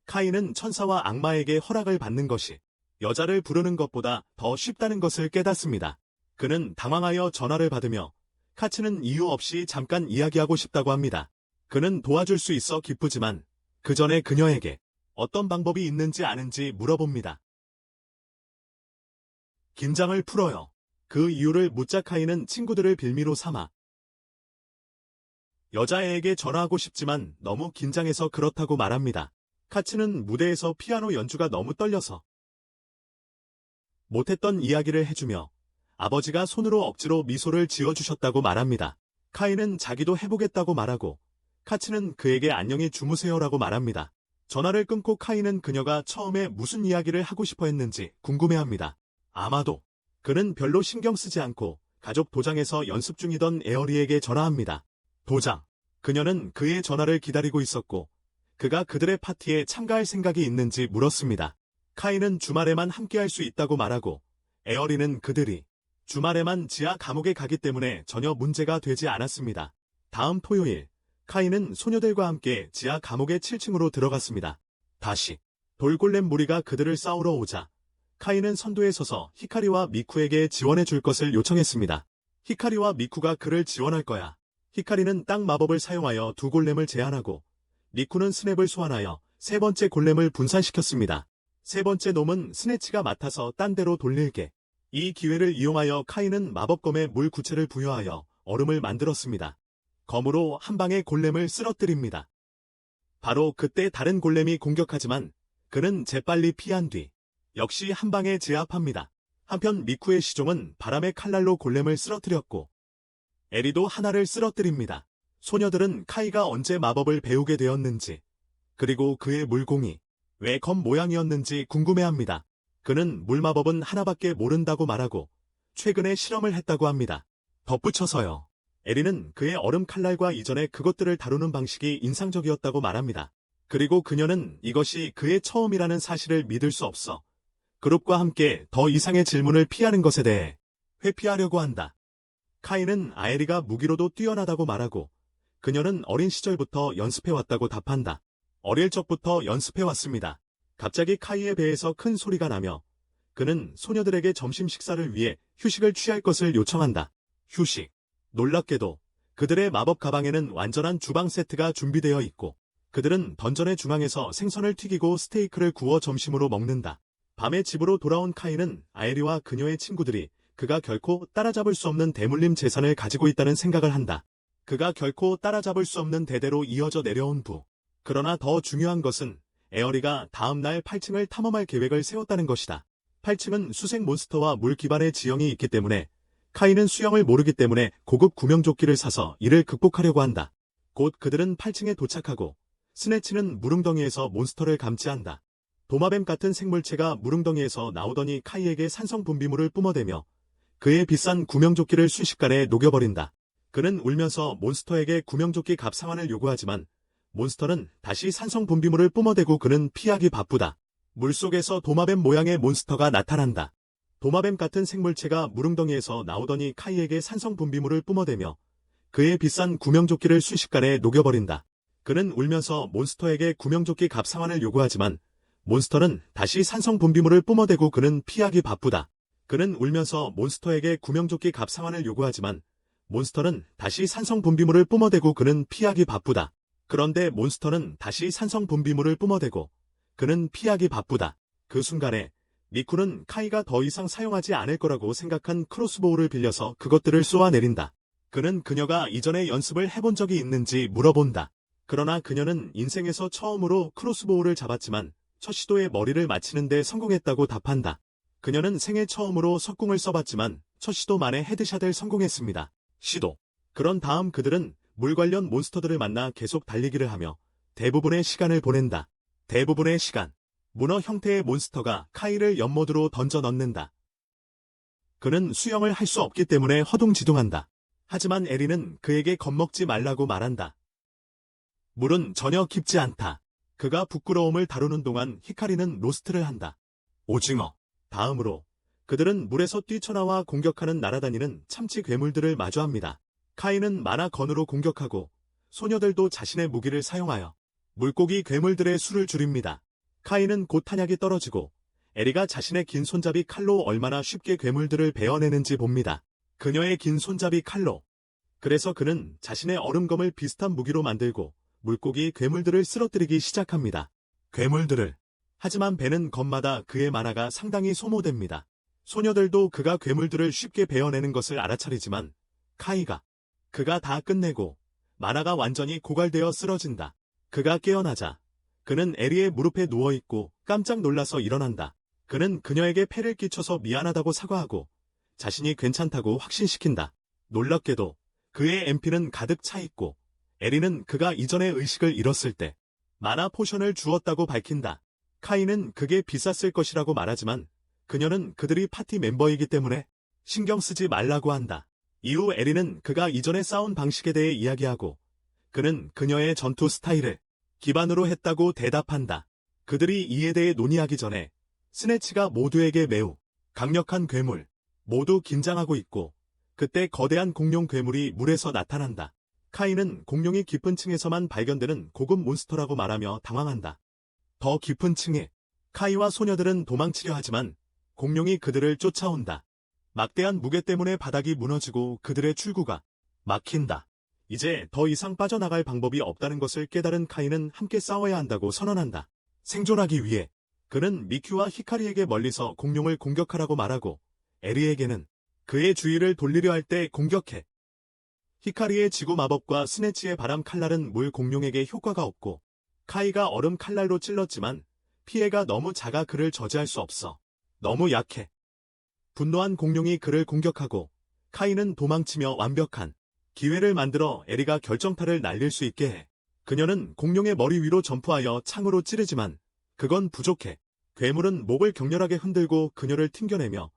카이는 천사와 악마에게 허락을 받는 것이 여자를 부르는 것보다 더 쉽다는 것을 깨닫습니다. 그는 당황하여 전화를 받으며 카츠는 이유 없이 잠깐 이야기하고 싶다고 합니다. 그는 도와줄 수 있어 기쁘지만 그 전에 그녀에게 어떤 방법이 있는지 아는지 물어봅니다. 긴장을 풀어요. 그 이유를 묻자 카이는 친구들을 빌미로 삼아 여자애에게 전화하고 싶지만 너무 긴장해서 그렇다고 말합니다. 카츠는 무대에서 피아노 연주가 너무 떨려서 못했던 이야기를 해주며 아버지가 손으로 억지로 미소를 지어주셨다고 말합니다. 카이는 자기도 해보겠다고 말하고 카츠는 그에게 안녕히 주무세요라고 말합니다. 전화를 끊고 카이는 그녀가 처음에 무슨 이야기를 하고 싶어 했는지 궁금해합니다. 아마도 그는 별로 신경 쓰지 않고 가족 도장에서 연습 중이던 에어리에게 전화합니다. 도장. 그녀는 그의 전화를 기다리고 있었고 그가 그들의 파티에 참가할 생각이 있는지 물었습니다. 카이는 주말에만 함께할 수 있다고 말하고 에어리는 그들이 주말에만 지하 감옥에 가기 때문에 전혀 문제가 되지 않았습니다. 다음 토요일 카이는 소녀들과 함께 지하 감옥의 7층으로 들어갔습니다. 다시 돌골렘 무리가 그들을 싸우러 오자 카이는 선두에 서서 히카리와 미쿠에게 지원해 줄 것을 요청했습니다. 히카리와 미쿠가 그를 지원할 거야. 히카리는 땅 마법을 사용하여 두 골렘을 제한하고 리쿠는 스냅을 소환하여 세 번째 골렘을 분산시켰습니다. 세 번째 놈은 스네치가 맡아서 딴 데로 돌릴게. 이 기회를 이용하여 카이는 마법검에 물 구체를 부여하여 얼음을 만들었습니다. 검으로 한 방에 골렘을 쓰러뜨립니다. 바로 그때 다른 골렘이 공격하지만 그는 재빨리 피한 뒤 역시 한 방에 제압합니다. 한편 미쿠의 시종은 바람의 칼날로 골렘을 쓰러뜨렸고 에리도 하나를 쓰러뜨립니다. 소녀들은 카이가 언제 마법을 배우게 되었는지 그리고 그의 물공이 왜 검 모양이었는지 궁금해합니다. 그는 물마법은 하나밖에 모른다고 말하고 최근에 실험을 했다고 합니다. 덧붙여서요. 에리는 그의 얼음 칼날과 이전에 그것들을 다루는 방식이 인상적이었다고 말합니다. 그리고 그녀는 이것이 그의 처음이라는 사실을 믿을 수 없어 그룹과 함께 더 이상의 질문을 피하는 것에 대해 회피하려고 한다. 카이는 아에리가 무기로도 뛰어나다고 말하고 그녀는 어린 시절부터 연습해왔다고 답한다. 어릴 적부터 연습해왔습니다. 갑자기 카이의 배에서 큰 소리가 나며 그는 소녀들에게 점심 식사를 위해 휴식을 취할 것을 요청한다. 휴식. 놀랍게도 그들의 마법 가방에는 완전한 주방 세트가 준비되어 있고 그들은 던전의 중앙에서 생선을 튀기고 스테이크를 구워 점심으로 먹는다. 밤에 집으로 돌아온 카이는 아에리와 그녀의 친구들이 그가 결코 따라잡을 수 없는 대물림 재산을 가지고 있다는 생각을 한다. 그가 결코 따라잡을 수 없는 대대로 이어져 내려온 부. 그러나 더 중요한 것은 에어리가 다음 날 8층을 탐험할 계획을 세웠다는 것이다. 8층은 수색 몬스터와 물 기반의 지형이 있기 때문에 카이는 수영을 모르기 때문에 고급 구명조끼를 사서 이를 극복하려고 한다. 곧 그들은 8층에 도착하고 스네치는 물웅덩이에서 몬스터를 감지한다. 도마뱀 같은 생물체가 물웅덩이에서 나오더니 카이에게 산성 분비물을 뿜어대며 그의 비싼 구명조끼를 순식간에 녹여버린다. 그는 울면서 몬스터에게 구명조끼 값 상환을 요구하지만 몬스터는 다시 산성 분비물을 뿜어대고 그는 피하기 바쁘다. 물속에서 도마뱀 모양의 몬스터가 나타난다. 도마뱀 같은 생물체가 물웅덩이에서 나오더니 카이에게 산성 분비물을 뿜어대며 그의 비싼 구명조끼를 순식간에 녹여버린다. 그는 울면서 몬스터에게 구명조끼 값 상환을 요구하지만 몬스터는 다시 산성 분비물을 뿜어대고 그는 피하기 바쁘다. 그는 울면서 몬스터에게 구명조끼 값 상환을 요구하지만 몬스터는 다시 산성 분비물을 뿜어대고 그는 피하기 바쁘다. 그런데 몬스터는 다시 산성 분비물을 뿜어대고 그는 피하기 바쁘다. 그 순간에 미쿠는 카이가 더 이상 사용하지 않을 거라고 생각한 크로스보우를 빌려서 그것들을 쏘아내린다. 그는 그녀가 이전에 연습을 해본 적이 있는지 물어본다. 그러나 그녀는 인생에서 처음으로 크로스보우를 잡았지만 첫 시도에 머리를 맞히는 데 성공했다고 답한다. 그녀는 생애 처음으로 석궁을 써봤지만 첫 시도 만에 헤드샷을 성공했습니다. 시도. 그런 다음 그들은 물 관련 몬스터들을 만나 계속 달리기를 하며 대부분의 시간을 보낸다. 대부분의 시간. 문어 형태의 몬스터가 카이를 연못으로 던져 넣는다. 그는 수영을 할 수 없기 때문에 허둥지둥한다. 하지만 에리는 그에게 겁먹지 말라고 말한다. 물은 전혀 깊지 않다. 그가 부끄러움을 다루는 동안 히카리는 로스트를 한다. 오징어. 다음으로 그들은 물에서 뛰쳐나와 공격하는 날아다니는 참치 괴물들을 마주합니다. 카이는 만화 건으로 공격하고 소녀들도 자신의 무기를 사용하여 물고기 괴물들의 수를 줄입니다. 카이는 곧 탄약이 떨어지고 에리가 자신의 긴 손잡이 칼로 얼마나 쉽게 괴물들을 베어내는지 봅니다. 그녀의 긴 손잡이 칼로. 그래서 그는 자신의 얼음검을 비슷한 무기로 만들고 물고기 괴물들을 쓰러뜨리기 시작합니다. 괴물들을. 하지만 배는 검마다 그의 만화가 상당히 소모됩니다. 소녀들도 그가 괴물들을 쉽게 베어내는 것을 알아차리지만 카이가 그가 다 끝내고 만화가 완전히 고갈되어 쓰러진다. 그가 깨어나자 그는 에리의 무릎에 누워있고 깜짝 놀라서 일어난다. 그는 그녀에게 폐를 끼쳐서 미안하다고 사과하고 자신이 괜찮다고 확신시킨다. 놀랍게도 그의 MP는 가득 차있고 에리는 그가 이전에 의식을 잃었을 때 만화 포션을 주었다고 밝힌다. 카이는 그게 비쌌을 것이라고 말하지만 그녀는 그들이 파티 멤버이기 때문에 신경 쓰지 말라고 한다. 이후 에리는 그가 이전에 싸운 방식에 대해 이야기하고 그는 그녀의 전투 스타일을 기반으로 했다고 대답한다. 그들이 이에 대해 논의하기 전에 스네치가 모두에게 매우 강력한 괴물, 모두 긴장하고 있고 그때 거대한 공룡 괴물이 물에서 나타난다. 카이는 공룡이 깊은 층에서만 발견되는 고급 몬스터라고 말하며 당황한다. 더 깊은 층에 카이와 소녀들은 도망치려 하지만 공룡이 그들을 쫓아온다. 막대한 무게 때문에 바닥이 무너지고 그들의 출구가 막힌다. 이제 더 이상 빠져나갈 방법이 없다는 것을 깨달은 카이는 함께 싸워야 한다고 선언한다. 생존하기 위해 그는 미큐와 히카리에게 멀리서 공룡을 공격하라고 말하고 에리에게는 그의 주의를 돌리려 할 때 공격해. 히카리의 지구 마법과 스네치의 바람 칼날은 물 공룡에게 효과가 없고 카이가 얼음 칼날로 찔렀지만 피해가 너무 작아 그를 저지할 수 없어. 너무 약해. 분노한 공룡이 그를 공격하고 카이는 도망치며 완벽한 기회를 만들어 에리가 결정타를 날릴 수 있게 해. 그녀는 공룡의 머리 위로 점프하여 창으로 찌르지만 그건 부족해. 괴물은 목을 격렬하게 흔들고 그녀를 튕겨내며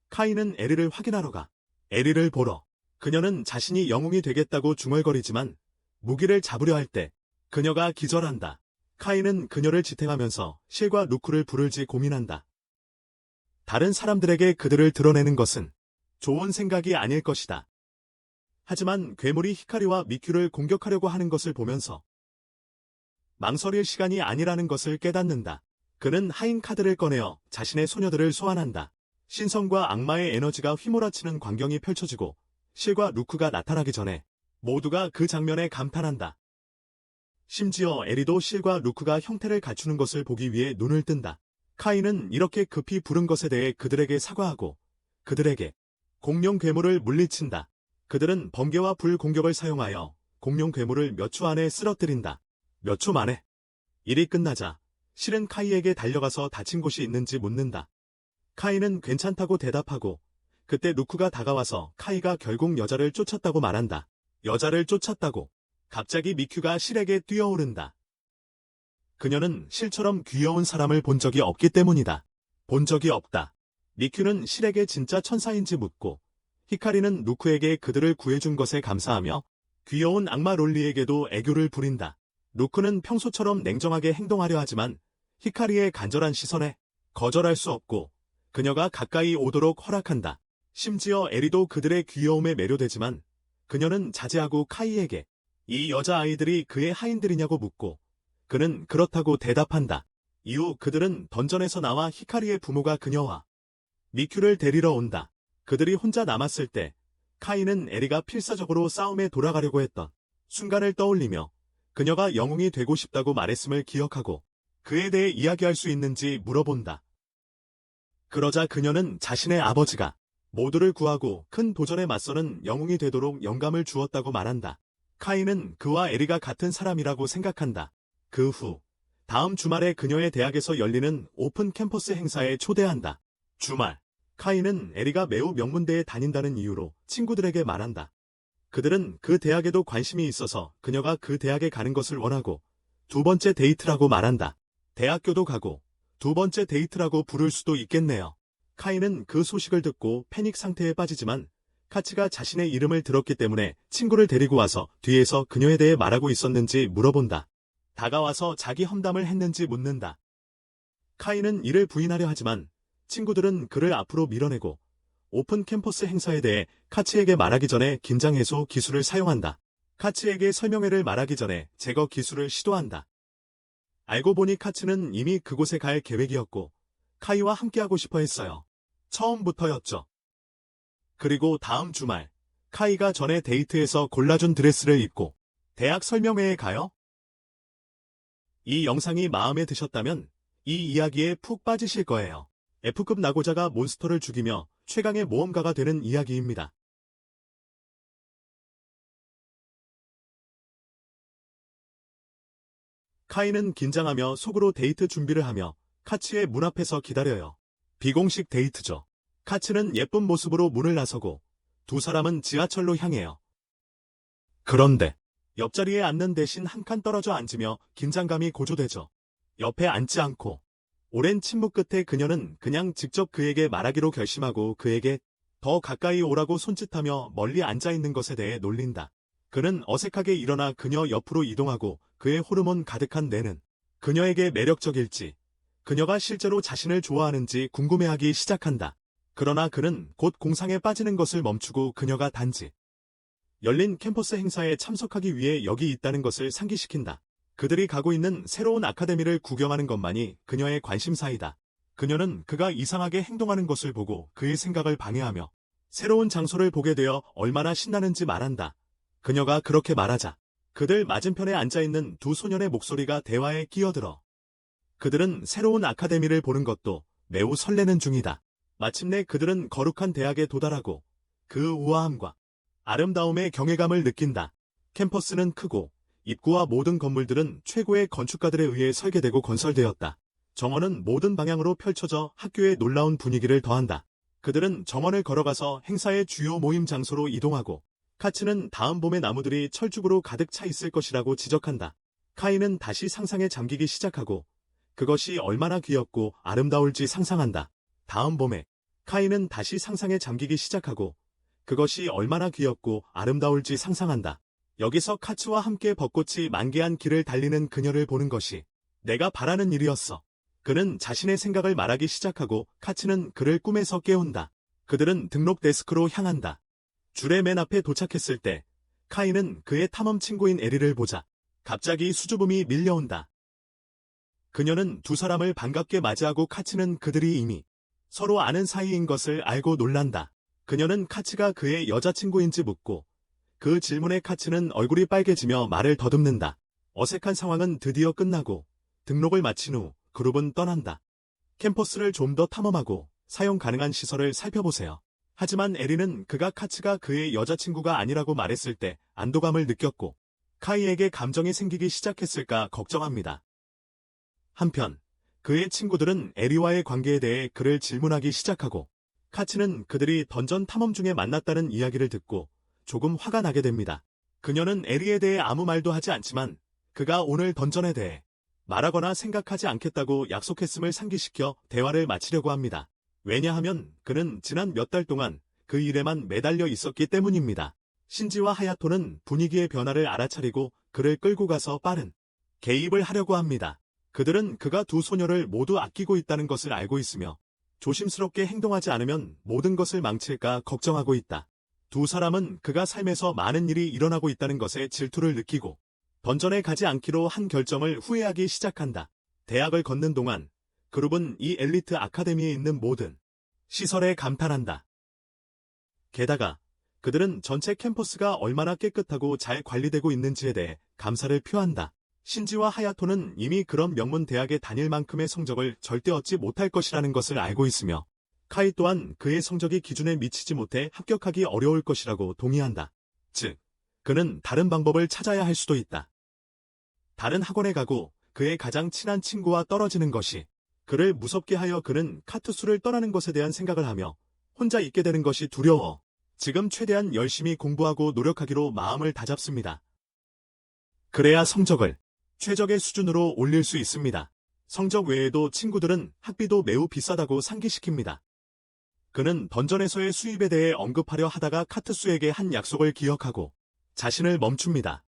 카이는 에리를 확인하러 가. 에리를 보러. 그녀는 자신이 영웅이 되겠다고 중얼거리지만 무기를 잡으려 할 때 그녀가 기절한다. 카이는 그녀를 지탱하면서 실과 루크를 부를지 고민한다. 다른 사람들에게 그들을 드러내는 것은 좋은 생각이 아닐 것이다. 하지만 괴물이 히카리와 미큐를 공격하려고 하는 것을 보면서 망설일 시간이 아니라는 것을 깨닫는다. 그는 하인 카드를 꺼내어 자신의 소녀들을 소환한다. 신성과 악마의 에너지가 휘몰아치는 광경이 펼쳐지고 실과 루크가 나타나기 전에 모두가 그 장면에 감탄한다. 심지어 에리도 실과 루크가 형태를 갖추는 것을 보기 위해 눈을 뜬다. 카이는 이렇게 급히 부른 것에 대해 그들에게 사과하고 그들에게 공룡 괴물을 물리친다. 그들은 번개와 불 공격을 사용하여 공룡 괴물을 몇 초 안에 쓰러뜨린다. 몇 초 만에. 일이 끝나자 실은 카이에게 달려가서 다친 곳이 있는지 묻는다. 카이는 괜찮다고 대답하고 그때 루크가 다가와서 카이가 결국 여자를 쫓았다고 말한다. 여자를 쫓았다고. 갑자기 미큐가 실에게 뛰어오른다. 그녀는 실처럼 귀여운 사람을 본 적이 없기 때문이다. 본 적이 없다. 미큐는 실에게 진짜 천사인지 묻고 히카리는 루크에게 그들을 구해준 것에 감사하며 귀여운 악마 롤리에게도 애교를 부린다. 루크는 평소처럼 냉정하게 행동하려 하지만 히카리의 간절한 시선에 거절할 수 없고 그녀가 가까이 오도록 허락한다. 심지어 에리도 그들의 귀여움에 매료되지만 그녀는 자제하고 카이에게 이 여자아이들이 그의 하인들이냐고 묻고 그는 그렇다고 대답한다. 이후 그들은 던전에서 나와 히카리의 부모가 그녀와 미큐를 데리러 온다. 그들이 혼자 남았을 때 카이는 에리가 필사적으로 싸움에 돌아가려고 했던 순간을 떠올리며 그녀가 영웅이 되고 싶다고 말했음을 기억하고 그에 대해 이야기할 수 있는지 물어본다. 그러자 그녀는 자신의 아버지가 모두를 구하고 큰 도전에 맞서는 영웅이 되도록 영감을 주었다고 말한다. 카이는 그와 에리가 같은 사람이라고 생각한다. 그 후 다음 주말에 그녀의 대학에서 열리는 오픈 캠퍼스 행사에 초대한다. 주말 카이는 에리가 매우 명문대에 다닌다는 이유로 친구들에게 말한다. 그들은 그 대학에도 관심이 있어서 그녀가 그 대학에 가는 것을 원하고 두 번째 데이트라고 말한다. 대학교도 가고 두 번째 데이트라고 부를 수도 있겠네요. 카이는 그 소식을 듣고 패닉 상태에 빠지지만 카치가 자신의 이름을 들었기 때문에 친구를 데리고 와서 뒤에서 그녀에 대해 말하고 있었는지 물어본다. 다가와서 자기 험담을 했는지 묻는다. 카이는 이를 부인하려 하지만 친구들은 그를 앞으로 밀어내고 오픈 캠퍼스 행사에 대해 카치에게 말하기 전에 긴장 해소 기술을 사용한다. 카치에게 설명회를 말하기 전에 제거 기술을 시도한다. 알고 보니 카츠는 이미 그곳에 갈 계획이었고 카이와 함께하고 싶어 했어요. 처음부터였죠. 그리고 다음 주말 카이가 전에 데이트에서 골라준 드레스를 입고 대학 설명회에 가요. 이 영상이 마음에 드셨다면 이 이야기에 푹 빠지실 거예요. F급 나고자가 몬스터를 죽이며 최강의 모험가가 되는 이야기입니다. 카이는 긴장하며 속으로 데이트 준비를 하며 카츠의 문 앞에서 기다려요. 비공식 데이트죠. 카츠는 예쁜 모습으로 문을 나서고 두 사람은 지하철로 향해요. 그런데 옆자리에 앉는 대신 한 칸 떨어져 앉으며 긴장감이 고조되죠. 옆에 앉지 않고 오랜 침묵 끝에 그녀는 그냥 직접 그에게 말하기로 결심하고 그에게 더 가까이 오라고 손짓하며 멀리 앉아있는 것에 대해 놀린다. 그는 어색하게 일어나 그녀 옆으로 이동하고 그의 호르몬 가득한 뇌는 그녀에게 매력적일지 그녀가 실제로 자신을 좋아하는지 궁금해하기 시작한다. 그러나 그는 곧 공상에 빠지는 것을 멈추고 그녀가 단지 열린 캠퍼스 행사에 참석하기 위해 여기 있다는 것을 상기시킨다. 그들이 가고 있는 새로운 아카데미를 구경하는 것만이 그녀의 관심사이다. 그녀는 그가 이상하게 행동하는 것을 보고 그의 생각을 방해하며 새로운 장소를 보게 되어 얼마나 신나는지 말한다. 그녀가 그렇게 말하자 그들 맞은편에 앉아있는 두 소년의 목소리가 대화에 끼어들어 그들은 새로운 아카데미를 보는 것도 매우 설레는 중이다. 마침내 그들은 거룩한 대학에 도달하고 그 우아함과 아름다움의 경외감을 느낀다. 캠퍼스는 크고 입구와 모든 건물들은 최고의 건축가들에 의해 설계되고 건설되었다. 정원은 모든 방향으로 펼쳐져 학교의 놀라운 분위기를 더한다. 그들은 정원을 걸어가서 행사의 주요 모임 장소로 이동하고 카츠는 다음 봄의 나무들이 철쭉으로 가득 차 있을 것이라고 지적한다. 카이는 다시 상상에 잠기기 시작하고 그것이 얼마나 귀엽고 아름다울지 상상한다. 다음 봄에 카이는 다시 상상에 잠기기 시작하고 그것이 얼마나 귀엽고 아름다울지 상상한다. 여기서 카츠와 함께 벚꽃이 만개한 길을 달리는 그녀를 보는 것이 내가 바라는 일이었어. 그는 자신의 생각을 말하기 시작하고 카츠는 그를 꿈에서 깨운다. 그들은 등록 데스크로 향한다. 줄의 맨 앞에 도착했을 때 카이는 그의 탐험 친구인 에리를 보자 갑자기 수줍음이 밀려온다. 그녀는 두 사람을 반갑게 맞이하고 카츠는 그들이 이미 서로 아는 사이인 것을 알고 놀란다. 그녀는 카츠가 그의 여자친구인지 묻고 그 질문에 카츠는 얼굴이 빨개지며 말을 더듬는다. 어색한 상황은 드디어 끝나고 등록을 마친 후 그룹은 떠난다. 캠퍼스를 좀 더 탐험하고 사용 가능한 시설을 살펴보세요. 하지만 에리는 그가 카츠가 그의 여자친구가 아니라고 말했을 때 안도감을 느꼈고 카이에게 감정이 생기기 시작했을까 걱정합니다. 한편 그의 친구들은 에리와의 관계에 대해 그를 질문하기 시작하고 카츠는 그들이 던전 탐험 중에 만났다는 이야기를 듣고 조금 화가 나게 됩니다. 그녀는 에리에 대해 아무 말도 하지 않지만 그가 오늘 던전에 대해 말하거나 생각하지 않겠다고 약속했음을 상기시켜 대화를 마치려고 합니다. 왜냐하면 그는 지난 몇 달 동안 그 일에만 매달려 있었기 때문입니다. 신지와 하야토는 분위기의 변화를 알아차리고 그를 끌고 가서 빠른 개입을 하려고 합니다. 그들은 그가 두 소녀를 모두 아끼고 있다는 것을 알고 있으며 조심스럽게 행동하지 않으면 모든 것을 망칠까 걱정하고 있다. 두 사람은 그가 삶에서 많은 일이 일어나고 있다는 것에 질투를 느끼고 던전에 가지 않기로 한 결정을 후회하기 시작한다. 대학을 걷는 동안 그룹은 이 엘리트 아카데미에 있는 모든 시설에 감탄한다. 게다가 그들은 전체 캠퍼스가 얼마나 깨끗하고 잘 관리되고 있는지에 대해 감사를 표한다. 신지와 하야토는 이미 그런 명문 대학에 다닐 만큼의 성적을 절대 얻지 못할 것이라는 것을 알고 있으며 카이 또한 그의 성적이 기준에 미치지 못해 합격하기 어려울 것이라고 동의한다. 즉, 그는 다른 방법을 찾아야 할 수도 있다. 다른 학원에 가고 그의 가장 친한 친구와 떨어지는 것이 그를 무섭게 하여 그는 카투스를 떠나는 것에 대한 생각을 하며 혼자 있게 되는 것이 두려워 지금 최대한 열심히 공부하고 노력하기로 마음을 다잡습니다. 그래야 성적을 최적의 수준으로 올릴 수 있습니다. 성적 외에도 친구들은 학비도 매우 비싸다고 상기시킵니다. 그는 던전에서의 수입에 대해 언급하려 하다가 카투스에게 한 약속을 기억하고 자신을 멈춥니다.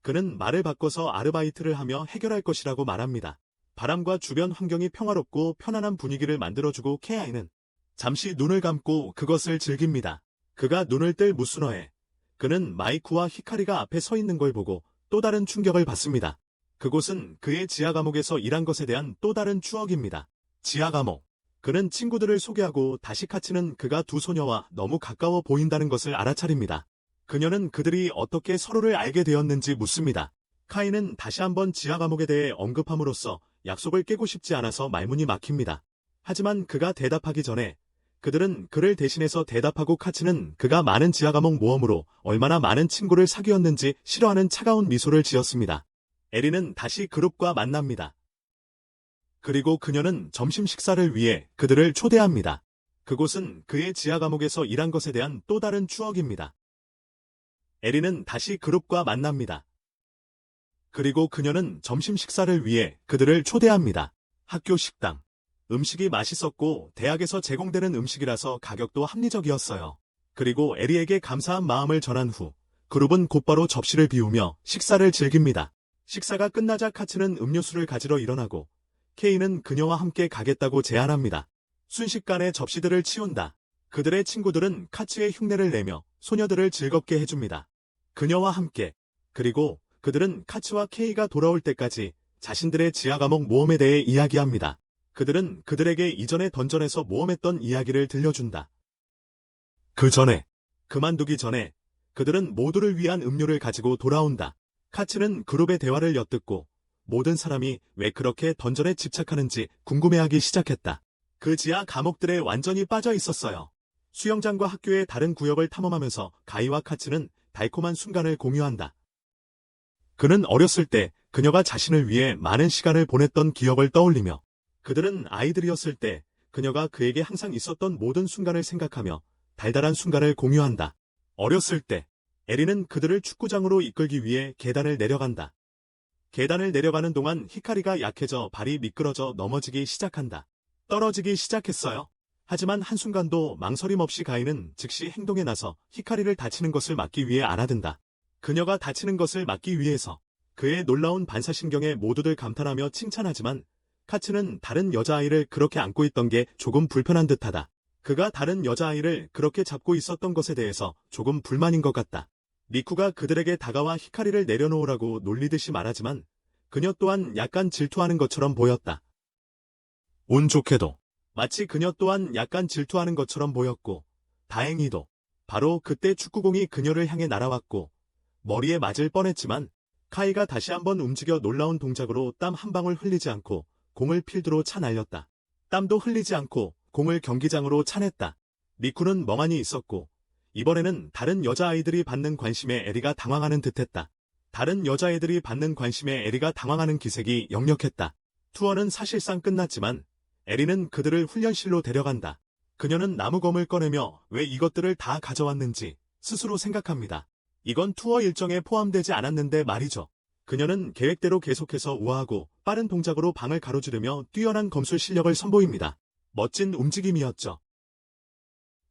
그는 말을 바꿔서 아르바이트를 하며 해결할 것이라고 말합니다. 바람과 주변 환경이 평화롭고 편안한 분위기를 만들어주고 케아이는 잠시 눈을 감고 그것을 즐깁니다. 그가 눈을 뜰 무순어에 그는 마이쿠와 히카리가 앞에 서 있는 걸 보고 또 다른 충격을 받습니다. 그곳은 그의 지하 감옥에서 일한 것에 대한 또 다른 추억입니다. 지하 감옥. 그는 친구들을 소개하고 다시 카츠는 그가 두 소녀와 너무 가까워 보인다는 것을 알아차립니다. 그녀는 그들이 어떻게 서로를 알게 되었는지 묻습니다. 카이는 다시 한번 지하 감옥에 대해 언급함으로써 약속을 깨고 싶지 않아서 말문이 막힙니다. 하지만 그가 대답하기 전에 그들은 그를 대신해서 대답하고 카츠는 그가 많은 지하 감옥 모험으로 얼마나 많은 친구를 사귀었는지 싫어하는 차가운 미소를 지었습니다. 에리는 다시 그룹과 만납니다. 그리고 그녀는 점심 식사를 위해 그들을 초대합니다. 그곳은 그의 지하 감옥에서 일한 것에 대한 또 다른 추억입니다. 에리는 다시 그룹과 만납니다. 그리고 그녀는 점심 식사를 위해 그들을 초대합니다. 학교 식당. 음식이 맛있었고 대학에서 제공되는 음식이라서 가격도 합리적이었어요. 그리고 에리에게 감사한 마음을 전한 후 그룹은 곧바로 접시를 비우며 식사를 즐깁니다. 식사가 끝나자 카츠는 음료수를 가지러 일어나고 케이는 그녀와 함께 가겠다고 제안합니다. 순식간에 접시들을 치운다. 그들의 친구들은 카츠의 흉내를 내며 소녀들을 즐겁게 해줍니다. 그녀와 함께. 그리고 그들은 카츠와 케이가 돌아올 때까지 자신들의 지하 감옥 모험에 대해 이야기합니다. 그들은 그들에게 이전에 던전에서 모험했던 이야기를 들려준다. 그 전에, 그만두기 전에 그들은 모두를 위한 음료를 가지고 돌아온다. 카츠는 그룹의 대화를 엿듣고 모든 사람이 왜 그렇게 던전에 집착하는지 궁금해하기 시작했다. 그 지하 감옥들에 완전히 빠져 있었어요. 수영장과 학교의 다른 구역을 탐험하면서 가이와 카츠는 달콤한 순간을 공유한다. 그는 어렸을 때 그녀가 자신을 위해 많은 시간을 보냈던 기억을 떠올리며 그들은 아이들이었을 때 그녀가 그에게 항상 있었던 모든 순간을 생각하며 달달한 순간을 공유한다. 어렸을 때 에리는 그들을 축구장으로 이끌기 위해 계단을 내려간다. 계단을 내려가는 동안 히카리가 약해져 발이 미끄러져 넘어지기 시작한다. 떨어지기 시작했어요. 하지만 한순간도 망설임 없이 가인은 즉시 행동에 나서 히카리를 다치는 것을 막기 위해 알아든다. 그녀가 다치는 것을 막기 위해서 그의 놀라운 반사신경에 모두들 감탄하며 칭찬하지만 카츠는 다른 여자아이를 그렇게 안고 있던 게 조금 불편한 듯하다. 그가 다른 여자아이를 그렇게 잡고 있었던 것에 대해서 조금 불만인 것 같다. 리쿠가 그들에게 다가와 히카리를 내려놓으라고 놀리듯이 말하지만 그녀 또한 약간 질투하는 것처럼 보였다. 운 좋게도 마치 그녀 또한 약간 질투하는 것처럼 보였고 다행히도 바로 그때 축구공이 그녀를 향해 날아왔고 머리에 맞을 뻔했지만 카이가 다시 한번 움직여 놀라운 동작으로 땀 한 방울 흘리지 않고 공을 필드로 차 날렸다. 땀도 흘리지 않고 공을 경기장으로 차냈다. 리쿠는 멍하니 있었고 이번에는 다른 여자아이들이 받는 관심에 에리가 당황하는 듯했다. 다른 여자애들이 받는 관심에 에리가 당황하는 기색이 역력했다. 투어는 사실상 끝났지만 에리는 그들을 훈련실로 데려간다. 그녀는 나무검을 꺼내며 왜 이것들을 다 가져왔는지 스스로 생각합니다. 이건 투어 일정에 포함되지 않았는데 말이죠. 그녀는 계획대로 계속해서 우아하고 빠른 동작으로 방을 가로지르며 뛰어난 검술 실력을 선보입니다. 멋진 움직임이었죠.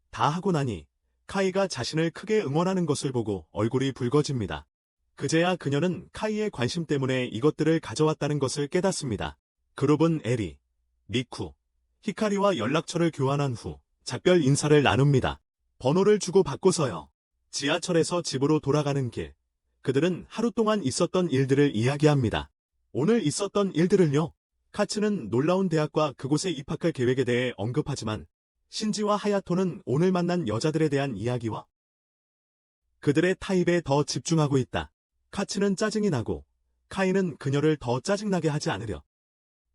다 하고 나니 카이가 자신을 크게 응원하는 것을 보고 얼굴이 붉어집니다. 그제야 그녀는 카이의 관심 때문에 이것들을 가져왔다는 것을 깨닫습니다. 그룹은 에리, 리쿠, 히카리와 연락처를 교환한 후 작별 인사를 나눕니다. 번호를 주고 받고서요. 지하철에서 집으로 돌아가는 길, 그들은 하루 동안 있었던 일들을 이야기합니다. 오늘 있었던 일들을요. 카츠는 놀라운 대학과 그곳에 입학할 계획에 대해 언급하지만 신지와 하야토는 오늘 만난 여자들에 대한 이야기와 그들의 타입에 더 집중하고 있다. 카츠는 짜증이 나고 카이는 그녀를 더 짜증나게 하지 않으려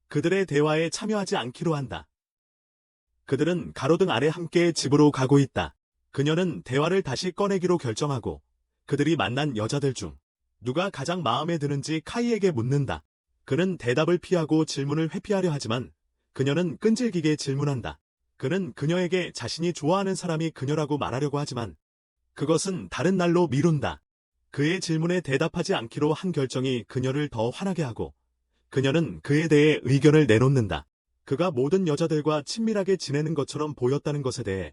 그들의 대화에 참여하지 않기로 한다. 그들은 가로등 아래 함께 집으로 가고 있다. 그녀는 대화를 다시 꺼내기로 결정하고 그들이 만난 여자들 중 누가 가장 마음에 드는지 카이에게 묻는다. 그는 대답을 피하고 질문을 회피하려 하지만 그녀는 끈질기게 질문한다. 그는 그녀에게 자신이 좋아하는 사람이 그녀라고 말하려고 하지만 그것은 다른 날로 미룬다. 그의 질문에 대답하지 않기로 한 결정이 그녀를 더 화나게 하고 그녀는 그에 대해 의견을 내놓는다. 그가 모든 여자들과 친밀하게 지내는 것처럼 보였다는 것에 대해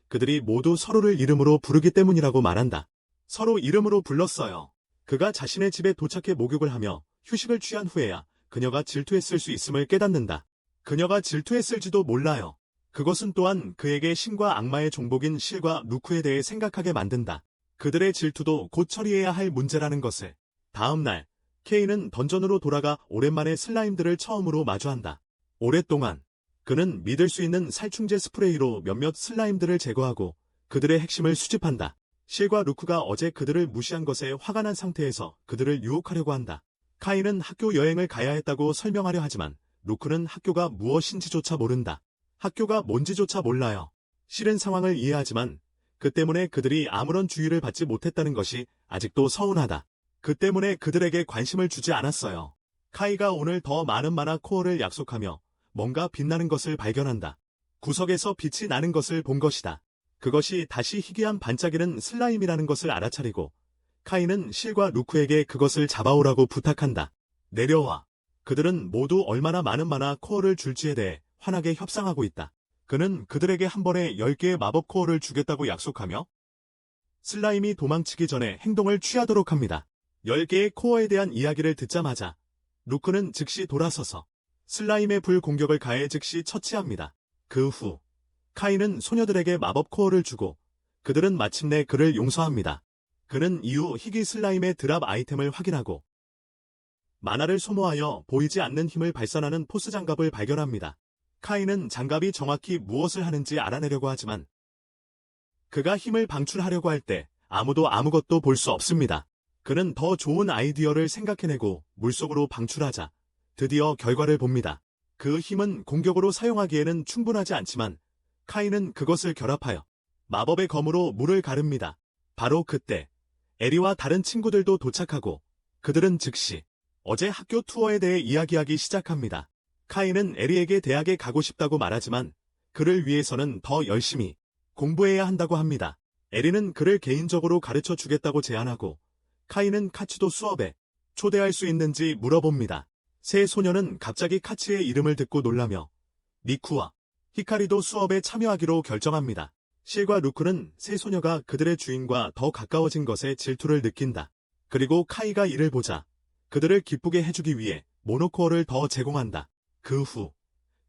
그들이 모두 서로를 이름으로 부르기 때문이라고 말한다. 서로 이름으로 불렀어요. 그가 자신의 집에 도착해 목욕을 하며 휴식을 취한 후에야 그녀가 질투했을 수 있음을 깨닫는다. 그녀가 질투했을지도 몰라요. 그것은 또한 그에게 신과 악마의 종복인 실과 루크에 대해 생각하게 만든다. 그들의 질투도 곧 처리해야 할 문제라는 것을. 다음 날, 케이는 던전으로 돌아가 오랜만에 슬라임들을 처음으로 마주한다. 오랫동안 그는 믿을 수 있는 살충제 스프레이로 몇몇 슬라임들을 제거하고 그들의 핵심을 수집한다. 실과 루크가 어제 그들을 무시한 것에 화가 난 상태에서 그들을 유혹하려고 한다. 카이는 학교 여행을 가야 했다고 설명하려 하지만 루크는 학교가 무엇인지조차 모른다. 학교가 뭔지조차 몰라요. 싫은 상황을 이해하지만 그 때문에 그들이 아무런 주의를 받지 못했다는 것이 아직도 서운하다. 그 때문에 그들에게 관심을 주지 않았어요. 카이가 오늘 더 많은 만화 코어를 약속하며 뭔가 빛나는 것을 발견한다. 구석에서 빛이 나는 것을 본 것이다. 그것이 다시 희귀한 반짝이는 슬라임이라는 것을 알아차리고 카이는 실과 루크에게 그것을 잡아오라고 부탁한다. 내려와. 그들은 모두 얼마나 많은 만화 코어를 줄지에 대해 환하게 협상하고 있다. 그는 그들에게 한 번에 10개의 마법 코어를 주겠다고 약속하며 슬라임이 도망치기 전에 행동을 취하도록 합니다. 10개의 코어에 대한 이야기를 듣자마자 루크는 즉시 돌아서서 슬라임의 불 공격을 가해 즉시 처치합니다. 그 후 카이는 소녀들에게 마법 코어를 주고 그들은 마침내 그를 용서합니다. 그는 이후 희귀 슬라임의 드랍 아이템을 확인하고 만화를 소모하여 보이지 않는 힘을 발산하는 포스 장갑을 발견합니다. 카이는 장갑이 정확히 무엇을 하는지 알아내려고 하지만 그가 힘을 방출하려고 할 때 아무도 아무것도 볼 수 없습니다. 그는 더 좋은 아이디어를 생각해내고 물속으로 방출하자 드디어 결과를 봅니다. 그 힘은 공격으로 사용하기에는 충분하지 않지만 카이는 그것을 결합하여 마법의 검으로 물을 가릅니다. 바로 그때 에리와 다른 친구들도 도착하고 그들은 즉시 어제 학교 투어에 대해 이야기하기 시작합니다. 카이는 에리에게 대학에 가고 싶다고 말하지만 그를 위해서는 더 열심히 공부해야 한다고 합니다. 에리는 그를 개인적으로 가르쳐 주겠다고 제안하고 카이는 카츠도 수업에 초대할 수 있는지 물어봅니다. 세 소녀는 갑자기 카츠의 이름을 듣고 놀라며 미쿠와 히카리도 수업에 참여하기로 결정합니다. 실과 루크는 세 소녀가 그들의 주인과 더 가까워진 것에 질투를 느낀다. 그리고 카이가 이를 보자 그들을 기쁘게 해주기 위해 모노코어를 더 제공한다. 그 후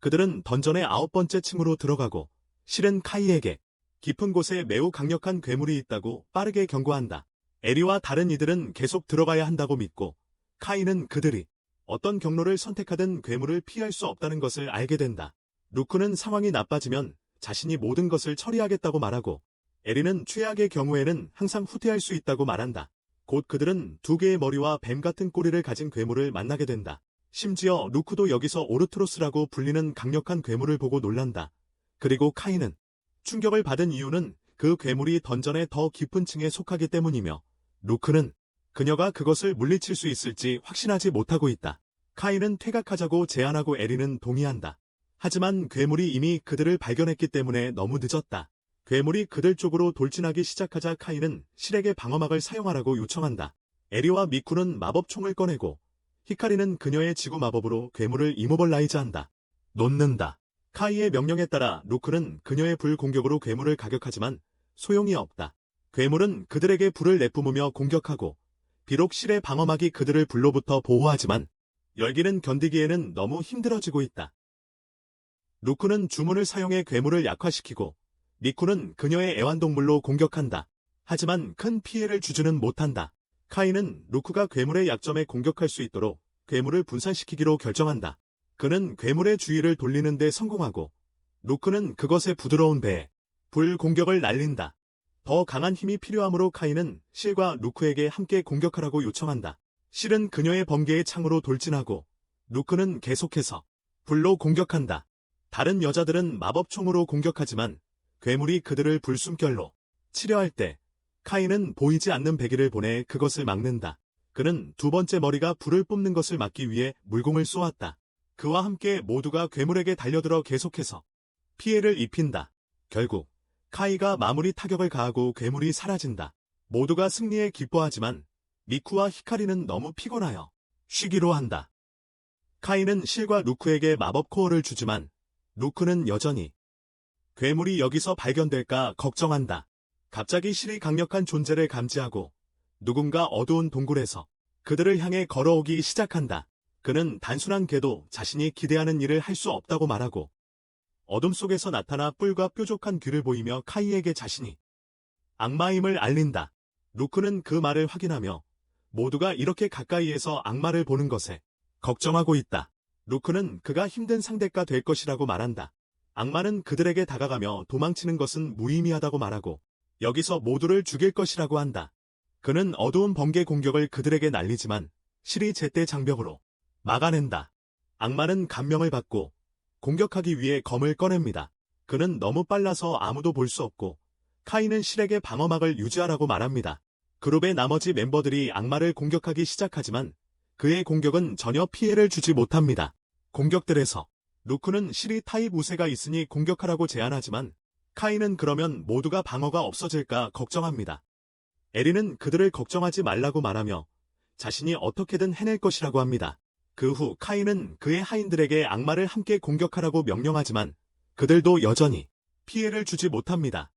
그들은 던전의 9번째 층으로 들어가고 실은 카이에게 깊은 곳에 매우 강력한 괴물이 있다고 빠르게 경고한다. 에리와 다른 이들은 계속 들어가야 한다고 믿고 카이는 그들이 어떤 경로를 선택하든 괴물을 피할 수 없다는 것을 알게 된다. 루크는 상황이 나빠지면 자신이 모든 것을 처리하겠다고 말하고 에리는 최악의 경우에는 항상 후퇴할 수 있다고 말한다. 곧 그들은 두 개의 머리와 뱀 같은 꼬리를 가진 괴물을 만나게 된다. 심지어 루크도 여기서 오르트로스라고 불리는 강력한 괴물을 보고 놀란다. 그리고 카이는 충격을 받은 이유는 그 괴물이 던전의 더 깊은 층에 속하기 때문이며 루크는 그녀가 그것을 물리칠 수 있을지 확신하지 못하고 있다. 카이는 퇴각하자고 제안하고 에리는 동의한다. 하지만 괴물이 이미 그들을 발견했기 때문에 너무 늦었다. 괴물이 그들 쪽으로 돌진하기 시작하자 카이는 실에게 방어막을 사용하라고 요청한다. 에리와 미쿠는 마법총을 꺼내고 히카리는 그녀의 지구 마법으로 괴물을 이모벌라이즈한다. 놓는다. 카이의 명령에 따라 루크는 그녀의 불 공격으로 괴물을 가격하지만 소용이 없다. 괴물은 그들에게 불을 내뿜으며 공격하고 비록 실의 방어막이 그들을 불로부터 보호하지만 열기는 견디기에는 너무 힘들어지고 있다. 루크는 주문을 사용해 괴물을 약화시키고 미쿠는 그녀의 애완동물로 공격한다. 하지만 큰 피해를 주지는 못한다. 카이는 루크가 괴물의 약점에 공격할 수 있도록 괴물을 분산시키기로 결정한다. 그는 괴물의 주위를 돌리는 데 성공하고 루크는 그것의 부드러운 배에 불 공격을 날린다. 더 강한 힘이 필요하므로 카이는 실과 루크에게 함께 공격하라고 요청한다. 실은 그녀의 번개의 창으로 돌진하고 루크는 계속해서 불로 공격한다. 다른 여자들은 마법총으로 공격하지만 괴물이 그들을 불숨결로 치려할 때 카이는 보이지 않는 배기를 보내 그것을 막는다. 그는 두 번째 머리가 불을 뿜는 것을 막기 위해 물공을 쏘았다. 그와 함께 모두가 괴물에게 달려들어 계속해서 피해를 입힌다. 결국 카이가 마무리 타격을 가하고 괴물이 사라진다. 모두가 승리에 기뻐하지만 미쿠와 히카리는 너무 피곤하여 쉬기로 한다. 카이는 실과 루크에게 마법 코어를 주지만 루크는 여전히 괴물이 여기서 발견될까 걱정한다. 갑자기 실이 강력한 존재를 감지하고 누군가 어두운 동굴에서 그들을 향해 걸어오기 시작한다. 그는 단순한 개도 자신이 기대하는 일을 할 수 없다고 말하고 어둠 속에서 나타나 뿔과 뾰족한 귀를 보이며 카이에게 자신이 악마임을 알린다. 루크는 그 말을 확인하며 모두가 이렇게 가까이에서 악마를 보는 것에 걱정하고 있다. 루크는 그가 힘든 상대가 될 것이라고 말한다. 악마는 그들에게 다가가며 도망치는 것은 무의미하다고 말하고 여기서 모두를 죽일 것이라고 한다. 그는 어두운 번개 공격을 그들에게 날리지만 실이 제때 장벽으로 막아낸다. 악마는 감명을 받고 공격하기 위해 검을 꺼냅니다. 그는 너무 빨라서 아무도 볼 수 없고 카이는 실에게 방어막을 유지하라고 말합니다. 그룹의 나머지 멤버들이 악마를 공격하기 시작하지만 그의 공격은 전혀 피해를 주지 못합니다. 공격들에서 루크는 실이 타입 우세가 있으니 공격하라고 제안하지만 카이는 그러면 모두가 방어가 없어질까 걱정합니다. 에리는 그들을 걱정하지 말라고 말하며 자신이 어떻게든 해낼 것이라고 합니다. 그 후 카이는 그의 하인들에게 악마를 함께 공격하라고 명령하지만 그들도 여전히 피해를 주지 못합니다.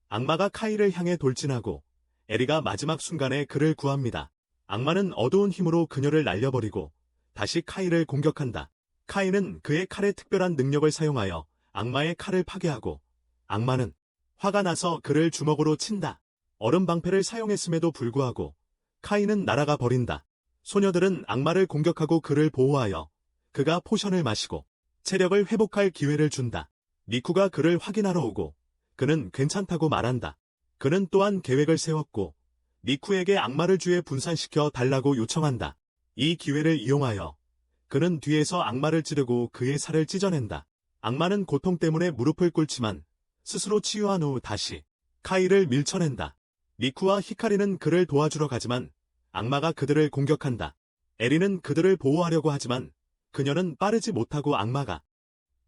악마가 카이를 향해 돌진하고 에리가 마지막 순간에 그를 구합니다. 악마는 어두운 힘으로 그녀를 날려버리고 다시 카이를 공격한다. 카이는 그의 칼의 특별한 능력을 사용하여 악마의 칼을 파괴하고 악마는 화가 나서 그를 주먹으로 친다. 얼음 방패를 사용했음에도 불구하고 카이는 날아가 버린다. 소녀들은 악마를 공격하고 그를 보호하여 그가 포션을 마시고 체력을 회복할 기회를 준다. 미쿠가 그를 확인하러 오고 그는 괜찮다고 말한다. 그는 또한 계획을 세웠고 리쿠에게 악마를 주에 분산시켜 달라고 요청한다. 이 기회를 이용하여 그는 뒤에서 악마를 찌르고 그의 살을 찢어낸다. 악마는 고통 때문에 무릎을 꿇지만 스스로 치유한 후 다시 카이를 밀쳐낸다. 리쿠와 히카리는 그를 도와주러 가지만 악마가 그들을 공격한다. 에리는 그들을 보호하려고 하지만 그녀는 빠르지 못하고 악마가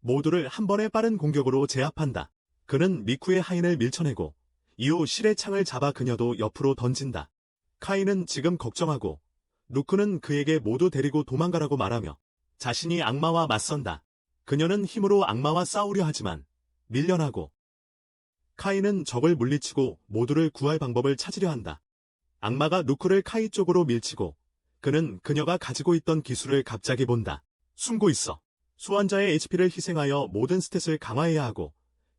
모두를 한 번의 빠른 공격으로 제압한다. 그는 리쿠의 하인을 밀쳐내고 이후 실의 창을 잡아 그녀도 옆으로 던진다. 카이는 지금 걱정하고 루크는 그에게 모두 데리고 도망가라고 말하며 자신이 악마와 맞선다. 그녀는 힘으로 악마와 싸우려 하지만 밀려나고 카이는 적을 물리치고 모두를 구할 방법을 찾으려 한다. 악마가 루크를 카이 쪽으로 밀치고 그는 그녀가 가지고 있던 기술을 갑자기 본다. 숨고 있어. 소환자의 HP를 희생하여 모든 스탯을 강화해야 하고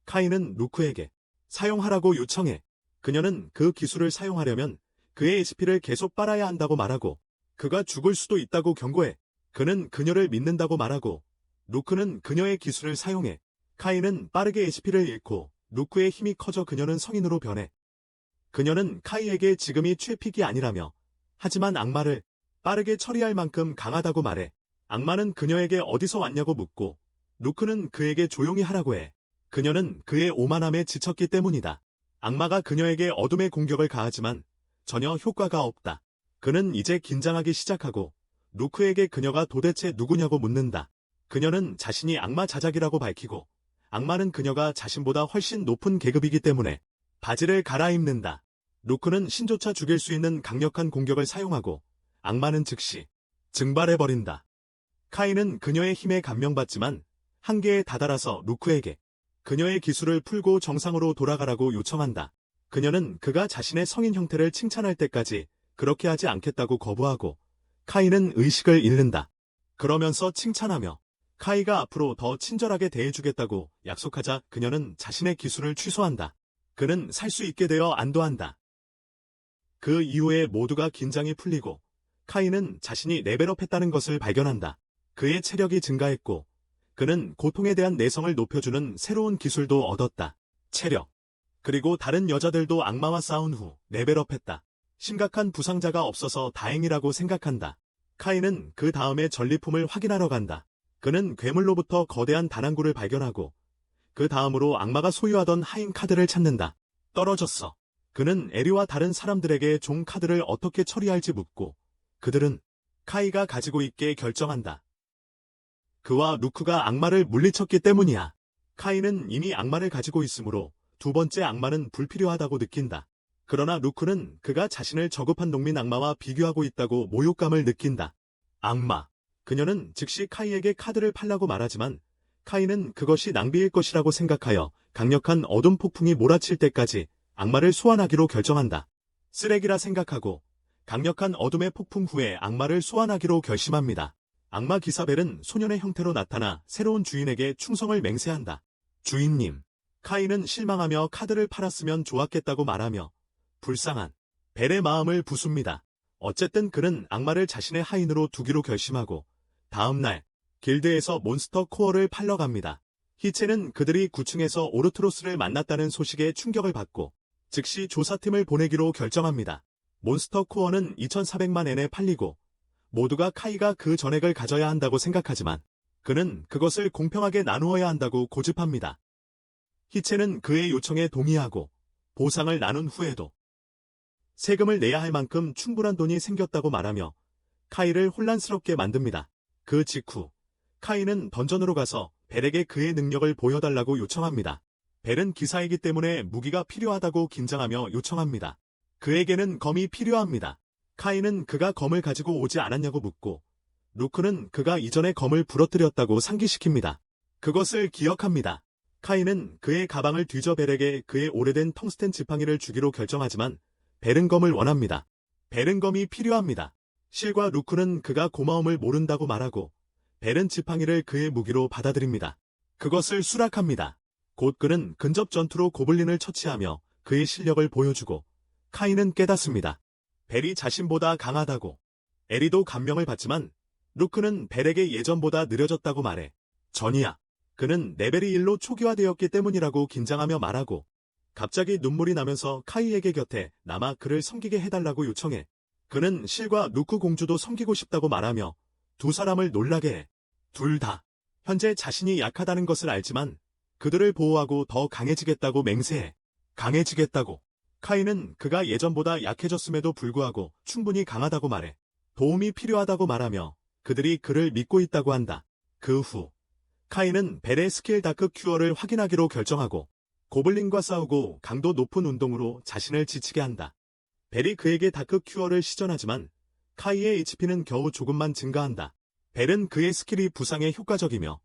카이는 루크에게 사용하라고 요청해. 그녀는 그 기술을 사용하려면 그의 HP를 계속 빨아야 한다고 말하고 그가 죽을 수도 있다고 경고해. 그는 그녀를 믿는다고 말하고 루크는 그녀의 기술을 사용해. 카이는 빠르게 HP를 잃고 루크의 힘이 커져 그녀는 성인으로 변해. 그녀는 카이에게 지금이 최픽이 아니라며 하지만 악마를 빠르게 처리할 만큼 강하다고 말해. 악마는 그녀에게 어디서 왔냐고 묻고 루크는 그에게 조용히 하라고 해. 그녀는 그의 오만함에 지쳤기 때문이다. 악마가 그녀에게 어둠의 공격을 가하지만 전혀 효과가 없다. 그는 이제 긴장하기 시작하고 루크에게 그녀가 도대체 누구냐고 묻는다. 그녀는 자신이 악마 자작이라고 밝히고 악마는 그녀가 자신보다 훨씬 높은 계급이기 때문에 바지를 갈아입는다. 루크는 신조차 죽일 수 있는 강력한 공격을 사용하고 악마는 즉시 증발해버린다. 카이는 그녀의 힘에 감명받지만 한계에 다다라서 루크에게 그녀의 기술을 풀고 정상으로 돌아가라고 요청한다. 그녀는 그가 자신의 성인 형태를 칭찬할 때까지 그렇게 하지 않겠다고 거부하고 카이는 의식을 잃는다. 그러면서 칭찬하며 카이가 앞으로 더 친절하게 대해주겠다고 약속하자 그녀는 자신의 기술을 취소한다. 그는 살 수 있게 되어 안도한다. 그 이후에 모두가 긴장이 풀리고 카이는 자신이 레벨업했다는 것을 발견한다. 그의 체력이 증가했고 그는 고통에 대한 내성을 높여주는 새로운 기술도 얻었다. 체력. 그리고 다른 여자들도 악마와 싸운 후 레벨업했다. 심각한 부상자가 없어서 다행이라고 생각한다. 카이는 그 다음에 전리품을 확인하러 간다. 그는 괴물로부터 거대한 다난구를 발견하고 그 다음으로 악마가 소유하던 하인 카드를 찾는다. 떨어졌어. 그는 에리와 다른 사람들에게 종 카드를 어떻게 처리할지 묻고 그들은 카이가 가지고 있게 결정한다. 그와 루크가 악마를 물리쳤기 때문이야. 카이는 이미 악마를 가지고 있으므로 두 번째 악마는 불필요하다고 느낀다. 그러나 루크는 그가 자신을 저급한 농민 악마와 비교하고 있다고 모욕감을 느낀다. 악마. 그녀는 즉시 카이에게 카드를 팔라고 말하지만 카이는 그것이 낭비일 것이라고 생각하여 강력한 어둠 폭풍이 몰아칠 때까지 악마를 소환하기로 결정한다. 쓰레기라 생각하고 강력한 어둠의 폭풍 후에 악마를 소환하기로 결심합니다. 악마 기사벨은 소년의 형태로 나타나 새로운 주인에게 충성을 맹세한다. 주인님. 카이는 실망하며 카드를 팔았으면 좋았겠다고 말하며 불쌍한 벨의 마음을 부숩니다. 어쨌든 그는 악마를 자신의 하인으로 두기로 결심하고 다음 날 길드에서 몬스터 코어를 팔러 갑니다. 희체는 그들이 9층에서 오르트로스를 만났다는 소식에 충격을 받고 즉시 조사팀을 보내기로 결정합니다. 몬스터 코어는 2,400만 엔에 팔리고 모두가 카이가 그 전액을 가져야 한다고 생각하지만 그는 그것을 공평하게 나누어야 한다고 고집합니다. 희체는 그의 요청에 동의하고 보상을 나눈 후에도 세금을 내야 할 만큼 충분한 돈이 생겼다고 말하며 카이를 혼란스럽게 만듭니다. 그 직후 카이는 던전으로 가서 벨에게 그의 능력을 보여달라고 요청합니다. 벨은 기사이기 때문에 무기가 필요하다고 긴장하며 요청합니다. 그에게는 검이 필요합니다. 카이는 그가 검을 가지고 오지 않았냐고 묻고 루크는 그가 이전에 검을 부러뜨렸다고 상기시킵니다. 그것을 기억합니다. 카이는 그의 가방을 뒤져 벨에게 그의 오래된 텅스텐 지팡이를 주기로 결정하지만 벨은 검을 원합니다. 벨은 검이 필요합니다. 실과 루크는 그가 고마움을 모른다고 말하고 벨은 지팡이를 그의 무기로 받아들입니다. 그것을 수락합니다. 곧 그는 근접 전투로 고블린을 처치하며 그의 실력을 보여주고 카이는 깨닫습니다. 벨이 자신보다 강하다고. 에리도 감명을 받지만 루크는 벨에게 예전보다 느려졌다고 말해. 전이야. 그는 레벨이 1로 초기화되었기 때문이라고 긴장하며 말하고 갑자기 눈물이 나면서 카이에게 곁에 남아 그를 섬기게 해달라고 요청해. 그는 실과 루크 공주도 섬기고 싶다고 말하며 두 사람을 놀라게 해. 둘 다 현재 자신이 약하다는 것을 알지만 그들을 보호하고 더 강해지겠다고 맹세해. 강해지겠다고. 카이는 그가 예전보다 약해졌음에도 불구하고 충분히 강하다고 말해. 도움이 필요하다고 말하며 그들이 그를 믿고 있다고 한다. 그 후 카이는 벨의 스킬 다크 큐어를 확인하기로 결정하고 고블린과 싸우고 강도 높은 운동으로 자신을 지치게 한다. 벨이 그에게 다크 큐어를 시전하지만 카이의 HP는 겨우 조금만 증가한다. 벨은 그의 스킬이 부상에 효과적이며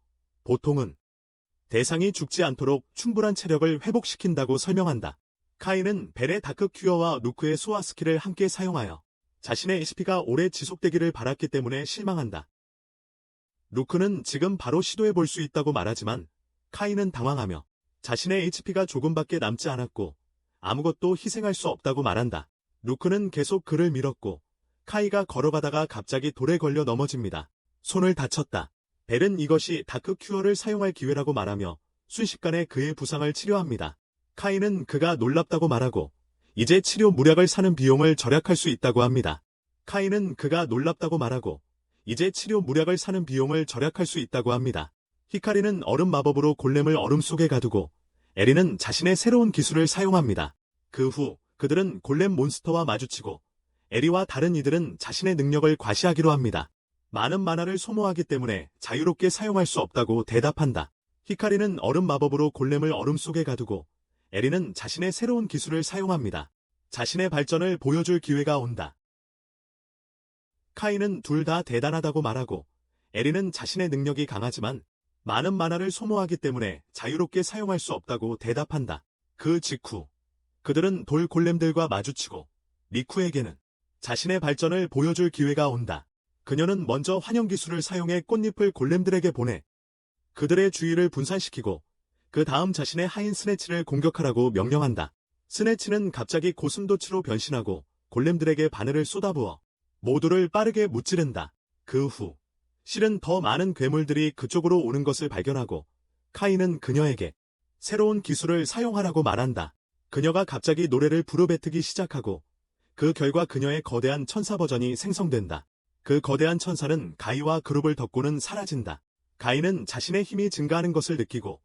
보통은 대상이 죽지 않도록 충분한 체력을 회복시킨다고 설명한다. 카이는 벨의 다크 큐어와 루크의 소화 스킬을 함께 사용하여 자신의 HP가 오래 지속되기를 바랐기 때문에 실망한다. 루크는 지금 바로 시도해볼 수 있다고 말하지만 카이는 당황하며 자신의 HP가 조금밖에 남지 않았고 아무것도 희생할 수 없다고 말한다. 루크는 계속 그를 밀었고 카이가 걸어가다가 갑자기 돌에 걸려 넘어집니다. 손을 다쳤다. 벨은 이것이 다크 큐어를 사용할 기회라고 말하며 순식간에 그의 부상을 치료합니다. 카이는 그가 놀랍다고 말하고 이제 치료 무약을 사는 비용을 절약할 수 있다고 합니다. 카이는 그가 놀랍다고 말하고 이제 치료 무약을 사는 비용을 절약할 수 있다고 합니다. 히카리는 얼음 마법으로 골렘을 얼음 속에 가두고 에리는 자신의 새로운 기술을 사용합니다. 그 후 그들은 골렘 몬스터와 마주치고 에리와 다른 이들은 자신의 능력을 과시하기로 합니다. 많은 만화를 소모하기 때문에 자유롭게 사용할 수 없다고 대답한다. 히카리는 얼음 마법으로 골렘을 얼음 속에 가두고 에리는 자신의 새로운 기술을 사용합니다. 자신의 발전을 보여줄 기회가 온다. 카이는 둘 다 대단하다고 말하고 에리는 자신의 능력이 강하지만 많은 만화를 소모하기 때문에 자유롭게 사용할 수 없다고 대답한다. 그 직후 그들은 돌 골렘들과 마주치고 리쿠에게는 자신의 발전을 보여줄 기회가 온다. 그녀는 먼저 환영 기술을 사용해 꽃잎을 골렘들에게 보내 그들의 주의를 분산시키고 그 다음 자신의 하인 스네치를 공격하라고 명령한다. 스네치는 갑자기 고슴도치로 변신하고 골렘들에게 바늘을 쏟아부어 모두를 빠르게 무찌른다. 그 후 실은 더 많은 괴물들이 그쪽으로 오는 것을 발견하고 카이는 그녀에게 새로운 기술을 사용하라고 말한다. 그녀가 갑자기 노래를 부르뱉기 시작하고 그 결과 그녀의 거대한 천사 버전이 생성된다. 그 거대한 천사는 가이와 그룹을 덮고는 사라진다. 가이는 자신의 힘이 증가하는 것을 느끼고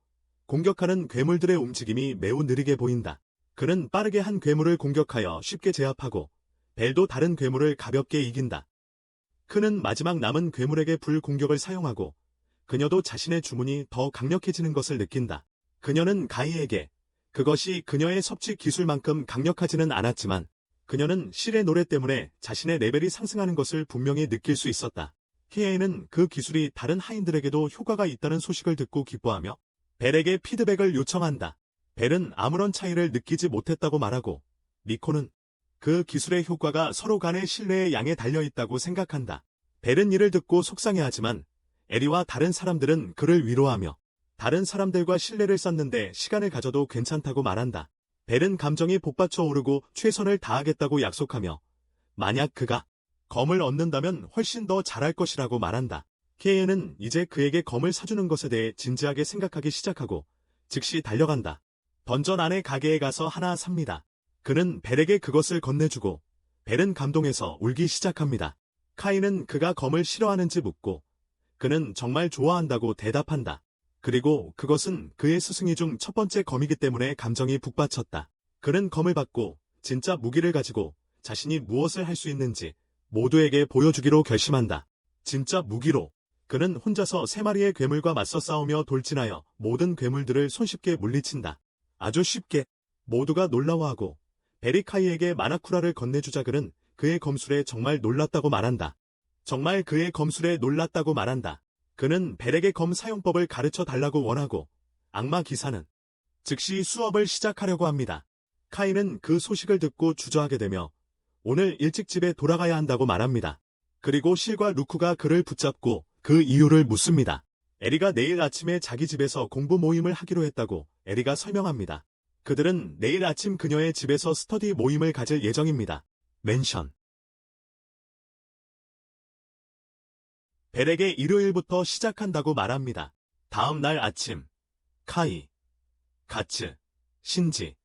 공격하는 괴물들의 움직임이 매우 느리게 보인다. 그는 빠르게 한 괴물을 공격하여 쉽게 제압하고 벨도 다른 괴물을 가볍게 이긴다. 그는 마지막 남은 괴물에게 불 공격을 사용하고 그녀도 자신의 주문이 더 강력해지는 것을 느낀다. 그녀는 가이에게 그것이 그녀의 섭취 기술만큼 강력하지는 않았지만 그녀는 실의 노래 때문에 자신의 레벨이 상승하는 것을 분명히 느낄 수 있었다. 히에이는 그 기술이 다른 하인들에게도 효과가 있다는 소식을 듣고 기뻐하며 벨에게 피드백을 요청한다. 벨은 아무런 차이를 느끼지 못했다고 말하고 니코는 그 기술의 효과가 서로 간의 신뢰의 양에 달려있다고 생각한다. 벨은 이를 듣고 속상해하지만 에리와 다른 사람들은 그를 위로하며 다른 사람들과 신뢰를 쌓는데 시간을 가져도 괜찮다고 말한다. 벨은 감정이 복받쳐 오르고 최선을 다하겠다고 약속하며 만약 그가 검을 얻는다면 훨씬 더 잘할 것이라고 말한다. 케이는 이제 그에게 검을 사주는 것에 대해 진지하게 생각하기 시작하고 즉시 달려간다. 던전 안의 가게에 가서 하나 삽니다. 그는 벨에게 그것을 건네주고 벨은 감동해서 울기 시작합니다. 카이는 그가 검을 싫어하는지 묻고 그는 정말 좋아한다고 대답한다. 그리고 그것은 그의 스승이 중 첫 번째 검이기 때문에 감정이 북받쳤다. 그는 검을 받고 진짜 무기를 가지고 자신이 무엇을 할 수 있는지 모두에게 보여주기로 결심한다. 진짜 무기로 그는 혼자서 3마리의 괴물과 맞서 싸우며 돌진하여 모든 괴물들을 손쉽게 물리친다. 아주 쉽게. 모두가 놀라워하고 벨이 카이에게 마나쿠라를 건네주자 그는 그의 검술에 정말 놀랐다고 말한다. 정말 그의 검술에 놀랐다고 말한다. 그는 벨에게 검 사용법을 가르쳐 달라고 원하고 악마 기사는 즉시 수업을 시작하려고 합니다. 카이는 그 소식을 듣고 주저하게 되며 오늘 일찍 집에 돌아가야 한다고 말합니다. 그리고 실과 루크가 그를 붙잡고 그 이유를 묻습니다. 에리가 내일 아침에 자기 집에서 공부 모임을 하기로 했다고 에리가 설명합니다. 그들은 내일 아침 그녀의 집에서 스터디 모임을 가질 예정입니다. 멘션. 벨에게 일요일부터 시작한다고 말합니다. 다음 날 아침, 카이, 가츠, 신지,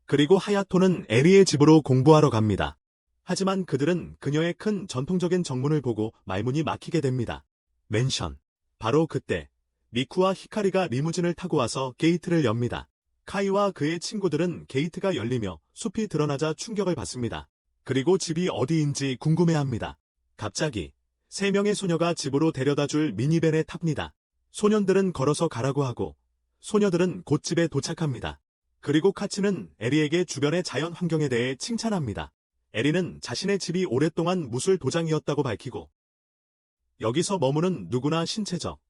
그리고 하야토는 에리의 집으로 공부하러 갑니다. 하지만 그들은 그녀의 큰 전통적인 정문을 보고 말문이 막히게 됩니다. 맨션. 바로 그때 미쿠와 히카리가 리무진을 타고 와서 게이트를 엽니다. 카이와 그의 친구들은 게이트가 열리며 숲이 드러나자 충격을 받습니다. 그리고 집이 어디인지 궁금해합니다. 갑자기 3명의 소녀가 집으로 데려다줄 미니밴에 탑니다. 소년들은 걸어서 가라고 하고 소녀들은 곧 집에 도착합니다. 그리고 카츠는 에리에게 주변의 자연 환경에 대해 칭찬합니다. 에리는 자신의 집이 오랫동안 무술 도장이었다고 밝히고 여기서 머무는 누구나 신체적,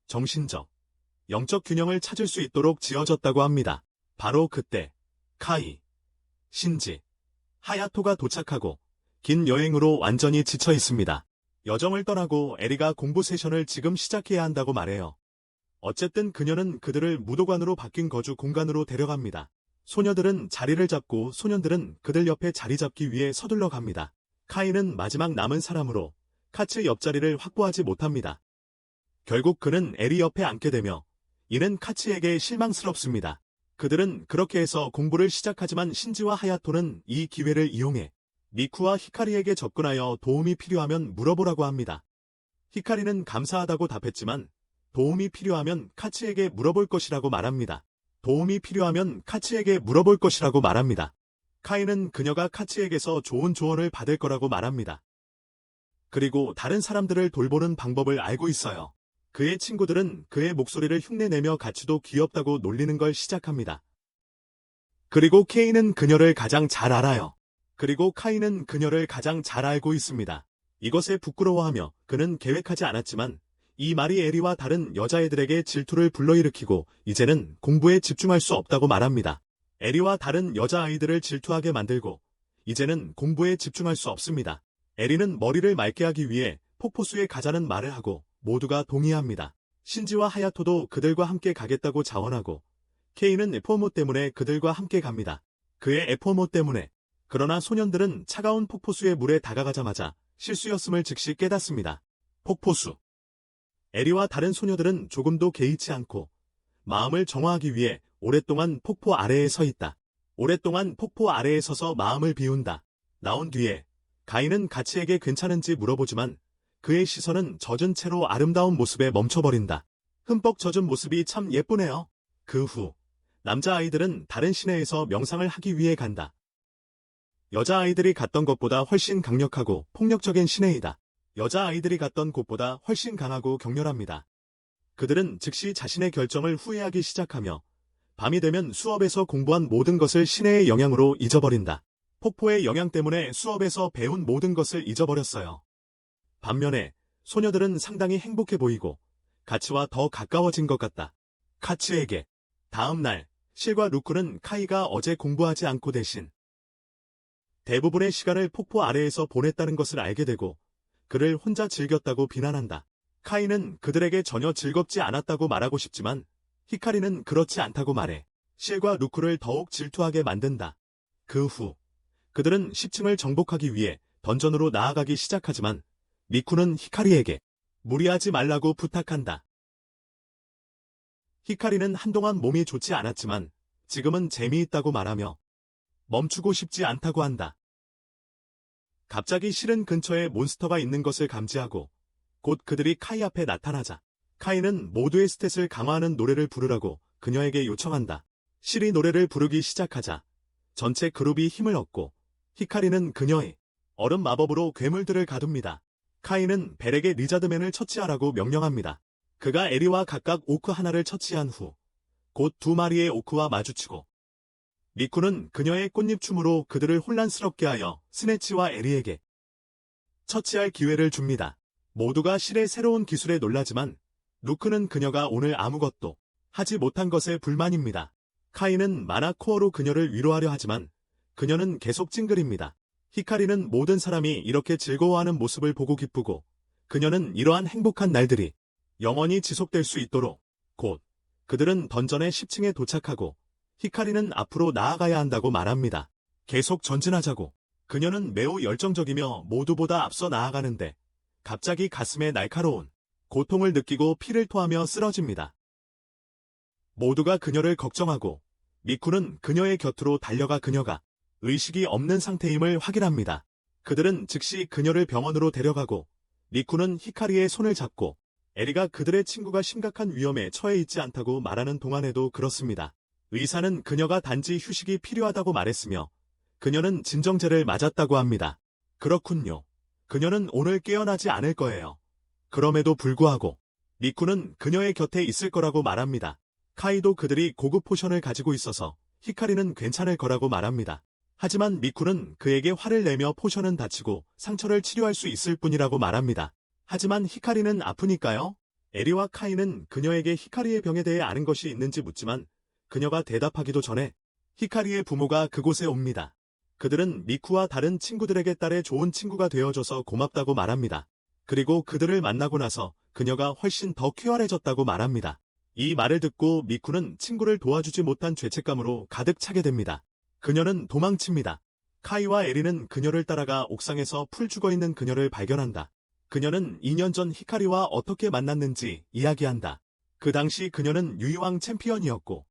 정신적, 영적 균형을 찾을 수 있도록 지어졌다고 합니다. 바로 그때 카이, 신지, 하야토가 도착하고 긴 여행으로 완전히 지쳐 있습니다. 여정을 떠나고 에리가 공부 세션을 지금 시작해야 한다고 말해요. 어쨌든 그녀는 그들을 무도관으로 바뀐 거주 공간으로 데려갑니다. 소녀들은 자리를 잡고 소년들은 그들 옆에 자리 잡기 위해 서둘러 갑니다. 카이는 마지막 남은 사람으로 카츠 옆자리를 확보하지 못합니다. 결국 그는 에리 옆에 앉게 되며 이는 카츠에게 실망스럽습니다. 그들은 그렇게 해서 공부를 시작하지만 신지와 하야토는 이 기회를 이용해 미쿠와 히카리에게 접근하여 도움이 필요하면 물어보라고 합니다. 히카리는 감사하다고 답했지만 도움이 필요하면 카츠에게 물어볼 것이라고 말합니다. 도움이 필요하면 카츠에게 물어볼 것이라고 말합니다. 카이는 그녀가 카츠에게서 좋은 조언을 받을 거라고 말합니다. 그리고 다른 사람들을 돌보는 방법을 알고 있어요. 그의 친구들은 그의 목소리를 흉내내며 가츠도 귀엽다고 놀리는 걸 시작합니다. 그리고 케이는 그녀를 가장 잘 알아요. 그리고 카이는 그녀를 가장 잘 알고 있습니다. 이것에 부끄러워하며 그는 계획하지 않았지만 이 말이 에리와 다른 여자애들에게 질투를 불러일으키고 이제는 공부에 집중할 수 없다고 말합니다. 에리와 다른 여자아이들을 질투하게 만들고 이제는 공부에 집중할 수 없습니다. 에리는 머리를 맑게 하기 위해 폭포수에 가자는 말을 하고 모두가 동의합니다. 신지와 하야토도 그들과 함께 가겠다고 자원하고 케이는 에포모 때문에 그들과 함께 갑니다. 그의 에포모 때문에. 그러나 소년들은 차가운 폭포수의 물에 다가가자마자 실수였음을 즉시 깨닫습니다. 폭포수. 에리와 다른 소녀들은 조금도 개의치 않고 마음을 정화하기 위해 오랫동안 폭포 아래에 서 있다. 오랫동안 폭포 아래에 서서 마음을 비운다. 나온 뒤에 가인은 가치에게 괜찮은지 물어보지만 그의 시선은 젖은 채로 아름다운 모습에 멈춰버린다. 흠뻑 젖은 모습이 참 예쁘네요. 그 후 남자아이들은 다른 시내에서 명상을 하기 위해 간다. 여자아이들이 갔던 것보다 훨씬 강력하고 폭력적인 시내이다. 여자아이들이 갔던 곳보다 훨씬 강하고 격렬합니다. 그들은 즉시 자신의 결정을 후회하기 시작하며 밤이 되면 수업에서 공부한 모든 것을 시내의 영향으로 잊어버린다. 폭포의 영향 때문에 수업에서 배운 모든 것을 잊어버렸어요. 반면에 소녀들은 상당히 행복해 보이고 가츠와 더 가까워진 것 같다. 카츠에게. 다음 날 실과 루크는 카이가 어제 공부하지 않고 대신 대부분의 시간을 폭포 아래에서 보냈다는 것을 알게 되고 그를 혼자 즐겼다고 비난한다. 카이는 그들에게 전혀 즐겁지 않았다고 말하고 싶지만 히카리는 그렇지 않다고 말해 실과 루크를 더욱 질투하게 만든다. 그 후 그들은 10층을 정복하기 위해 던전으로 나아가기 시작하지만 미쿠는 히카리에게 무리하지 말라고 부탁한다. 히카리는 한동안 몸이 좋지 않았지만 지금은 재미있다고 말하며 멈추고 싶지 않다고 한다. 갑자기 실은 근처에 몬스터가 있는 것을 감지하고 곧 그들이 카이 앞에 나타나자 카이는 모두의 스탯을 강화하는 노래를 부르라고 그녀에게 요청한다. 실이 노래를 부르기 시작하자 전체 그룹이 힘을 얻고 히카리는 그녀의 얼음 마법으로 괴물들을 가둡니다. 카이는 벨에게 리자드맨을 처치하라고 명령합니다. 그가 에리와 각각 오크 하나를 처치한 후 곧 2마리의 오크와 마주치고 미쿠는 그녀의 꽃잎춤으로 그들을 혼란스럽게 하여 스네치와 에리에게 처치할 기회를 줍니다. 모두가 실의 새로운 기술에 놀라지만 루크는 그녀가 오늘 아무것도 하지 못한 것에 불만입니다. 카이는 만화 코어로 그녀를 위로하려 하지만 그녀는 계속 찡그립니다. 히카리는 모든 사람이 이렇게 즐거워하는 모습을 보고 기쁘고 그녀는 이러한 행복한 날들이 영원히 지속될 수 있도록 곧 그들은 던전의 10층에 도착하고 히카리는 앞으로 나아가야 한다고 말합니다. 계속 전진하자고. 그녀는 매우 열정적이며 모두보다 앞서 나아가는데 갑자기 가슴에 날카로운 고통을 느끼고 피를 토하며 쓰러집니다. 모두가 그녀를 걱정하고 미쿠는 그녀의 곁으로 달려가 그녀가 의식이 없는 상태임을 확인합니다. 그들은 즉시 그녀를 병원으로 데려가고 미쿠는 히카리의 손을 잡고 에리가 그들의 친구가 심각한 위험에 처해 있지 않다고 말하는 동안에도 그렇습니다. 의사는 그녀가 단지 휴식이 필요하다고 말했으며 그녀는 진정제를 맞았다고 합니다. 그렇군요. 그녀는 오늘 깨어나지 않을 거예요. 그럼에도 불구하고 미쿠는 그녀의 곁에 있을 거라고 말합니다. 카이도 그들이 고급 포션을 가지고 있어서 히카리는 괜찮을 거라고 말합니다. 하지만 미쿠는 그에게 화를 내며 포션은 다치고 상처를 치료할 수 있을 뿐이라고 말합니다. 하지만 히카리는 아프니까요? 에리와 카이는 그녀에게 히카리의 병에 대해 아는 것이 있는지 묻지만 그녀가 대답하기도 전에 히카리의 부모가 그곳에 옵니다. 그들은 미쿠와 다른 친구들에게 딸의 좋은 친구가 되어줘서 고맙다고 말합니다. 그리고 그들을 만나고 나서 그녀가 훨씬 더 쾌활해졌다고 말합니다. 이 말을 듣고 미쿠는 친구를 도와주지 못한 죄책감으로 가득 차게 됩니다. 그녀는 도망칩니다. 카이와 에리는 그녀를 따라가 옥상에서 풀 죽어있는 그녀를 발견한다. 그녀는 2년 전 히카리와 어떻게 만났는지 이야기한다. 그 당시 그녀는 유이왕 챔피언이었고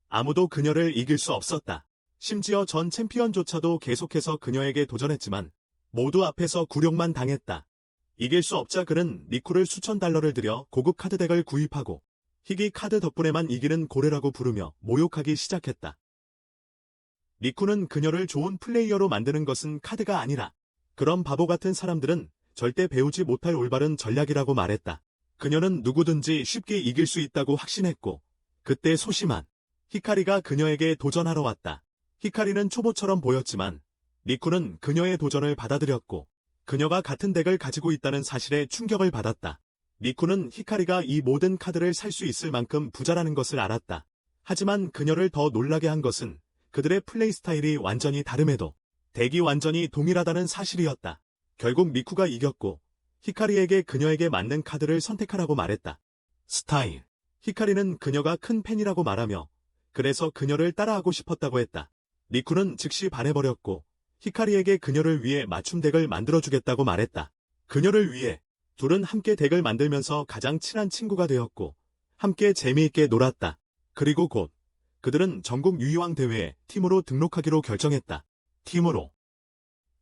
아무도 그녀를 이길 수 없었다. 심지어 전 챔피언조차도 계속해서 그녀에게 도전했지만 모두 앞에서 굴욕만 당했다. 이길 수 없자 그는 미쿠를 수천 달러를 들여 고급 카드덱을 구입하고 희귀 카드 덕분에만 이기는 고래라고 부르며 모욕하기 시작했다. 미쿠는 그녀를 좋은 플레이어로 만드는 것은 카드가 아니라 그런 바보 같은 사람들은 절대 배우지 못할 올바른 전략이라고 말했다. 그녀는 누구든지 쉽게 이길 수 있다고 확신했고 그때 소심한 히카리가 그녀에게 도전하러 왔다. 히카리는 초보처럼 보였지만 미쿠는 그녀의 도전을 받아들였고 그녀가 같은 덱을 가지고 있다는 사실에 충격을 받았다. 미쿠는 히카리가 이 모든 카드를 살 수 있을 만큼 부자라는 것을 알았다. 하지만 그녀를 더 놀라게 한 것은 그들의 플레이 스타일이 완전히 다름에도 덱이 완전히 동일하다는 사실이었다. 결국 미쿠가 이겼고 히카리에게 그녀에게 맞는 카드를 선택하라고 말했다. 스타일. 히카리는 그녀가 큰 팬이라고 말하며 그래서 그녀를 따라하고 싶었다고 했다. 미쿠는 즉시 반해버렸고 히카리에게 그녀를 위해 맞춤 덱을 만들어주겠다고 말했다. 그녀를 위해 둘은 함께 덱을 만들면서 가장 친한 친구가 되었고 함께 재미있게 놀았다. 그리고 곧 그들은 전국 유이왕 대회에 팀으로 등록하기로 결정했다. 팀으로.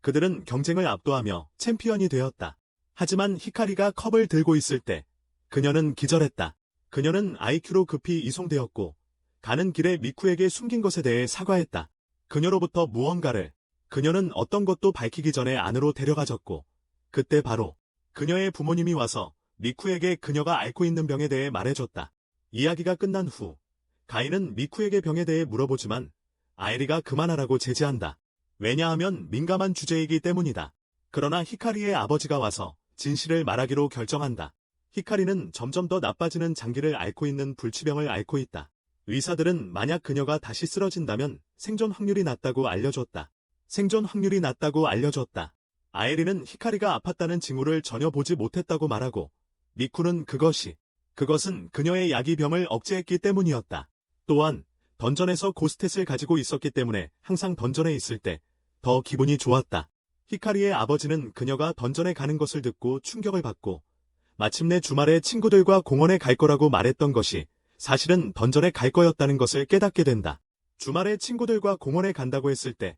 그들은 경쟁을 압도하며 챔피언이 되었다. 하지만 히카리가 컵을 들고 있을 때 그녀는 기절했다. 그녀는 IQ로 급히 이송되었고 가는 길에 미쿠에게 숨긴 것에 대해 사과했다. 그녀로부터 무언가를 그녀는 어떤 것도 밝히기 전에 안으로 데려가졌고 그때 바로 그녀의 부모님이 와서 미쿠에게 그녀가 앓고 있는 병에 대해 말해줬다. 이야기가 끝난 후 가인은 미쿠에게 병에 대해 물어보지만 아이리가 그만하라고 제지한다. 왜냐하면 민감한 주제이기 때문이다. 그러나 히카리의 아버지가 와서 진실을 말하기로 결정한다. 히카리는 점점 더 나빠지는 장기를 앓고 있는 불치병을 앓고 있다. 의사들은 만약 그녀가 다시 쓰러진다면 생존 확률이 낮다고 알려줬다. 생존 확률이 낮다고 알려줬다. 아이리는 히카리가 아팠다는 징후를 전혀 보지 못했다고 말하고 미쿠는 그것은 그녀의 약이 병을 억제했기 때문이었다. 또한 던전에서 고스탯을 가지고 있었기 때문에 항상 던전에 있을 때 더 기분이 좋았다. 히카리의 아버지는 그녀가 던전에 가는 것을 듣고 충격을 받고 마침내 주말에 친구들과 공원에 갈 거라고 말했던 것이 사실은 던전에 갈 거였다는 것을 깨닫게 된다. 주말에 친구들과 공원에 간다고 했을 때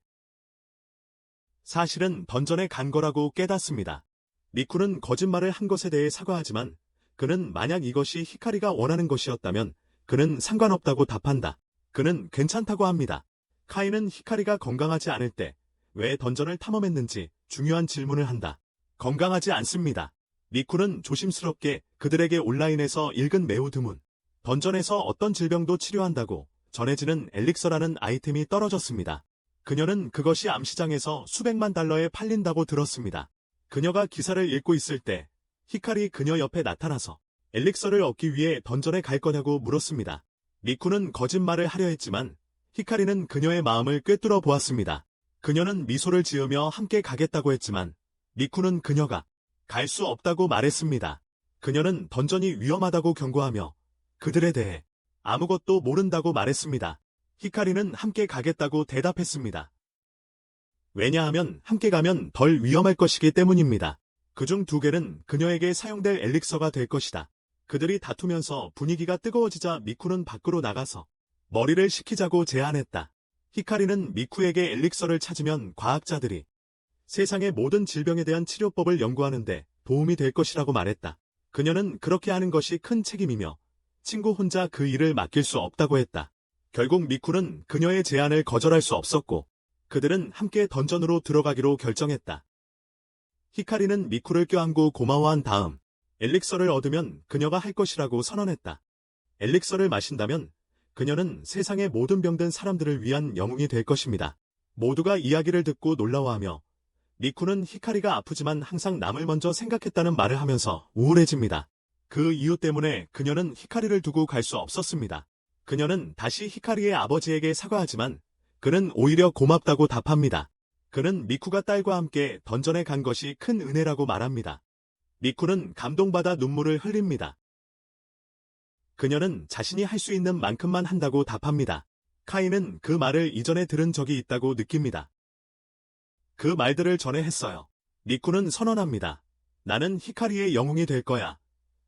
사실은 던전에 간 거라고 깨닫습니다. 미쿠는 거짓말을 한 것에 대해 사과하지만 그는 만약 이것이 히카리가 원하는 것이었다면 그는 상관없다고 답한다. 그는 괜찮다고 합니다. 카이는 히카리가 건강하지 않을 때 왜 던전을 탐험했는지 중요한 질문을 한다. 건강하지 않습니다. 미쿠는 조심스럽게 그들에게 온라인에서 읽은 매우 드문 던전에서 어떤 질병도 치료한다고 전해지는 엘릭서라는 아이템이 떨어졌습니다. 그녀는 그것이 암시장에서 수백만 달러에 팔린다고 들었습니다. 그녀가 기사를 읽고 있을 때 히카리 그녀 옆에 나타나서 엘릭서를 얻기 위해 던전에 갈 거냐고 물었습니다. 미쿠는 거짓말을 하려 했지만 히카리는 그녀의 마음을 꿰뚫어 보았습니다. 그녀는 미소를 지으며 함께 가겠다고 했지만 미쿠는 그녀가 갈 수 없다고 말했습니다. 그녀는 던전이 위험하다고 경고하며 그들에 대해 아무것도 모른다고 말했습니다. 히카리는 함께 가겠다고 대답했습니다. 왜냐하면 함께 가면 덜 위험할 것이기 때문입니다. 그중 2개는 그녀에게 사용될 엘릭서가 될 것이다. 그들이 다투면서 분위기가 뜨거워지자 미쿠는 밖으로 나가서 머리를 식히자고 제안했다. 히카리는 미쿠에게 엘릭서를 찾으면 과학자들이 세상의 모든 질병에 대한 치료법을 연구하는데 도움이 될 것이라고 말했다. 그녀는 그렇게 하는 것이 큰 책임이며 친구 혼자 그 일을 맡길 수 없다고 했다. 결국 미쿠는 그녀의 제안을 거절할 수 없었고 그들은 함께 던전으로 들어가기로 결정했다. 히카리는 미쿠를 껴안고 고마워한 다음 엘릭서를 얻으면 그녀가 할 것이라고 선언했다. 엘릭서를 마신다면 그녀는 세상의 모든 병든 사람들을 위한 영웅이 될 것입니다. 모두가 이야기를 듣고 놀라워하며 미쿠는 히카리가 아프지만 항상 남을 먼저 생각했다는 말을 하면서 우울해집니다. 그 이유 때문에 그녀는 히카리를 두고 갈 수 없었습니다. 그녀는 다시 히카리의 아버지에게 사과하지만 그는 오히려 고맙다고 답합니다. 그는 미쿠가 딸과 함께 던전에 간 것이 큰 은혜라고 말합니다. 미쿠는 감동받아 눈물을 흘립니다. 그녀는 자신이 할 수 있는 만큼만 한다고 답합니다. 카이는 그 말을 이전에 들은 적이 있다고 느낍니다. 그 말들을 전에 했어요. 미쿠는 선언합니다. 나는 히카리의 영웅이 될 거야.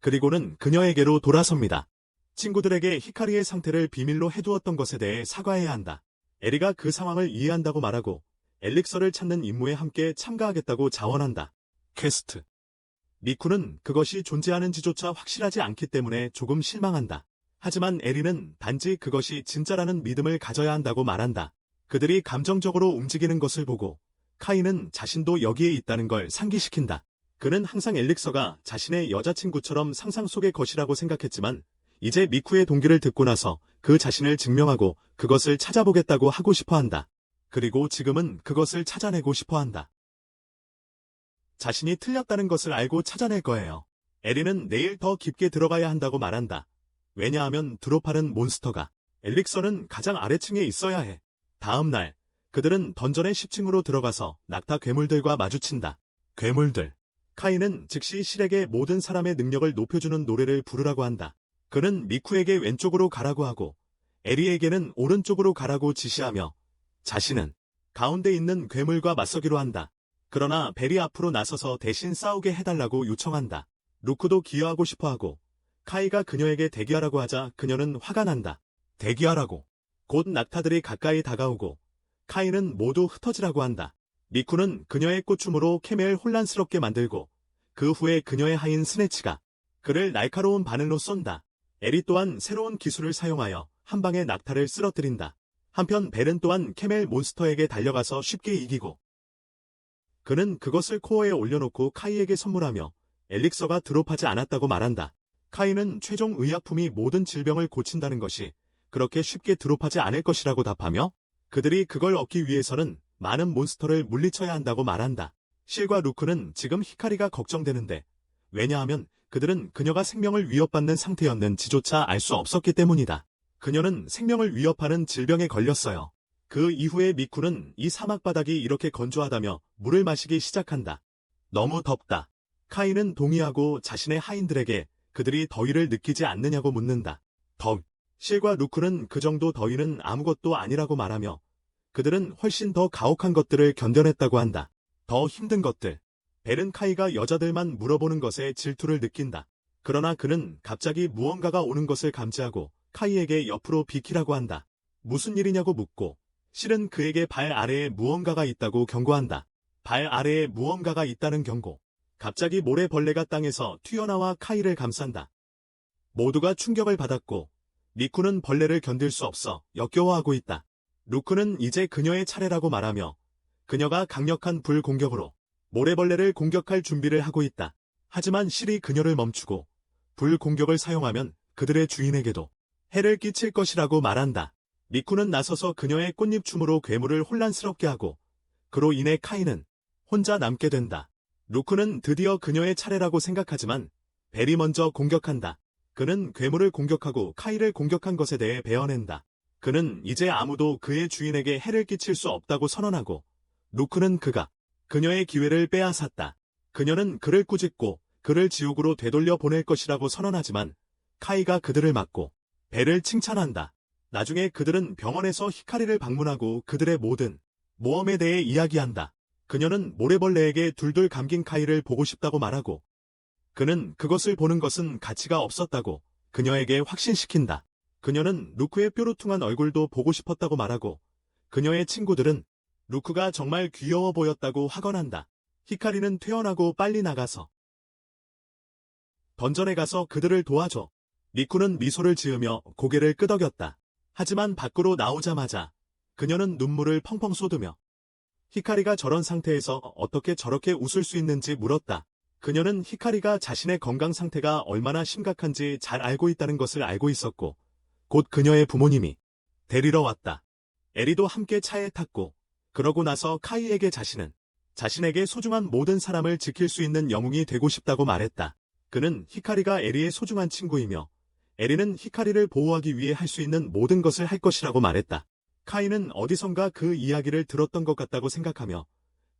그리고는 그녀에게로 돌아섭니다. 친구들에게 히카리의 상태를 비밀로 해두었던 것에 대해 사과해야 한다. 에리가 그 상황을 이해한다고 말하고 엘릭서를 찾는 임무에 함께 참가하겠다고 자원한다. 퀘스트. 미쿠는 그것이 존재하는지조차 확실하지 않기 때문에 조금 실망한다. 하지만 에리는 단지 그것이 진짜라는 믿음을 가져야 한다고 말한다. 그들이 감정적으로 움직이는 것을 보고 카이는 자신도 여기에 있다는 걸 상기시킨다. 그는 항상 엘릭서가 자신의 여자친구처럼 상상 속의 것이라고 생각했지만 이제 미쿠의 동기를 듣고 나서 그 자신을 증명하고 그것을 찾아보겠다고 하고 싶어한다. 그리고 지금은 그것을 찾아내고 싶어한다. 자신이 틀렸다는 것을 알고 찾아낼 거예요. 에리는 내일 더 깊게 들어가야 한다고 말한다. 왜냐하면 드롭하는 몬스터가 엘릭서는 가장 아래층에 있어야 해. 다음 날 그들은 던전의 10층으로 들어가서 낙타 괴물들과 마주친다. 괴물들. 카이는 즉시 실에게 모든 사람의 능력을 높여주는 노래를 부르라고 한다. 그는 미쿠에게 왼쪽으로 가라고 하고 에리에게는 오른쪽으로 가라고 지시하며 자신은 가운데 있는 괴물과 맞서기로 한다. 그러나 벨이 앞으로 나서서 대신 싸우게 해달라고 요청한다. 루크도 기여하고 싶어하고 카이가 그녀에게 대기하라고 하자 그녀는 화가 난다. 대기하라고. 곧 낙타들이 가까이 다가오고 카이는 모두 흩어지라고 한다. 미쿠는 그녀의 꽃춤으로 케멜을 혼란스럽게 만들고 그 후에 그녀의 하인 스네치가 그를 날카로운 바늘로 쏜다. 에리 또한 새로운 기술을 사용하여 한 방에 낙타를 쓰러뜨린다. 한편 벨은 또한 케멜 몬스터에게 달려가서 쉽게 이기고 그는 그것을 코어에 올려놓고 카이에게 선물하며 엘릭서가 드롭하지 않았다고 말한다. 카이는 최종 의약품이 모든 질병을 고친다는 것이 그렇게 쉽게 드롭하지 않을 것이라고 답하며 그들이 그걸 얻기 위해서는 많은 몬스터를 물리쳐야 한다고 말한다. 실과 루크는 지금 히카리가 걱정되는데 왜냐하면 그들은 그녀가 생명을 위협받는 상태였는지조차 알 수 없었기 때문이다. 그녀는 생명을 위협하는 질병에 걸렸어요. 그 이후에 미쿠는 이 사막 바닥이 이렇게 건조하다며 물을 마시기 시작한다. 너무 덥다. 카이는 동의하고 자신의 하인들에게 그들이 더위를 느끼지 않느냐고 묻는다. 실과 루크는 그 정도 더위는 아무것도 아니라고 말하며 그들은 훨씬 더 가혹한 것들을 견뎌냈다고 한다. 더 힘든 것들. 벨은 카이가 여자들만 물어보는 것에 질투를 느낀다. 그러나 그는 갑자기 무언가가 오는 것을 감지하고 카이에게 옆으로 비키라고 한다. 무슨 일이냐고 묻고 실은 그에게 발 아래에 무언가가 있다고 경고한다. 발 아래에 무언가가 있다는 경고. 갑자기 모래벌레가 땅에서 튀어나와 카이를 감싼다. 모두가 충격을 받았고 미쿠는 벌레를 견딜 수 없어 역겨워하고 있다. 루크는 이제 그녀의 차례라고 말하며 그녀가 강력한 불 공격으로 모래벌레를 공격할 준비를 하고 있다. 하지만 실이 그녀를 멈추고 불 공격을 사용하면 그들의 주인에게도 해를 끼칠 것이라고 말한다. 미쿠는 나서서 그녀의 꽃잎춤으로 괴물을 혼란스럽게 하고 그로 인해 카이는 혼자 남게 된다. 루크는 드디어 그녀의 차례라고 생각하지만 벨이 먼저 공격한다. 그는 괴물을 공격하고 카이를 공격한 것에 대해 베어낸다. 그는 이제 아무도 그의 주인에게 해를 끼칠 수 없다고 선언하고 루크는 그가 그녀의 기회를 빼앗았다. 그녀는 그를 꾸짖고 그를 지옥으로 되돌려 보낼 것이라고 선언하지만 카이가 그들을 막고 벨을 칭찬한다. 나중에 그들은 병원에서 히카리를 방문하고 그들의 모든 모험에 대해 이야기한다. 그녀는 모래벌레에게 둘둘 감긴 카이를 보고 싶다고 말하고 그는 그것을 보는 것은 가치가 없었다고 그녀에게 확신시킨다. 그녀는 루크의 뾰루퉁한 얼굴도 보고 싶었다고 말하고 그녀의 친구들은 루크가 정말 귀여워 보였다고 하건한다. 히카리는 퇴원하고 빨리 나가서 던전에 가서 그들을 도와줘. 리쿠는 미소를 지으며 고개를 끄덕였다. 하지만 밖으로 나오자마자 그녀는 눈물을 펑펑 쏟으며 히카리가 저런 상태에서 어떻게 저렇게 웃을 수 있는지 물었다. 그녀는 히카리가 자신의 건강 상태가 얼마나 심각한지 잘 알고 있다는 것을 알고 있었고 곧 그녀의 부모님이 데리러 왔다. 에리도 함께 차에 탔고 그러고 나서 카이에게 자신에게 소중한 모든 사람을 지킬 수 있는 영웅이 되고 싶다고 말했다. 그는 히카리가 에리의 소중한 친구이며 에리는 히카리를 보호하기 위해 할 수 있는 모든 것을 할 것이라고 말했다. 카이는 어디선가 그 이야기를 들었던 것 같다고 생각하며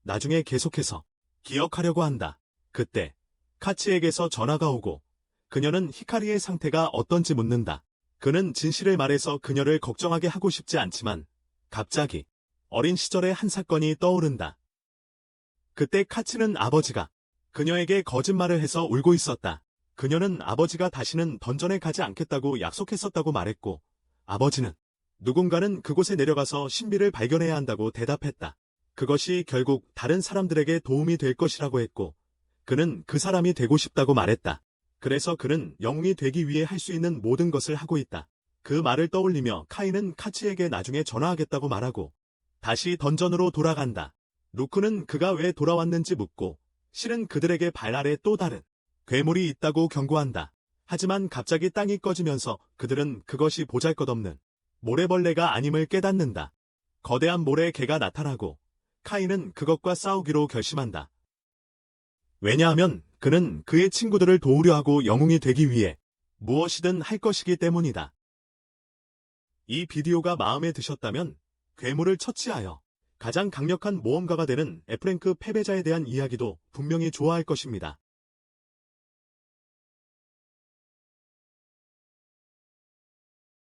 나중에 계속해서 기억하려고 한다. 그때 카치에게서 전화가 오고 그녀는 히카리의 상태가 어떤지 묻는다. 그는 진실을 말해서 그녀를 걱정하게 하고 싶지 않지만 갑자기 어린 시절의 한 사건이 떠오른다. 그때 카츠는 아버지가 그녀에게 거짓말을 해서 울고 있었다. 그녀는 아버지가 다시는 던전에 가지 않겠다고 약속했었다고 말했고 아버지는 누군가는 그곳에 내려가서 신비를 발견해야 한다고 대답했다. 그것이 결국 다른 사람들에게 도움이 될 것이라고 했고 그는 그 사람이 되고 싶다고 말했다. 그래서 그는 영웅이 되기 위해 할 수 있는 모든 것을 하고 있다. 그 말을 떠올리며 카이는 카츠에게 나중에 전화하겠다고 말하고 다시 던전으로 돌아간다. 루크는 그가 왜 돌아왔는지 묻고 실은 그들에게 발 아래 또 다른 괴물이 있다고 경고한다. 하지만 갑자기 땅이 꺼지면서 그들은 그것이 보잘것없는 모래벌레가 아님을 깨닫는다. 거대한 모래 개가 나타나고 카이는 그것과 싸우기로 결심한다. 왜냐하면 그는 그의 친구들을 도우려 하고 영웅이 되기 위해 무엇이든 할 것이기 때문이다. 이 비디오가 마음에 드셨다면 괴물을 처치하여 가장 강력한 모험가가 되는 F랭크 패배자에 대한 이야기도 분명히 좋아할 것입니다.